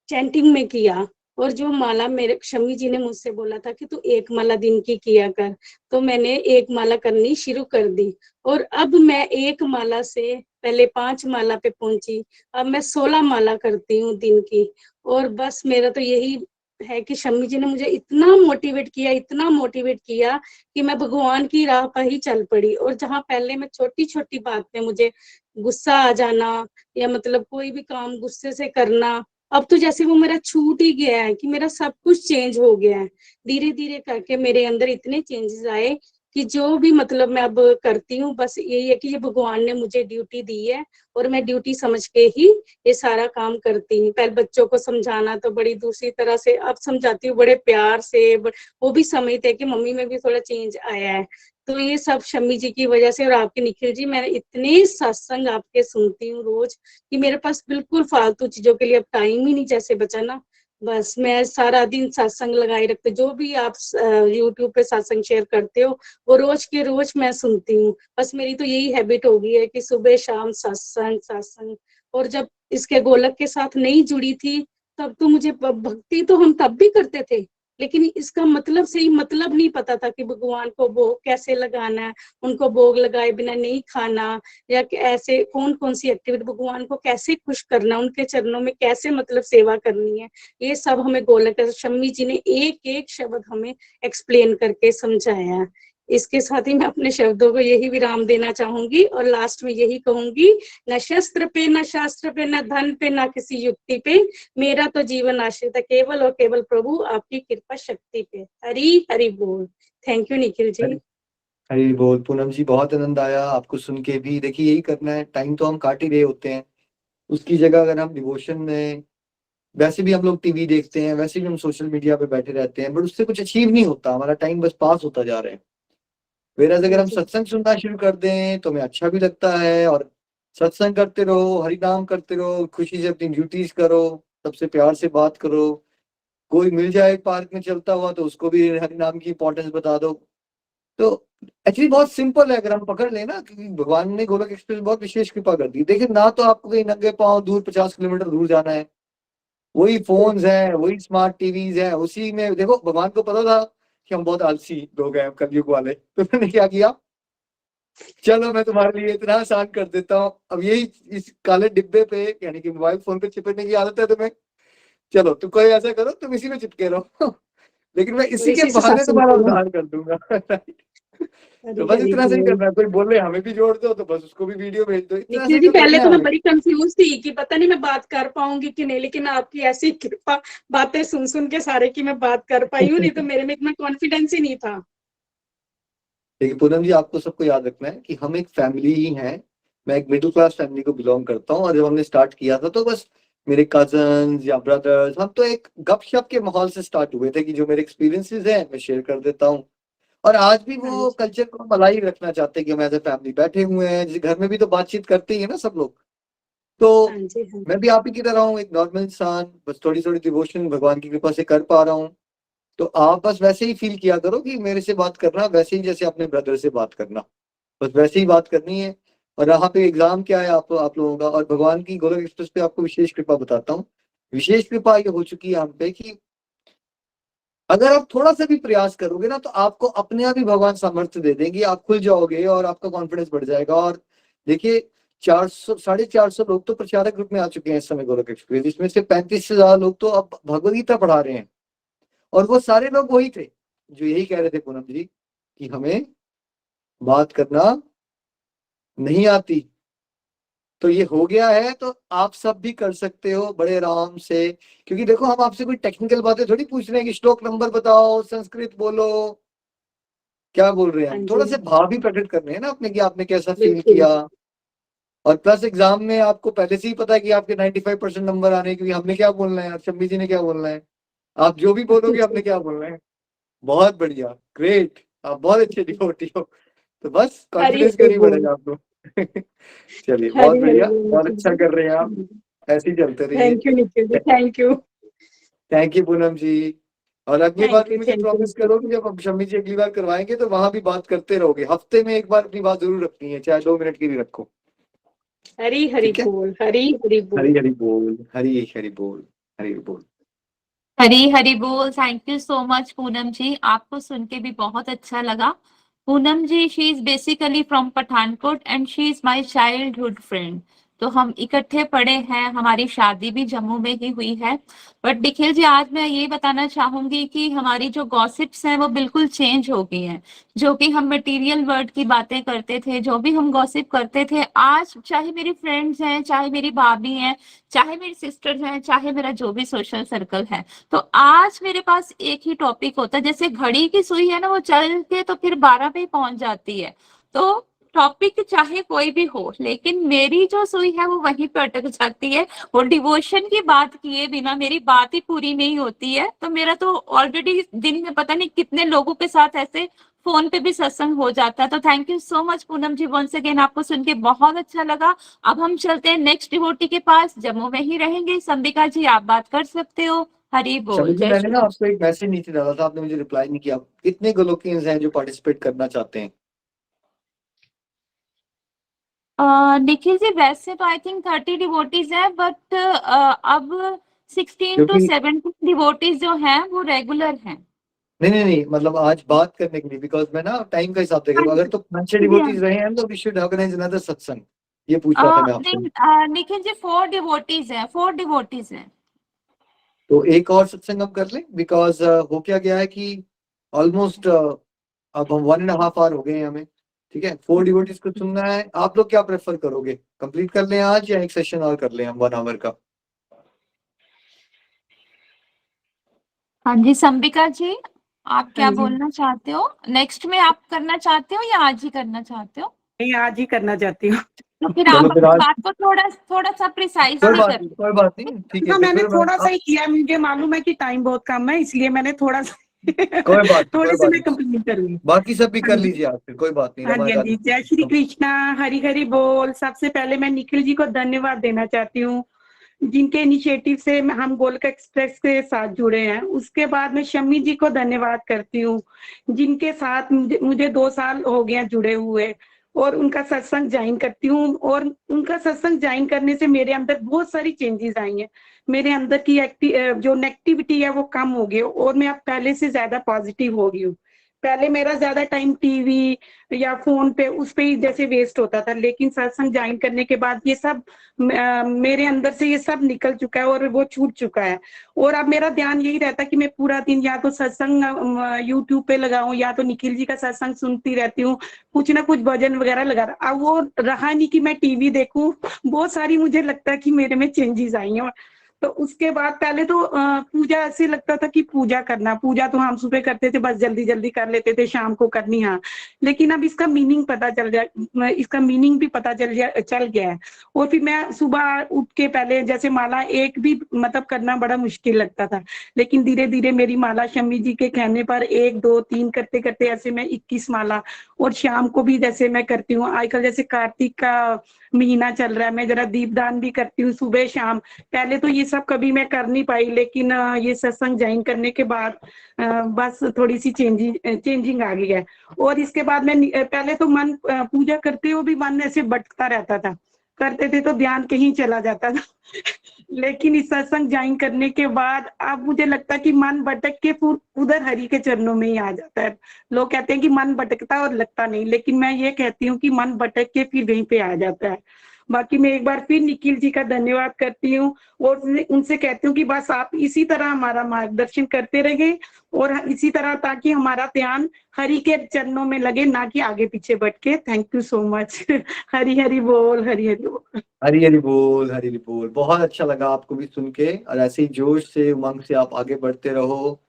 G: चैंटिंग में किया। और जो माला मेरे शम्मी जी ने मुझसे बोला था कि तू एक माला दिन की किया कर, तो मैंने एक माला करनी शुरू कर दी। और अब मैं एक माला से पहले 5 माला पे पहुंची, अब मैं 16 माला करती हूँ दिन की। और बस मेरा तो यही है कि शम्मी जी ने मुझे इतना मोटिवेट किया कि मैं भगवान की राह पर ही चल पड़ी। और जहाँ पहले मैं छोटी छोटी बात पे मुझे गुस्सा आ जाना या मतलब कोई भी काम गुस्से से करना, अब तो जैसे वो मेरा छूट ही गया है कि मेरा सब कुछ चेंज हो गया है। धीरे धीरे करके मेरे अंदर इतने चेंजेस आए कि जो भी मतलब मैं अब करती हूँ बस यही है कि ये भगवान ने मुझे ड्यूटी दी है और मैं ड्यूटी समझ के ही ये सारा काम करती हूँ। पहले बच्चों को समझाना तो बड़ी दूसरी तरह से, अब समझाती हूँ बड़े प्यार से। वो भी समझते हैं कि मम्मी में भी थोड़ा चेंज आया है। तो ये सब शम्मी जी की वजह से। और आपके निखिल जी, मैं इतने सत्संग आपके सुनती हूँ रोज कि मेरे पास बिल्कुल फालतू चीजों के लिए अब टाइम ही नहीं जैसे बचा ना। बस मैं सारा दिन सत्संग लगाए रखते, जो भी आप यूट्यूब पे सत्संग शेयर करते हो वो रोज के रोज मैं सुनती हूँ। बस मेरी तो यही हैबिट हो गई है कि सुबह शाम सत्संग सत्संग। और जब इसके गोलक के साथ नहीं जुड़ी थी तब तो मुझे भक्ति तो हम तब भी करते थे, लेकिन इसका मतलब सही मतलब नहीं पता था कि भगवान को भोग कैसे लगाना है, उनको भोग लगाए बिना नहीं खाना, या कि ऐसे कौन कौन सी एक्टिविटी भगवान को कैसे खुश करना, उनके चरणों में कैसे मतलब सेवा करनी है। ये सब हमें गोलक शम्मी जी ने एक एक शब्द हमें एक्सप्लेन करके समझाया है। इसके साथ ही मैं अपने शब्दों को यही विराम देना चाहूंगी और लास्ट में यही कहूंगी, न शस्त्र पे, न शास्त्र पे, न धन पे, न किसी युक्ति पे, मेरा तो जीवन आश्रित है केवल और केवल प्रभु आपकी कृपा शक्ति पे। हरी हरि बोल। थैंक यू निखिल जी।
B: हरी बोल। पूनम जी बहुत आनंद आया आपको सुन के भी। देखिए यही करना है, टाइम तो हम काट ही रहे होते हैं, उसकी जगह अगर हम डिवोशन में, वैसे भी हम लोग टीवी देखते हैं, वैसे भी हम सोशल मीडिया पे बैठे रहते हैं, बट उससे कुछ अचीव नहीं होता, हमारा टाइम बस पास होता जा रहा है। वेराज अगर हम सत्संग सुनना शुरू कर दें तो हमें अच्छा भी लगता है, और सत्संग करते रहो, हरि नाम करते रहो, खुशी से अपनी ड्यूटीज करो, सबसे प्यार से बात करो। कोई मिल जाए पार्क में चलता हुआ तो उसको भी हरि नाम की इंपॉर्टेंस बता दो। तो एक्चुअली बहुत सिंपल है, अगर हम पकड़ लेना, क्योंकि भगवान ने गोलक एक्सप्रेस बहुत विशेष कृपा कर दी। देखिए ना तो आपको कहीं नंगे पांव दूर 50 किलोमीटर दूर जाना है, वही फोन्स हैं, वही स्मार्ट टीवीज हैं, उसी में देखो भगवान को पता था कि हम बहुत आलसी लोग हैं कलयुग वाले, तो मैंने क्या किया, चलो मैं तुम्हारे लिए इतना आसान कर देता हूँ। अब यही इस काले डिब्बे पे यानी कि मोबाइल फोन पे चिपकने की आदत है तुम्हें, चलो तुम कोई ऐसा करो, तुम इसी में चिपके रहो लेकिन मैं इसी के
G: इसी से
B: बहाने
G: सत्संग
B: तुम्हारा
G: करो।
B: उद्धार कर दूंगा तो
G: हरी
B: बस
G: हरी
B: इतना सही
G: बोल।
B: करना है। कोई बोले हमें भी जोड़ दो, तो बस उसको भी वीडियो भेज दो, इतना
G: निखिल
B: सा
G: जी
B: करो
G: पहले
B: अपने
G: तो मैं
B: आप।
G: बड़ी कंफ्यूज थी कि पता नहीं मैं बात कर पाऊंगी कि नहीं, लेकिन आपकी ऐसी कृपा, बातें सुन सुन के सारे की मैं बात कर पाई हूँ, नहीं तो मेरे में इतना कॉन्फिडेंस ही नहीं था।
B: देखिए पूनम जी, आपको सबको याद रखना है कि हम एक फैमिली ही हैं। मैं एक मिडिल क्लास फैमिली को बिलोंग करता हूँ, और जब हमने स्टार्ट किया था तो बस मेरे कजन्स या ब्रदर्स, हम तो एक गपशप के माहौल से स्टार्ट हुए थे कि जो मेरे एक्सपीरियंसेस हैं मैं शेयर कर देता हूँ। और आज भी
G: हाँ
B: वो
G: जी,
B: कल्चर को हम अलाइव रखना चाहते हैं कि हम एज ए फैमिली बैठे हुए हैं, जैसे घर में भी तो बातचीत करते ही है ना सब लोग।
G: हाँ
B: तो
G: जी, हाँ
B: मैं भी आप ही की तरह हूँ, एक नॉर्मल इंसान, बस थोड़ी थोड़ी डिवोशन भगवान की कृपा से कर पा रहा हूँ। तो आप बस वैसे ही फील किया करो कि मेरे से बात करना वैसे ही जैसे अपने ब्रदर से बात करना, बस वैसे ही बात करनी है। और यहाँ पे एग्जाम क्या है आप लोगों का, और भगवान की गोलोक एक्सप्रेस पे आपको विशेष कृपा बताता हूँ। विशेष कृपा ये हो चुकी है हम पे कि अगर आप थोड़ा सा भी प्रयास करोगे ना, तो आपको अपने आप ही भगवान सामर्थ्य दे देंगे, आप खुल जाओगे और आपका कॉन्फिडेंस बढ़ जाएगा। और देखिए 400 450 लोग तो प्रचारक ग्रुप में आ चुके हैं इस समय गोलोक एक्सप्रेस, इसमें से 35 से ज्यादा लोग तो अब भगवद गीता पढ़ा रहे हैं। और वो सारे लोग वही थे जो यही कह रहे थे पूनम जी कि हमें बात करना नहीं आती। तो ये हो गया है, तो आप सब भी कर सकते हो बड़े आराम से, क्योंकि देखो हम आपसे कोई टेक्निकल बातें थोड़ी पूछ रहे हैं कि श्लोक नंबर बताओ, संस्कृत बोलो, क्या बोल रहे हैं
G: हाँ
B: हम,
G: जी,
B: थोड़ा से भाव भी प्रकट करने हैं ना अपने कि आपने कैसा फील
G: बिल्कुल।
B: किया। और प्लस एग्जाम में आपको पहले से ही पता है कि आपके 95% नंबर आने हैं, क्योंकि हमने क्या बोलना है, शम्मी जी ने क्या बोलना है, आप जो भी बोलोगे हमने क्या बोलना है। बहुत बढ़िया, ग्रेट, आप बहुत अच्छे डिवोटी हो। तो बस
G: हरी
B: कॉन्फिडेंस
G: हरी
B: करिए
G: बोल।
B: बढ़ेगा आप लोग चलिए बहुत
G: हरी हरी
B: बढ़िया,
G: बोल
B: बहुत
G: निखिल
B: अच्छा कर रहे हैं आप,
G: जी।
B: ऐसे ही चलते रहिए।
G: Thank you Nikhil ji, thank you.
B: Thank you Poonam ji. और अगली बार भी मुझे
G: थैंक यू
B: प्रॉमिस करो कि जब हम शम्मी जी अगली बार करवाएंगे तो वहां भी बात करते रहोगे, हफ्ते में एक बार अपनी बात जरूर रखनी है, चाहे 2 मिनट की भी रखो।
G: हरी हरी
B: ठीक है,
G: बोल, हरी हरी बोल।
B: हरी हरी बोल, हरी हरी बोल, हरी बोल।
A: हरी हरी बोल। Thank you so much Poonam ji, आपको सुन के भी बहुत अच्छा लगा। Poonam ji, she is basically from Pathankot and she is my childhood friend. तो हम इकट्ठे पढ़े हैं, हमारी शादी भी जम्मू में ही हुई है। बट निखिल जी, आज मैं ये बताना चाहूंगी कि हमारी जो गॉसिप्स हैं वो बिल्कुल चेंज हो गई हैं। जो कि हम मटेरियल वर्ड की बातें करते थे, जो भी हम गॉसिप करते थे, आज चाहे मेरी फ्रेंड्स हैं, चाहे मेरी भाभी हैं, चाहे मेरी सिस्टर्स हैं, चाहे मेरा जो भी सोशल सर्कल है, तो आज मेरे पास एक ही टॉपिक होता है। जैसे घड़ी की सुई है ना, वो चल के तो फिर 12 पे पहुंच जाती है। तो टॉपिक चाहे कोई भी हो, लेकिन मेरी जो सुई है वो वहीं पे अटक जाती है। वो डिवोशन की बात किए बिना मेरी बात ही पूरी नहीं होती है। तो मेरा तो ऑलरेडी दिन में पता नहीं कितने लोगों के साथ ऐसे फोन पे भी सत्संग हो जाता है। तो thank you so much Poonam ji, once again आपको सुन के बहुत अच्छा लगा। अब हम चलते हैं नेक्स्ट डिवोटी के पास, जम्मू में ही रहेंगे। संबिका जी, आप बात कर सकते हो। हरी बोल,
B: शम्मी जी,
A: जय
B: मैंने
A: श्री
B: ना
A: कृष्ण।
B: आपको एक मैसेज नीचे डाला था, आपने मुझे रिप्लाई नहीं किया। कितने गोलोकियंस हैं जो पार्टिसिपेट करना चाहते हैं?
A: निखिल जी, वैसे तो आई थिंक 30 डिवोटीज है, बट अब 16 टू
B: क्योंकि
A: 17 डिवोटीज जो हैं वो रेगुलर हैं।
B: नहीं नहीं नहीं, मतलब आज बात करने के लिए, बिकॉज मैं ना टाइम का हिसाब देख रहा हूँ, अगर तो 5-6
A: जी हाँ।
B: डिवोटीज रहे हैं तो वी शुड ऑर्गेनाइज अनदर सत्संग, ये पूछ रहा था मैं आपसे।
A: नहीं, निखिल जी, 4 डिवोटीज हैं, 4 डिवोटीज हैं।
B: तो एक और सत्संग हम कर लें, बिकॉज हो क्या गया है कि ऑलमोस्ट अब हम 1.5 आवर हो गए हैं हमें। ठीक है, 4 डिवोटीज को सुनना है, आप लोग क्या प्रेफर करोगे, कंप्लीट कर लें आज या एक सेशन और कर लें हम 1 आवर का?
A: हाँ जी संबिका जी, आप
H: हाँ
A: क्या
H: जी,
A: बोलना चाहते हो? नेक्स्ट में आप करना चाहते हो या आज ही करना चाहते हो?
H: मैं आज ही करना चाहती हूँ।
A: तो फिर
B: चलो
A: आप
B: फिर
A: अपनी
B: आज,
A: बात को थोड़ा थोड़ा सा
B: कोई
A: प्रिसाइजली
B: बात
A: कर।
B: नहीं, कोई बात नहीं, ठीक है
H: हाँ,
B: फिर
H: मैंने
B: मैं
H: थोड़ा सा ही किया, मुझे मालूम है कि टाइम बहुत कम है, इसलिए मैंने थोड़ा सा
B: कोई बात नहीं, कोई
H: थोड़ी सी
B: बात
H: मैं
B: नहीं,
H: कंप्लीट करूंगी।
B: बाकी सब भी
H: हाँ
B: कर
H: जी,
B: लीजिए आप फिर, कोई बात नहीं,
H: हाँ जी,
B: रमाई
H: हाँ जी।
B: राधे।
H: जय श्री कृष्णा, हरि हरि बोल। सबसे पहले मैं निखिल जी को धन्यवाद देना चाहती हूँ, जिनके इनिशिएटिव से हम गोलोक एक्सप्रेस के साथ जुड़े हैं। उसके बाद मैं शम्मी जी को धन्यवाद करती हूँ, जिनके साथ मुझे 2 साल हो गए जुड़े हुए। और उनका सत्संग ज्वाइन करती हूँ, और उनका सत्संग ज्वाइन करने से मेरे अंदर बहुत सारी चेंजेस आई हैं। मेरे अंदर की जो नेगेटिविटी है वो कम हो गई, और मैं अब पहले से ज्यादा पॉजिटिव हो गई हूँ। पहले मेरा ज्यादा टाइम टीवी या फोन पे उस पे ही जैसे वेस्ट होता था, लेकिन सत्संग ज्वाइन करने के बाद ये सब मेरे अंदर से ये सब निकल चुका है और वो छूट चुका है। और अब मेरा ध्यान यही रहता है कि मैं पूरा दिन या तो सत्संग यूट्यूब पे लगाऊं, या तो निखिल जी का सत्संग सुनती रहती हूँ, कुछ ना कुछ भजन वगैरह लगा रहा। अब वो रहा नहीं कि मैं टीवी देखूं। बहुत सारी मुझे लगता है कि मेरे में चेंजेस आई हैं। तो उसके बाद पहले तो पूजा ऐसे लगता था कि पूजा करना, पूजा तो हम सुबह करते थे, बस जल्दी जल्दी कर लेते थे, शाम को करनी। हाँ, लेकिन अब इसका मीनिंग पता चल गया, इसका मीनिंग भी पता चल गया है। और फिर मैं सुबह उठ के पहले जैसे माला एक भी मतलब करना बड़ा मुश्किल लगता था, लेकिन धीरे धीरे मेरी माला शम्मी जी के कहने पर 1 2 3 करते करते ऐसे मैं 21 माला, और शाम को भी जैसे मैं करती हूँ। आजकल जैसे कार्तिक का महीना चल रहा है, मैं जरा दीपदान भी करती हूँ सुबह शाम। पहले तो ये सब कभी मैं कर नहीं पाई, लेकिन ये सत्संग ज्वाइन करने के बाद बस थोड़ी सी चेंजिंग आ गई है। और इसके बाद मैं पहले तो मन पूजा करते हुए भी मन ऐसे भटकता रहता था, करते थे तो ध्यान कहीं चला जाता था लेकिन इस सत्संग ज्वाइन करने के बाद अब मुझे लगता है कि मन भटक के उधर हरि के चरणों में ही आ जाता है। लोग कहते हैं कि मन भटकता और लगता नहीं, लेकिन मैं ये कहती हूँ कि मन भटक के फिर वहीं पे आ जाता है। बाकी मैं एक बार फिर निखिल जी का धन्यवाद करती हूँ, और उनसे कहती हूँ कि बस आप इसी तरह हमारा मार्गदर्शन करते रहे, और इसी तरह, ताकि हमारा ध्यान हरि के चरणों में लगे, ना कि आगे पीछे भटके। Thank you so much Hari Hari बोल, हरि हरि बोल।
B: हरी हरी बोल, हरी हरी बोल। बहुत अच्छा लगा आपको भी सुन के, और ऐसे ही जोश से उमंग से आप आगे बढ़ते रहो,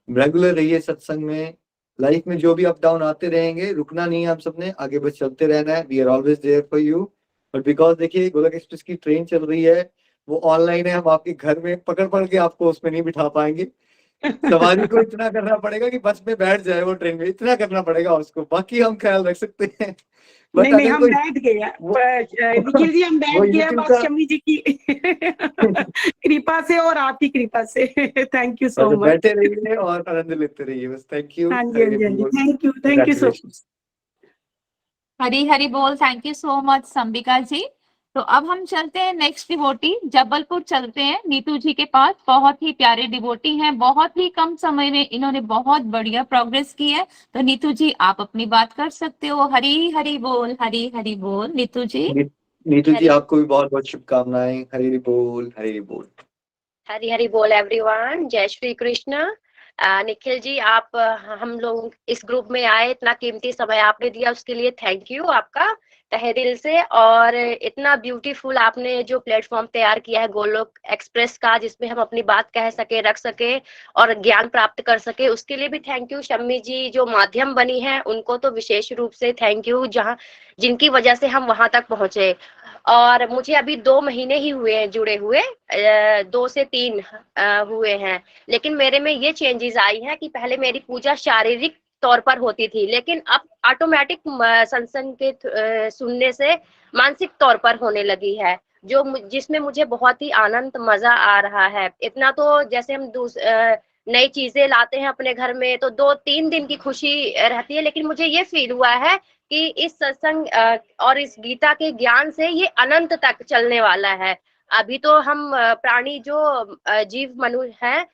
B: रेगुलर रहिए सत्संग में। लाइफ में जो भी अप डाउन आते रहेंगे, रुकना नहीं है, आप सबने आगे बस चलते रहना है। We are always there for you. But because देखिए गोलक एक्सप्रेस की ट्रेन चल रही है, वो ऑनलाइन है, हम आपके घर में पकड़ पकड़ के आपको उसमें नहीं बिठा पाएंगे। सवारी को इतना करना पड़ेगा कि बस में बैठ जाए वो ट्रेन में, इतना करना पड़ेगा उसको, बाकी हम ख्याल रख सकते हैं। बट
H: नहीं,
B: अगर
H: हम
B: कोई
H: बैठ गए निखिल जी, हम
B: वो
H: बैठ गए
B: YouTube
H: बस
B: का
H: शम्मी जी की कृपा से और आपकी कृपा से थैंक यू सो
B: और
H: मच।
B: बैठे रहिए और आनंद लेते रहिए बस। Thank you.
H: हाँ जी, हाँ जी, हाँ जी, थैंक यू सो
B: Congratulations.
A: हरी हरी बोल। थैंक यू सो मच संबिका जी। तो अब हम चलते हैं नेक्स्ट डिवोटी, जबलपुर चलते हैं नीतू जी के पास। बहुत ही प्यारे डिवोटी हैं, बहुत ही कम समय में इन्होंने बहुत बढ़िया प्रोग्रेस की है। तो नीतू जी आप अपनी बात कर सकते हो। हरी हरी बोल, हरी हरी बोल नीतू जी।
B: नीतू जी आपको भी बहुत बहुत शुभकामनाएं। हरी हरी बोल, हरी हरी बोल।
I: हरी हरी बोल एवरीवन। जय श्री कृष्ण। निखिल जी, आप हम लोग इस ग्रुप में आए, इतना कीमती समय आपने दिया, उसके लिए थैंक यू आपका तहे दिल से। और इतना ब्यूटीफुल आपने जो प्लेटफॉर्म तैयार किया है गोलोक एक्सप्रेस का, जिसमें हम अपनी बात कह सके, रख सके और ज्ञान प्राप्त कर सके, उसके लिए भी थैंक यू। शम्मी जी जो माध्यम बनी है उनको तो विशेष रूप से थैंक यू, जहाँ जिनकी वजह से हम वहां तक पहुंचे। और मुझे अभी 2 महीने ही हुए हैं जुड़े हुए, 2 से 3 हुए हैं, लेकिन मेरे में ये चेंजेस आई हैं कि पहले मेरी पूजा शारीरिक तौर पर होती थी, लेकिन अब ऑटोमेटिक सत्संग के सुनने से मानसिक तौर पर होने लगी है, जिसमें मुझे बहुत ही आनंद मजा आ रहा है। इतना तो जैसे हम नई चीजें लाते हैं अपने घर में तो 2-3 दिन की खुशी रहती है, लेकिन मुझे ये फील हुआ है कि इस सत्संग और इस गीता के ज्ञान से ये अनंत तक चलने वाला है। अभी तो हम प्राणी जो जीव मनुष्य हैं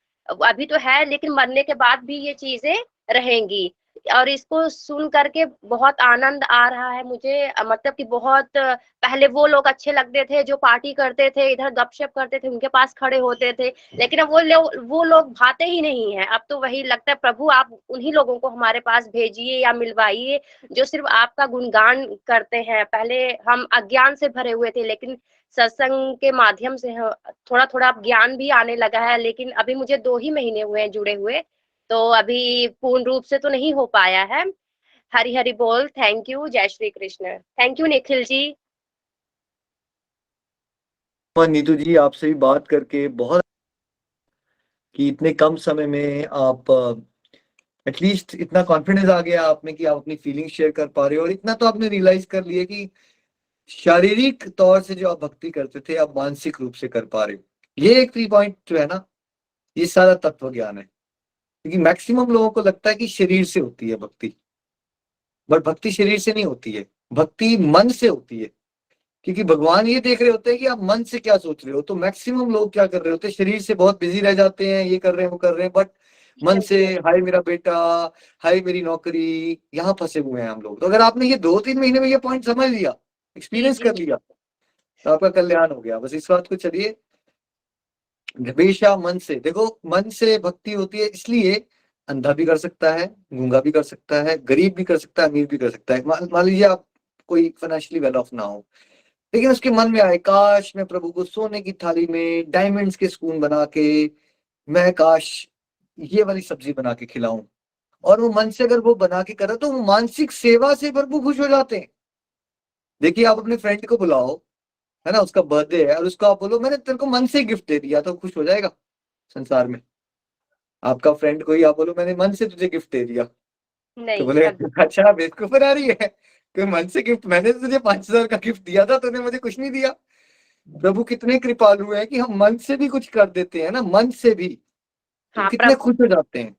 I: अभी तो है, लेकिन मरने के बाद भी ये चीजें रहेंगी। और इसको सुन करके बहुत आनंद आ रहा है मुझे। मतलब कि बहुत पहले वो लोग अच्छे लगते थे जो पार्टी करते थे, इधर गपशप करते थे, उनके पास खड़े होते थे, लेकिन अब वो लोग भाते ही नहीं है। अब तो वही लगता है प्रभु आप उन्हीं लोगों को हमारे पास भेजिए या मिलवाइए जो सिर्फ आपका गुणगान करते हैं। पहले हम अज्ञान से भरे हुए थे, लेकिन सत्संग के माध्यम से थोड़ा थोड़ा ज्ञान भी आने लगा है। लेकिन अभी मुझे 2 ही महीने हुए हैं जुड़े हुए, तो अभी पूर्ण रूप से तो नहीं हो पाया है। हरि हरि बोल। Thank you. जय श्री कृष्ण। थैंक यू निखिल जी।
B: नीतू जी आपसे भी बात करके बहुत, कि इतने कम समय में आप एटलीस्ट इतना कॉन्फिडेंस आ गया आप में कि आप अपनी फीलिंग शेयर कर पा रहे हो, और इतना तो आपने रियलाइज कर लिया कि शारीरिक तौर से जो आप भक्ति करते थे आप मानसिक रूप से कर पा रहे हो। ये एक 3 पॉइंट जो है ना, ये सारा तत्व ज्ञान है। क्योंकि मैक्सिमम लोगों को लगता है कि शरीर से होती है भक्ति, बट भक्ति शरीर से नहीं होती है, भक्ति मन से होती है, क्योंकि भगवान ये देख रहे होते हैं कि आप मन से क्या सोच रहे हो। तो मैक्सिमम लोग क्या कर रहे होते हैं, शरीर से बहुत बिजी रह जाते हैं, ये कर रहे हैं वो कर रहे हैं, बट मन से हाय मेरा बेटा, हाय मेरी नौकरी, यहाँ फंसे हुए हैं हम लोग। तो अगर आपने ये 2-3 महीने में ये पॉइंट समझ लिया, एक्सपीरियंस कर लिया, तो आपका कल्याण हो गया। बस इस बात को चलिए हमेशा मन से देखो। मन से भक्ति होती है, इसलिए अंधा भी कर सकता है, गूंगा भी कर सकता है, गरीब भी कर सकता है, अमीर भी कर सकता है। मान लीजिए आप कोई फाइनेंशियली वेल ऑफ ना हो, लेकिन उसके मन में आए काश मैं प्रभु को सोने की थाली में डायमंड्स के स्पून बना के, मैं काश ये वाली सब्जी बना के खिलाऊं, और वो मन से अगर वो बना के करे तो वो मानसिक सेवा से प्रभु खुश हो जाते हैं। देखिए आप अपने फ्रेंड को बुलाओ, है ना, उसका बर्थडे है, और उसको आप बोलो मैंने तेरे को मन से गिफ्ट दे दिया, तो खुश हो जाएगा संसार में। आपका फ्रेंड को ही आप बोलो मैंने मन से तुझे गिफ्ट दे दिया, तो
I: नहीं
B: बोले
I: कभी
B: अच्छा बेवकूफ बना रही है, कोई मन से गिफ्ट, मैंने तुझे 5,000 का गिफ्ट दिया था, तूने मुझे कुछ नहीं दिया। प्रभु कितने कृपालु हैं कि हम मन से भी कुछ कर देते हैं ना, मन से भी, तो
I: हाँ
B: कितने
I: प्रभु
B: खुश हो जाते हैं।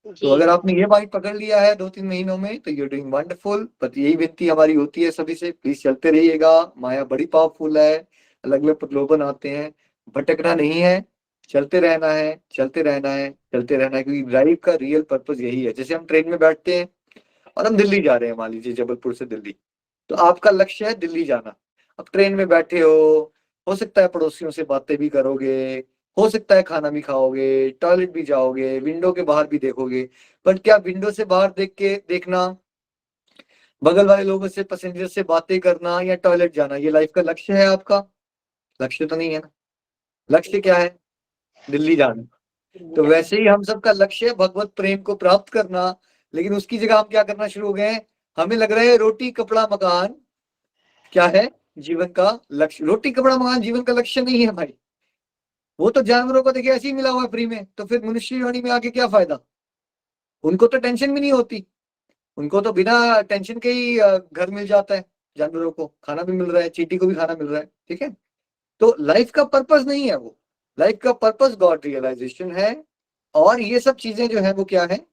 B: तो
I: जी
B: अगर आपने ये पॉइंट पकड़ लिया है 2-3 महीनों में, तो यू डूइंग वंडरफुल। बट यही विनती हमारी होती है सभी से, प्लीज चलते रहिएगा। माया बड़ी पावरफुल है, अलग अलग प्रलोभन आते हैं, भटकना नहीं है, चलते रहना है, चलते रहना है, चलते रहना है, क्योंकि लाइफ का रियल पर्पस यही है। जैसे हम ट्रेन में बैठते हैं और हम दिल्ली जा रहे हैं, मान लीजिए जबलपुर से दिल्ली, तो आपका लक्ष्य है दिल्ली जाना। अब ट्रेन में बैठे हो सकता है पड़ोसियों से बातें भी करोगे, हो सकता है खाना भी खाओगे, टॉयलेट भी जाओगे, विंडो के बाहर भी देखोगे, पर क्या विंडो से बाहर देखना, बगल वाले लोगों से, पैसेंजर से बातें करना, या टॉयलेट जाना, ये लाइफ का लक्ष्य है आपका? लक्ष्य तो नहीं है ना। लक्ष्य क्या है? दिल्ली जाना। तो वैसे ही हम सबका लक्ष्य है भगवत प्रेम को प्राप्त करना, लेकिन उसकी जगह हम क्या करना शुरू हो गए हैं, हमें लग रहा है रोटी कपड़ा मकान क्या है जीवन का लक्ष्य। रोटी कपड़ा मकान जीवन का लक्ष्य नहीं है भाई। वो तो जानवरों को देखिए ऐसे ही मिला हुआ है फ्री में, तो फिर मनुष्य योनि में आके क्या फायदा? उनको तो टेंशन भी नहीं होती, उनको तो बिना टेंशन के ही घर मिल जाता है, जानवरों को खाना भी मिल रहा है, चींटी को भी खाना मिल रहा है, ठीक है। तो लाइफ का पर्पस नहीं है वो, लाइफ का पर्पस गॉड रियलाइजेशन है। और ये सब चीजें जो है वो क्या है,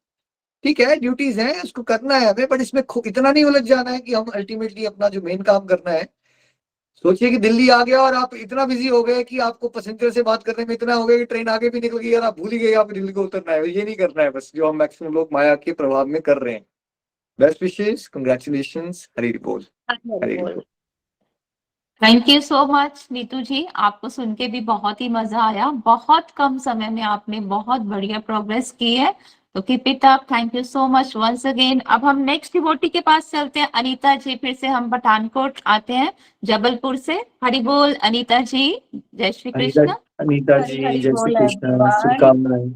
B: ठीक है, ड्यूटीज हैं, उसको करना है हमें, बट इसमें इतना नहीं उलझ जाना है कि हम अल्टीमेटली अपना जो मेन काम करना है। सोचिए कि दिल्ली आ गया और आप इतना बिजी हो गए कि आपको पैसेंजर से बात करने में इतना हो गया कि ट्रेन आगे भी निकल गई और आप भूल ही गए आप दिल्ली को उतरना है। ये नहीं करना है बस, जो हम मैक्सिमम लोग माया के प्रभाव में कर रहे हैं। बेस्ट विशेष, कंग्रेचुलेशंस, हरी बोल, हरी बोल।
A: Thank you so much Neetu ji, आपको सुन के भी बहुत ही मजा आया। बहुत कम समय में आपने बहुत बढ़िया प्रोग्रेस की है, तो keep it up. Thank you so much once again. अब हम नेक्स्ट डिवोटी के पास चलते हैं, अनीता जी। फिर से हम पठानकोट आते हैं, जबलपुर से। हरि बोल अनीता जी, जय श्री कृष्ण।
B: अनीता
J: हरि
B: जी,
J: हरि
B: जय श्री
J: बोल
B: कृष्ण,
J: everyone।
B: शुभकामनाएं।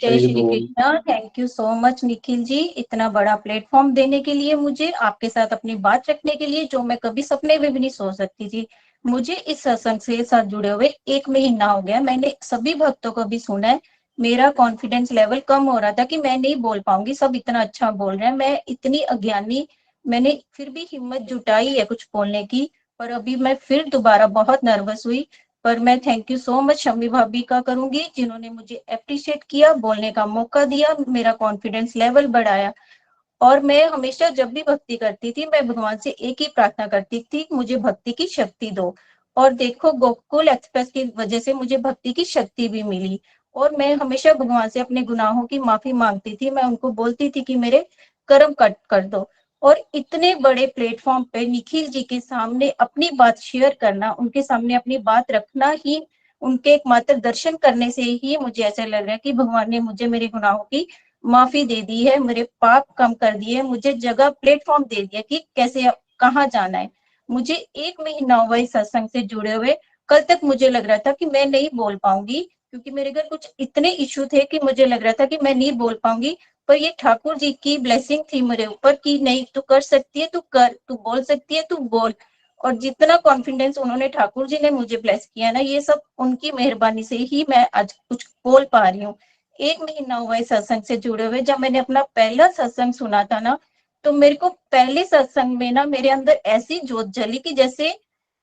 J: जय
B: हरि
J: श्री
B: बोल।
J: Krishna. Thank you so much Nikhil ji, इतना बड़ा प्लेटफॉर्म देने के लिए, मुझे आपके साथ अपनी बात रखने के लिए, जो मैं कभी सपने में भी नहीं सोच सकती थी। मुझे इस सत्संग से साथ जुड़े हुए 1 महीना हो गया। मैंने सभी भक्तों को भी सुना है। मेरा कॉन्फिडेंस लेवल कम हो रहा था कि मैं नहीं बोल पाऊंगी, सब इतना अच्छा बोल रहे हैं, मैं इतनी अज्ञानी। मैंने फिर भी हिम्मत जुटाई है कुछ बोलने की, पर अभी मैं फिर दोबारा बहुत नर्वस हुई। पर मैं thank you so much Shammi भाभी का करूंगी, जिन्होंने मुझे अप्रिशिएट किया, बोलने का मौका दिया, मेरा कॉन्फिडेंस लेवल बढ़ाया। और मैं हमेशा जब भी भक्ति करती थी, मैं भगवान से एक ही प्रार्थना करती थी, मुझे भक्ति की शक्ति दो। और देखो, गोकुल एक्सप्रेस की वजह से मुझे भक्ति की शक्ति भी मिली। और मैं हमेशा भगवान से अपने गुनाहों की माफी मांगती थी। मैं उनको बोलती थी कि मेरे कर्म कट कर दो। और इतने बड़े प्लेटफॉर्म पे निखिल जी के सामने अपनी बात शेयर करना, उनके सामने अपनी बात रखना ही, उनके एकमात्र दर्शन करने से ही मुझे ऐसा लग रहा है कि भगवान ने मुझे मेरे गुनाहों की माफी दे दी है, मेरे पाप कम कर दिए, मुझे जगह प्लेटफॉर्म दे दिया कि कैसे कहाँ जाना है। मुझे 1 महीना हुआ इस सत्संग से जुड़े हुए। कल तक मुझे लग रहा था कि मैं नहीं बोल पाऊंगी, क्योंकि मेरे घर कुछ इतने इशू थे कि मुझे लग रहा था कि मैं नहीं बोल पाऊंगी। पर ये ठाकुर जी की ब्लेसिंग थी मेरे ऊपर कि नहीं, तू कर सकती है, तू कर, तू बोल सकती है, तू बोल। और जितना कॉन्फिडेंस उन्होंने, ठाकुर जी ने मुझे ब्लेस किया ना, ये सब उनकी मेहरबानी से ही मैं आज कुछ बोल पा रही हूँ। 1 महीना हुआ है सत्संग से जुड़े हुए। जब मैंने अपना पहला सत्संग सुना था ना, तो मेरे को पहले सत्संग में ना मेरे अंदर ऐसी जोत जली कि जैसे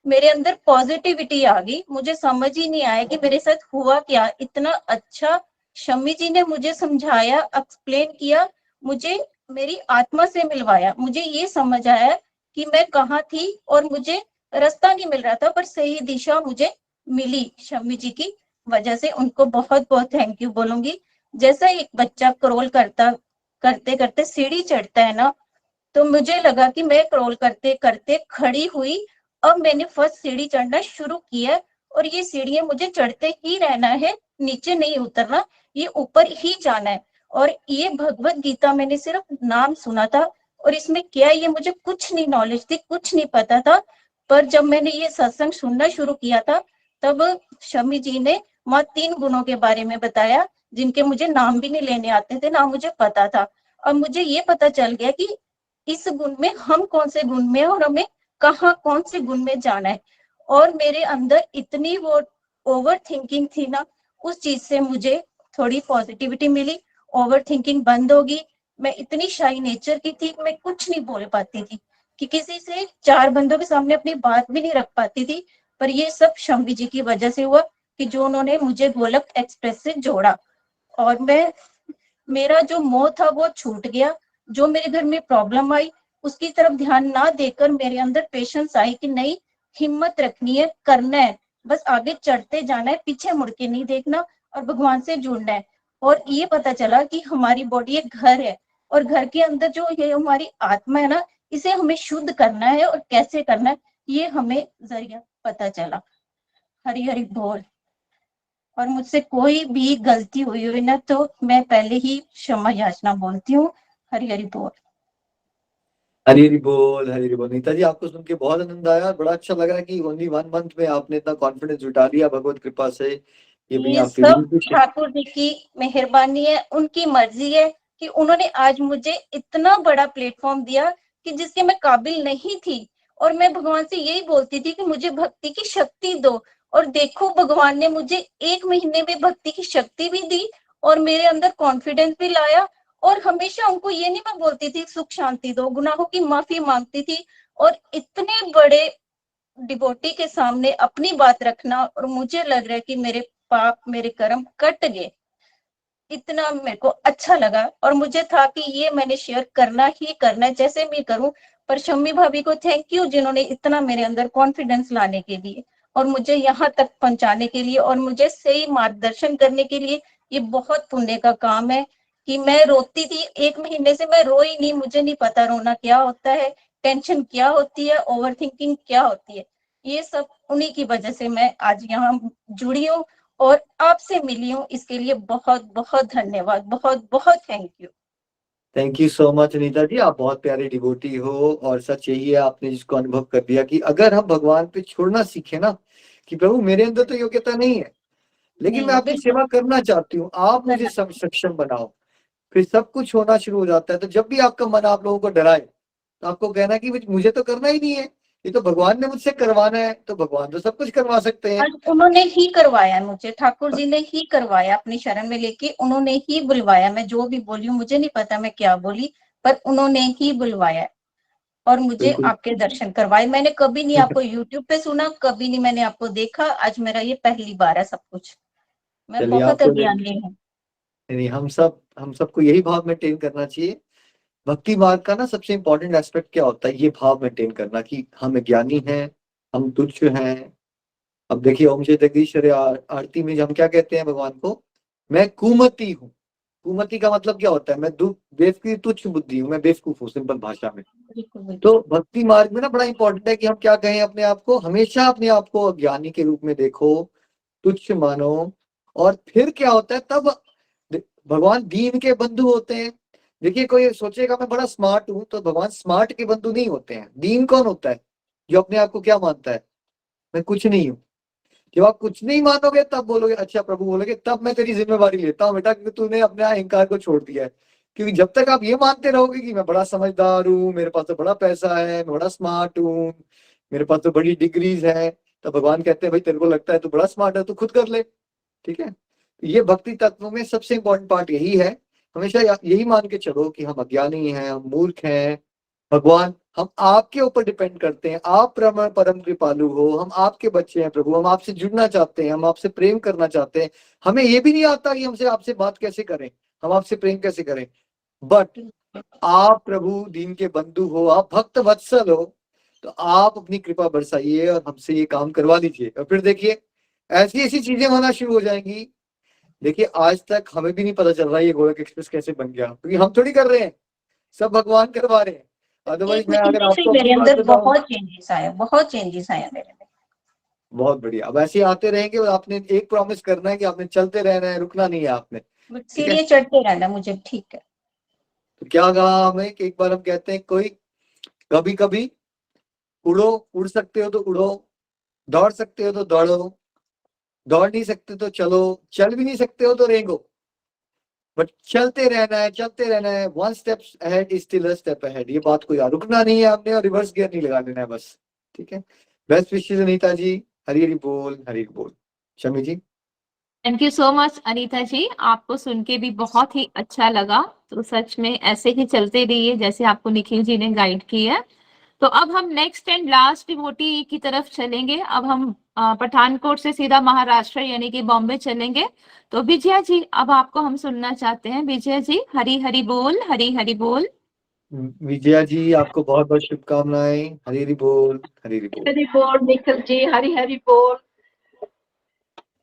J: मेरे अंदर पॉजिटिविटी आ गई। मुझे समझ ही नहीं आया कि मेरे साथ हुआ क्या। इतना अच्छा शम्मी जी ने मुझे समझाया, एक्सप्लेन किया, मुझे मेरी आत्मा से मिलवाया। मुझे ये समझ आया कि मैं कहाँ थी और मुझे रास्ता नहीं मिल रहा था, पर सही दिशा मुझे मिली शम्मी जी की वजह से। उनको बहुत बहुत थैंक यू बोलूंगी। जैसा एक बच्चा क्रॉल करते करते सीढ़ी चढ़ता है ना, तो मुझे लगा कि मैं क्रॉल करते करते खड़ी हुई, अब मैंने फर्स्ट सीढ़ी चढ़ना शुरू किया और ये सीढ़ियां मुझे चढ़ते ही रहना है, नीचे नहीं उतरना, ये ऊपर ही जाना है। और ये भगवत गीता मैंने सिर्फ नाम सुना था और इसमें क्या है ये मुझे कुछ नहीं नॉलेज थी, कुछ नहीं पता था। पर जब मैंने ये सत्संग सुनना शुरू किया था तब शम्मी जी ने वहां 3 गुणों के बारे में बताया, जिनके मुझे नाम भी नहीं लेने आते थे, ना मुझे पता था। अब मुझे ये पता चल गया कि इस गुण में हम कौन से गुण में और हमें कहाँ कौन से गुण में जाना है। और मेरे अंदर इतनी वो ओवर थिंकिंग थी ना, उस चीज से मुझे थोड़ी पॉजिटिविटी मिली, ओवर थिंकिंग बंद होगी। मैं इतनी शाई नेचर की थी, मैं कुछ नहीं बोल पाती थी, कि किसी से 4 बंदों के सामने अपनी बात भी नहीं रख पाती थी। पर ये सब शम्मी जी की वजह से हुआ कि जो उन्होंने मुझे गोलक एक्सप्रेस से जोड़ा, और मेरा जो मोह था वो छूट गया। जो मेरे घर में प्रॉब्लम आई उसकी तरफ ध्यान ना देकर मेरे अंदर पेशेंस आई कि नहीं, हिम्मत रखनी है, करना है, बस आगे चढ़ते जाना है, पीछे मुड़ के नहीं देखना और भगवान से जुड़ना है। और ये पता चला कि हमारी बॉडी एक घर है और घर के अंदर जो ये हमारी आत्मा है ना, इसे हमें शुद्ध करना है और कैसे करना है ये हमें जरिया पता चला। हरि हरि बोल। और मुझसे कोई भी गलती हुई ना तो मैं पहले ही क्षमा याचना बोलती हूँ। हरि हरि बोल।
B: हरी हरी बोल, हरी हरी बोल। नीता जी, आपको सुन के बहुत आनंद आया, बड़ा अच्छा लगा कि ओनली 1 मंथ में आपने इतना कॉन्फिडेंस जुटा लिया भगवत कृपा से। ये अपनी
J: ये
B: आप
J: सब
B: फीलिंग
J: ठाकुर जी की मेहरबानी है, उनकी मर्जी है कि उन्होंने आज मुझे इतना बड़ा प्लेटफॉर्म दिया कि जिसके मैं काबिल नहीं थी। और मैं भगवान से यही बोलती थी कि मुझे भक्ति की शक्ति दो, और देखो भगवान ने मुझे 1 महीने में भक्ति की शक्ति भी दी और मेरे अंदर कॉन्फिडेंस भी लाया। और हमेशा उनको ये नहीं मैं बोलती थी सुख शांति दो, गुनाहों की माफी मांगती थी। और इतने बड़े डिवोटी के सामने अपनी बात रखना, और मुझे लग रहा है कि मेरे पाप मेरे कर्म कट गए, इतना मेरे को अच्छा लगा। और मुझे था कि ये मैंने शेयर करना ही करना है, जैसे भी करूं। पर शम्मी भाभी को थैंक यू, जिन्होंने इतना मेरे अंदर कॉन्फिडेंस लाने के लिए और मुझे यहाँ तक पहुंचाने के लिए और मुझे सही मार्गदर्शन करने के लिए। ये बहुत पुण्य का काम है कि मैं रोती थी 1 महीने से, मैं रोई नहीं, मुझे नहीं पता रोना क्या होता है, टेंशन क्या होती है, ओवर थिंकिंग क्या होती है। ये सब उन्हीं की वजह से मैं आज यहाँ जुड़ी हूँ और आपसे मिली हूँ। इसके लिए बहुत बहुत धन्यवाद, बहुत बहुत
B: thank you so much Neeta ji, आप बहुत प्यारे डिवोटी हो। और सच यही है, आपने जिसको अनुभव कर दिया कि अगर हम भगवान पे छोड़ना सीखे ना, कि प्रभु मेरे अंदर तो योग्यता नहीं है लेकिन मैं आपकी सेवा करना चाहती हूँ, आप मुझे सक्षम बनाओ, फिर सब कुछ होना शुरू हो जाता है। तो जब भी आपका मन आप लोगों को डराए तो आपको कहना कि मुझे तो करना ही नहीं है, ये तो भगवान ने मुझसे करवाना है, तो भगवान तो सब कुछ करवा सकते हैं।
J: उन्होंने ही करवाया मुझे, ठाकुर जी ने ही करवाया, अपनी शरण में लेके उन्होंने ही बुलवाया। मैं जो भी बोली हूँ मुझे नहीं पता मैं क्या बोली, पर उन्होंने ही बुलवाया और मुझे
B: बिल्कुल।
J: आपके दर्शन करवाए। मैंने कभी नहीं आपको यूट्यूब पे सुना, कभी नहीं मैंने आपको देखा, आज मेरा ये पहली बार है सब कुछ। मैं
B: चलिए,
J: बहुत
B: आपको
J: अज्ञानी हूँ।
B: नहीं, हम सबको यही भाव मेंटेन करना चाहिए। भक्ति मार्ग का ना सबसे इंपॉर्टेंट एस्पेक्ट क्या होता है, ये भाव मेंटेन करना कि हम ज्ञानी हैं, हम तुच्छ हैं। अब देखिए ओम जय जगदीश्वरी आरती में हम क्या कहते हैं भगवान को, मैं कुमति हूँ। कुमति का मतलब क्या होता है, मैं बेवकूफ तुच्छ बुद्धि हूँ, मैं बेवकूफ हूँ, सिंपल भाषा में। तो भक्ति मार्ग में ना बड़ा इंपॉर्टेंट है कि हम क्या कहें अपने आप को, हमेशा अपने आप को अज्ञानी के रूप में देखो, तुच्छ मानो। और फिर क्या होता है, तब भगवान दीन के बंधु होते हैं। देखिए कोई सोचेगा मैं बड़ा स्मार्ट हूं, तो भगवान स्मार्ट के बंधु नहीं होते हैं। दीन कौन होता है, जो अपने आप को क्या मानता है, मैं कुछ नहीं हूं। जब आप कुछ नहीं मानोगे तब बोलोगे अच्छा प्रभु, बोलोगे तब मैं तेरी जिम्मेवारी लेता हूँ बेटा, क्योंकि तूने अपने अहंकार को छोड़ दिया है। क्योंकि जब तक आप ये मानते रहोगे कि मैं बड़ा समझदार हूँ, मेरे पास तो बड़ा पैसा है, मैं बड़ा स्मार्ट हूँ, मेरे पास तो बड़ी डिग्रीज है, तो भगवान कहते हैं भाई तेरे को लगता है तू बड़ा स्मार्ट है, तू खुद कर ले। ठीक है, ये भक्ति तत्व में सबसे इंपॉर्टेंट पार्ट यही है। हमेशा यही मान के चलो कि हम अज्ञानी हैं, हम मूर्ख हैं। भगवान हम आपके ऊपर डिपेंड करते हैं, आप परम कृपालु हो, हम आपके बच्चे हैं प्रभु, हम आपसे जुड़ना चाहते हैं, हम आपसे प्रेम करना चाहते हैं। हमें ये भी नहीं आता कि हमसे आपसे बात कैसे करें, हम आपसे प्रेम कैसे करें। बट आप प्रभु दीन के बंधु हो, आप भक्त वत्सल हो, तो आप अपनी कृपा बरसाइए और हमसे ये काम करवा लीजिए, और फिर देखिए ऐसी ऐसी चीजें होना शुरू हो जाएंगी। देखिए आज तक हमें भी नहीं पता चल रहा ये गोलक एक्सप्रेस कैसे बन गया, क्योंकि हम थोड़ी कर रहे हैं, सब भगवान करवा रहे हैं। अदरवाइज
J: एक
B: मैं अगर
J: महीने से
B: आपको
J: मेरे
B: अपनी बात
J: अंदर
B: बताऊं,
J: बहुत चेंजेस आया, बहुत चेंजेस आया मेरे में।
B: बहुत बढ़िया। अब ऐसे ही आते रहेंगे, और आपने एक प्रॉमिस करना है कि आपने चलते रहना है, रुकना नहीं है आपने, ठीक है?
J: सीढ़ियाँ चढ़ते रहना मुझे, ठीक है।
B: तो क्या कहा हमें कि एक बार हम कहते हैं कोई कभी कभी उड़ो, उड़ सकते हो तो उड़ो, दौड़ सकते हो तो दौड़ो, दौड़ नहीं सकते तो चलो, चल भी नहीं सकते हो तो रेंगो, बट चलते रहना है। One step ahead is still a step ahead. ये बात को याद, रुकना नहीं है आपने, और रिवर्स गियर नहीं लगा देना है बस, ठीक है? बेस्ट विशेस अनीता जी, हरी हरी बोल, हरी हरी बोल। Shami ji.
A: Thank you so much Anita ji, आपको सुन के भी बहुत ही अच्छा लगा। तो सच में ऐसे ही चलते रहिए जैसे आपको निखिल जी ने गाइड किया है। तो अब हम नेक्स्ट एंड लास्ट डिवोटी की तरफ चलेंगे। अब हम पठानकोट से सीधा महाराष्ट्र यानी कि बॉम्बे चलेंगे। तो विजया जी, अब आपको हम सुनना चाहते हैं। विजया जी, हरी हरी बोल, हरी हरी बोल।
B: विजया जी आपको बहुत बहुत शुभकामनाएं, हरी हरी बोल, हरी हरी बोल।
K: हरी बोल निखिल जी, हरी हरी बोल।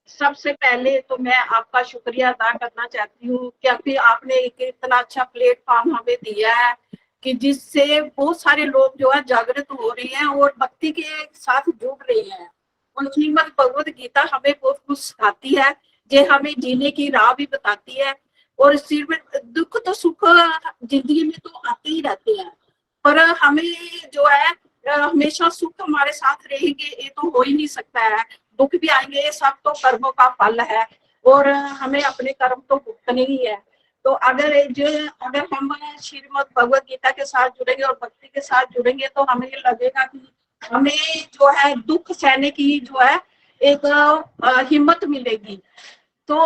K: सबसे पहले तो मैं आपका शुक्रिया अदा करना चाहती हूँ, क्योंकि आपने एक इतना अच्छा प्लेटफॉर्म हमें दिया है कि जिससे बहुत सारे लोग जो है जागृत हो रहे हैं और भक्ति के साथ जुड़ रहे हैं। और श्रीमद् भगवद गीता हमें बहुत कुछ सिखाती है, जो हमें जीने की राह भी बताती है। और सिर्फ दुख तो सुख जिंदगी में तो आते ही रहते हैं, पर हमें जो है हमेशा सुख हमारे साथ रहेंगे ये तो हो ही नहीं सकता है। दुख भी आएंगे, ये सब तो कर्मों का फल है, और हमें अपने कर्म तो भुगतने ही है। तो अगर हम श्रीमद् भगवद गीता के साथ जुड़ेंगे और भक्ति के साथ जुड़ेंगे तो हमें ये लगेगा कि हमें जो है दुख सहने की जो है एक हिम्मत मिलेगी। तो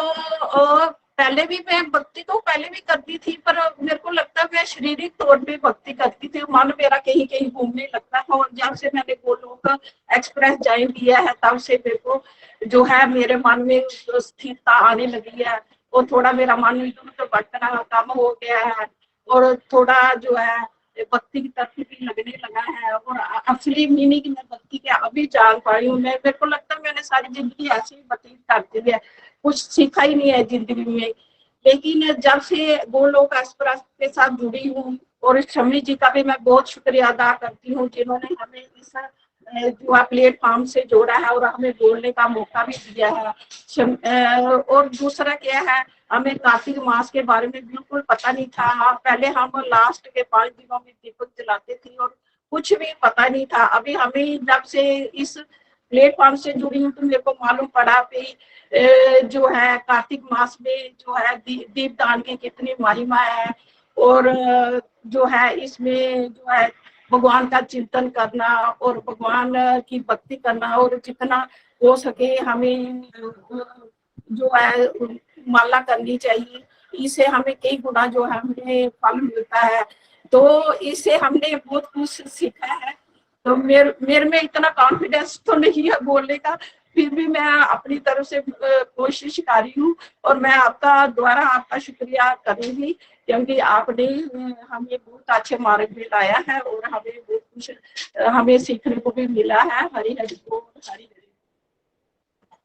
K: पहले भी मैं भक्ति तो पहले भी करती थी, पर मेरे को लगता है मैं शारीरिक तौर पे भक्ति करती थी, मन मेरा कहीं कहीं घूमने लगता था। और जब से मैंने गोलोक एक्सप्रेस ज्वाइन किया है तब से मेरे को जो है मेरे मन में स्थिरता आने लगी है, और थोड़ा मेरा मन इधर उधर भटकना कम हो गया है, और थोड़ा जो है भक्ति की तरफ भी लगने लगा है। और असली मीनिंग में भक्ति के अभी जान पाई हूँ। मैं मेरे को लगता है मैंने सारी जिंदगी ऐसे ही व्यतीत कर दी है, कुछ सीखा ही नहीं है जिंदगी में। लेकिन जब से गोलोक एक्सप्रेस के साथ जुड़ी हूँ, और शमी जी का भी मैं बहुत शुक्रिया अदा करती हूँ जिन्होंने हमें इस जो प्लेटफॉर्म से जोड़ा है और हमें बोलने का मौका भी दिया है। और दूसरा क्या है, हमें कार्तिक मास के बारे में बिल्कुल पता नहीं था। पहले हम लास्ट के 5 दिनों में दीपक जलाते थे और कुछ भी पता नहीं था। अभी हमें जब से इस प्लेटफॉर्म से जुड़ी हूँ तो मेरे को मालूम पड़ा कि जो है कार्तिक मास में जो है दीपदान की कितनी महिमा है, और जो है इसमें जो है भगवान का चिंतन करना और भगवान की भक्ति करना, और जितना हो सके हमें जो है माला करनी चाहिए। इससे हमें कई गुना जो है हमें फल मिलता है। तो इससे हमने बहुत कुछ सीखा है। तो मेरे में इतना कॉन्फिडेंस तो नहीं है बोलने का, फिर भी मैं अपनी तरफ से कोशिश कर रही हूँ। और मैं दोबारा आपका शुक्रिया करूंगी, क्योंकि आपने हमें बहुत अच्छे मार्ग में लाया है और हमें बहुत कुछ हमें सीखने को भी मिला है। हरी हरी बोल, हरी हरी।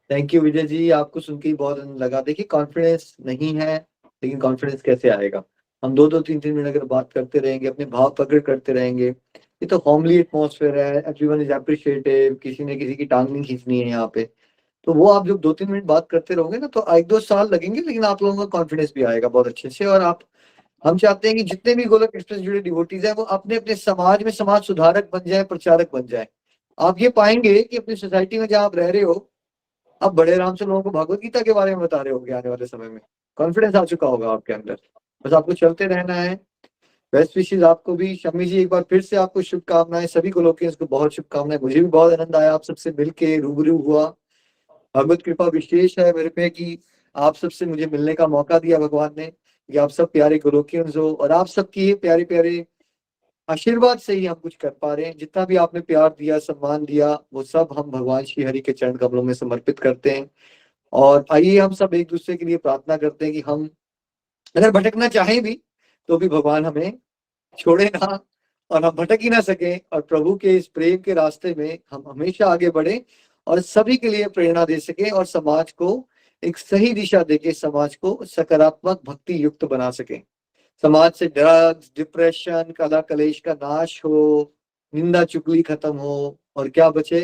B: थैंक यू विजय जी, आपको सुन के बहुत आनंद लगा। देखिए कॉन्फिडेंस नहीं है, लेकिन कॉन्फिडेंस कैसे आएगा? हम 2-2 3-3 मिनट अगर बात करते रहेंगे, अपने भाव प्रकट करते रहेंगे, ये तो होमली एटमॉस्फेयर है, एवरीवन इज अप्रिशिएटिव, किसी ने किसी की टांग नहीं खींचनी है यहाँ पे। तो वो आप जब 2-3 मिनट बात करते रहोगे ना, तो 1-2 साल लगेंगे, लेकिन आप लोगों का कॉन्फिडेंस भी आएगा बहुत अच्छे से। और हम चाहते हैं कि जितने भी गोलोक एक्सप्रेस जुड़े डिवोटीज हैं वो अपने अपने समाज में समाज सुधारक बन जाए, प्रचारक बन जाए। आप ये पाएंगे कि अपनी सोसाइटी में जहाँ आप रह रहे हो, आप बड़े आराम से लोगों को भगवत गीता के बारे में बता रहे होगे आने वाले समय में। कॉन्फिडेंस आ चुका होगा आपके अंदर, बस आपको चलते रहना है। बेस्ट विशेस आपको भी। शमी जी, एक बार फिर से आपको शुभकामनाएं, सभी गोलोकियंस को बहुत शुभकामनाएं। मुझे भी बहुत आनंद आया आप सबसे मिलके, रूबरू हुआ। भगवत कृपा विशेष है मेरे पे कि आप सबसे मुझे मिलने का मौका दिया भगवान ने, कि आप सब प्यारे गोलोकियंस हो, और आप सबकी प्यारे प्यारे आशीर्वाद से ही हम कुछ कर पा रहे हैं। जितना भी आपने प्यार दिया, सम्मान दिया, वो सब हम भगवान श्री हरि के चरण कमलों में समर्पित करते हैं। और आइए हम सब एक दूसरे के लिए प्रार्थना करते हैं कि हम अगर भटकना चाहें भी तो भी भगवान हमें छोड़े ना, और हम भटक ही ना सके, और प्रभु के इस प्रेम के रास्ते में हम हमेशा आगे बढ़े और सभी के लिए प्रेरणा दे सके और समाज को एक सही दिशा देके समाज को सकारात्मक भक्ति युक्त बना सके। समाज से ड्रग्स, डिप्रेशन, कला कलेश का नाश हो, निंदा चुगली खत्म हो, और क्या बचे?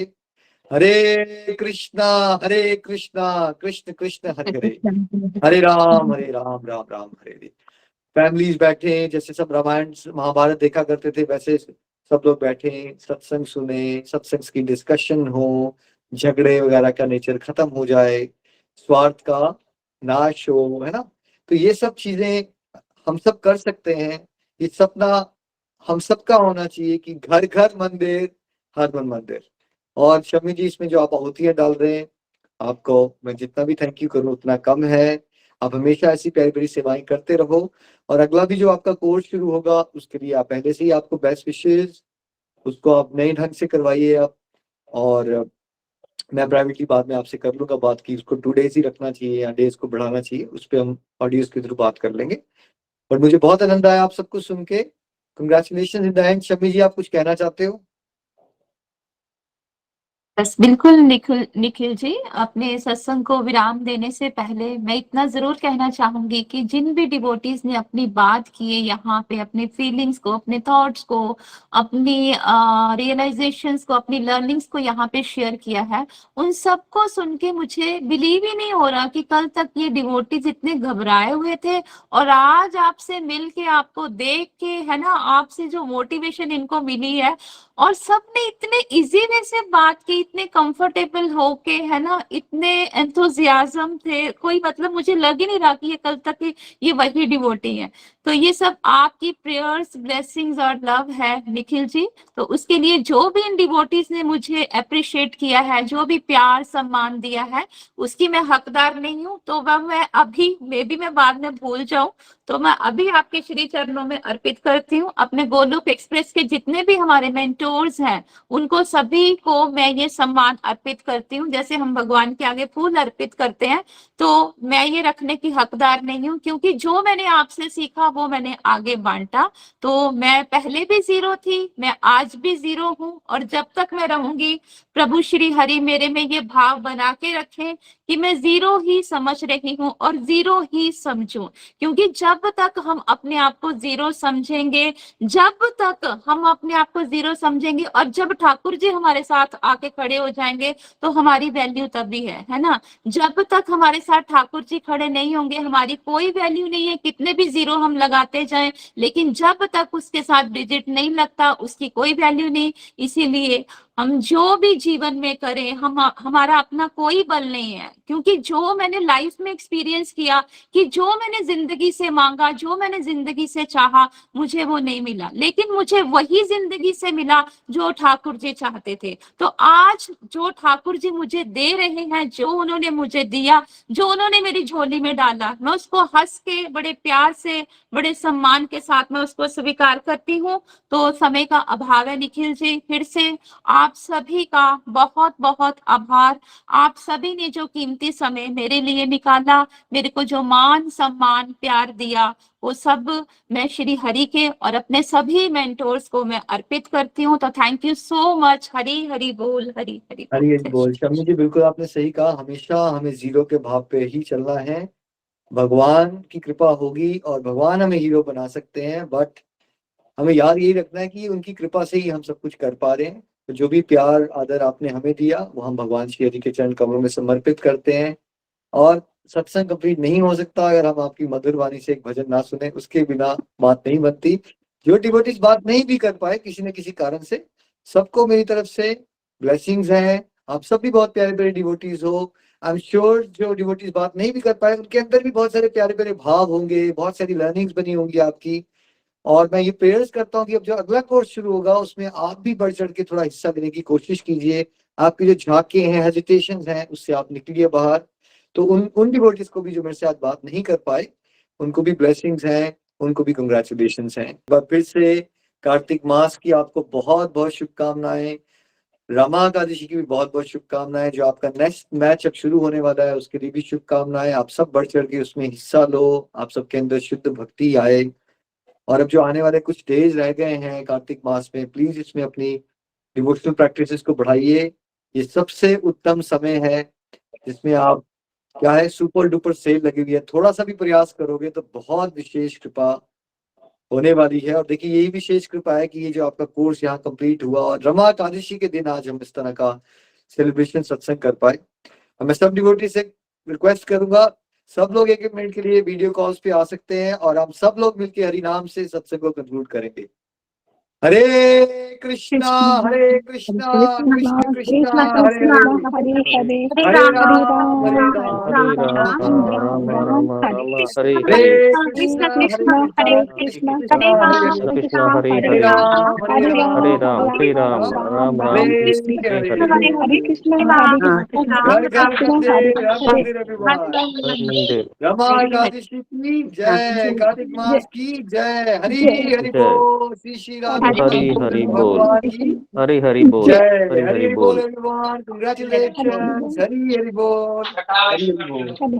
B: हरे कृष्णा कृष्ण कृष्ण हरे हरे, हरे राम राम राम हरे हरे। फैमिलीज बैठे, जैसे सब रामायण महाभारत देखा करते थे वैसे सब लोग बैठे, सत्संग सुने, सत्संग की डिस्कशन हो, झगड़े वगैरह का नेचर खत्म हो जाए, स्वार्थ का नाश हो, है ना। तो ये सब चीजें हम सब कर सकते हैं। ये सपना हम सबका होना चाहिए कि घर घर मंदिर, हर मन मंदिर। और शमी जी, इसमें जो आप आहुतियां डाल रहे हैं, आपको मैं जितना भी थैंक यू करूं उतना कम है। आप हमेशा ऐसी प्यारी प्यारी सेवाएं करते रहो, और अगला भी जो आपका कोर्स शुरू होगा उसके लिए आप पहले से ही आपको बेस्ट विशेष, उसको आप नए ढंग से करवाइए आप। और मैं प्राइवेटली बाद में आपसे कर लूंगा बात की उसको 2 days ही रखना चाहिए या डेज को बढ़ाना चाहिए, उस पर हम ऑडियोज के थ्रू बात कर लेंगे। पर मुझे बहुत आनंद आया आप सबको सुन के। Congratulation in the end. Shami ji, आप कुछ कहना चाहते हो?
A: बस बिल्कुल निखिल जी, अपने सत्संग को विराम देने से पहले मैं इतना जरूर कहना चाहूंगी कि जिन भी डिवोटीज ने अपनी बात की है यहाँ पे, अपने फीलिंग्स को, अपने थॉट्स को, अपनी रियलाइजेशंस को, अपनी लर्निंग्स को यहाँ पे शेयर किया है, उन सबको सुन के मुझे बिलीव ही नहीं हो रहा कि कल तक ये डिवोटीज इतने घबराए हुए थे और आज आपसे मिल के, आपको देख के, है ना, आपसे जो मोटिवेशन इनको मिली है, और सबने इतने इजी वे से बात की, इतने कंफर्टेबल होके, है ना, इतने एंथुजियाज्म थे, कोई मतलब मुझे लग ही नहीं रहा कि ये कल तक ये वही डिवोटी है। तो ये सब आपकी प्रेयर्स, ब्लेसिंग्स और लव है निखिल जी। तो उसके लिए जो भी इन डिवोटीज ने मुझे अप्रिशिएट किया है, जो भी प्यार सम्मान दिया है, उसकी मैं हकदार नहीं हूँ। तो वह मैं अभी, मे बी मैं बाद में भूल जाऊं, तो मैं अभी आपके श्री चरणों में अर्पित करती हूँ। अपने गोलोक एक्सप्रेस के जितने भी हमारे मेंटोर्स हैं, उनको सभी को मैं ये सम्मान अर्पित करती हूँ। जैसे हम भगवान के आगे फूल अर्पित करते हैं, तो मैं ये रखने की हकदार नहीं हूँ, क्योंकि जो मैंने आपसे सीखा वो मैंने आगे बांटा। तो मैं पहले भी जीरो थी, मैं आज भी जीरो हूँ, और जब तक मैं रहूंगी, प्रभु श्री हरि मेरे में ये भाव बना के रखें कि मैं जीरो ही समझ रही हूँ और जीरो ही समझूं। क्योंकि जब तक हम अपने आप को जीरो समझेंगे, जब तक हम अपने आप को जीरो समझेंगे, और जब ठाकुर जी हमारे साथ आके खड़े हो जाएंगे, तो हमारी वैल्यू तभी है ना। जब तक हमारे साथ ठाकुर जी खड़े नहीं होंगे, हमारी कोई वैल्यू नहीं है, कितने भी जीरो हम लगाते जाएं, लेकिन जब तक उसके साथ डिजिट नहीं लगता, उसकी कोई वैल्यू नहीं। इसीलिए हम जो भी जीवन में करें, हमारा अपना कोई बल नहीं है, क्योंकि जो मैंने लाइफ में एक्सपीरियंस किया, कि जो मैंने जिंदगी से मांगा, जो मैंने जिंदगी से चाहा, मुझे वो नहीं मिला, लेकिन मुझे वही जिंदगी से मिला जो ठाकुर जी चाहते थे। तो आज जो ठाकुर जी मुझे दे रहे हैं, जो उन्होंने मुझे दिया, जो उन्होंने मेरी झोली में डाला, मैं उसको हंस के, बड़े प्यार से, बड़े सम्मान के साथ मैं उसको स्वीकार करती हूँ। तो समय का अभाव है निखिल जी, फिर से आप सभी का बहुत बहुत आभार। आप सभी ने जो कीमती समय मेरे लिए निकाला, मेरे को जो मान सम्मान प्यार दिया, वो सब मैं श्री हरि के और अपने सभी मेंटोर्स को मैं अर्पित करती हूँ। तो thank you so much. Hari Hari बोल, हरि हरि
B: हरि बोल। शमी जी, बिल्कुल आपने सही कहा, हमेशा हमें जीरो के भाव पे ही चलना है। भगवान की कृपा होगी और भगवान हमें हीरो बना सकते हैं, बट हमें याद यही रखना है कि उनकी कृपा से ही हम सब कुछ कर पा रहे हैं। तो जो भी प्यार आदर आपने हमें दिया, वो हम भगवान श्री हरि के चरण कमलों में समर्पित करते हैं। और सत्संग कंप्लीट नहीं हो सकता अगर हम आपकी मधुर वाणी से एक भजन ना सुने, उसके बिना बात नहीं बनती। जो डिवोटीज बात नहीं भी कर पाए किसी न किसी कारण से, सबको मेरी तरफ से ब्लेसिंग्स हैं। आप सब भी बहुत प्यारे प्यारे डिवोटीज हो। आई एम श्योर जो डिवोटीज बात नहीं भी कर पाए, उनके अंदर भी बहुत सारे प्यारे प्यारे भाव होंगे, बहुत सारी लर्निंग्स बनी होंगी आपकी। और मैं ये प्रेयर्स करता हूँ कि अब जो अगला कोर्स शुरू होगा, उसमें आप भी बढ़ चढ़ के थोड़ा हिस्सा लेने की कोशिश कीजिए। आपकी जो झांके हैं, हेजिटेशन हैं, उससे आप निकलिए बाहर। तो उन डिवोटीज को भी जो मेरे से आज बात नहीं कर पाए, उनको भी ब्लेसिंग्स हैं, उनको भी कंग्रेचुलेशंस हैं। फिर से कार्तिक मास की आपको बहुत बहुत शुभकामनाएं। रमा एकादशी की भी बहुत बहुत शुभकामनाएं। जो आपका नेक्स्ट मैच अब शुरू होने वाला है, उसके लिए भी शुभकामनाएं। आप सब बढ़ चढ़ के उसमें हिस्सा लो, आप सबके अंदर शुद्ध भक्ति आए। और अब जो आने वाले कुछ डेज रह गए हैं कार्तिक मास में, प्लीज इसमें अपनी डिवोशनल प्रैक्टिसेस को बढ़ाइए। ये सबसे उत्तम समय है जिसमें आप, क्या है, सुपर डुपर सेल लगी हुई है, थोड़ा सा भी प्रयास करोगे तो बहुत विशेष कृपा होने वाली है। और देखिए यही विशेष कृपा है कि ये जो आपका कोर्स यहाँ कंप्लीट हुआ और रमा एकादशी के दिन आज हम इस तरह का सेलिब्रेशन सत्संग कर पाए। और मैं सब डिवोटी से रिक्वेस्ट करूंगा, सब लोग एक मिनट के लिए वीडियो कॉल्स पे आ सकते हैं और हम सब लोग मिलकर हरि नाम से सत्संग को कंक्लूड करेंगे। हरे कृष्णा कृष्ण कृष्ण हरे हरे, हरे राम
L: हरे
B: कृष्ण
L: कृष्ण हरे हरे, हरे राम श्री राम राम राम कृष्ण हरे मंदिर।
B: रमा एकादशी की जय, कार्तिक मास की जय, हरि हरि बोल, श्री श्री राधा
L: हरि हरि बोल,
B: भगवान की
L: हरि हरि बोल,
B: जय,
L: हरि
B: हरि
L: हरि
B: बोल
L: बोल।
B: एवरीवन, कांग्रेचुलेशन, हरि हरि बोल, हरि हरि बोल।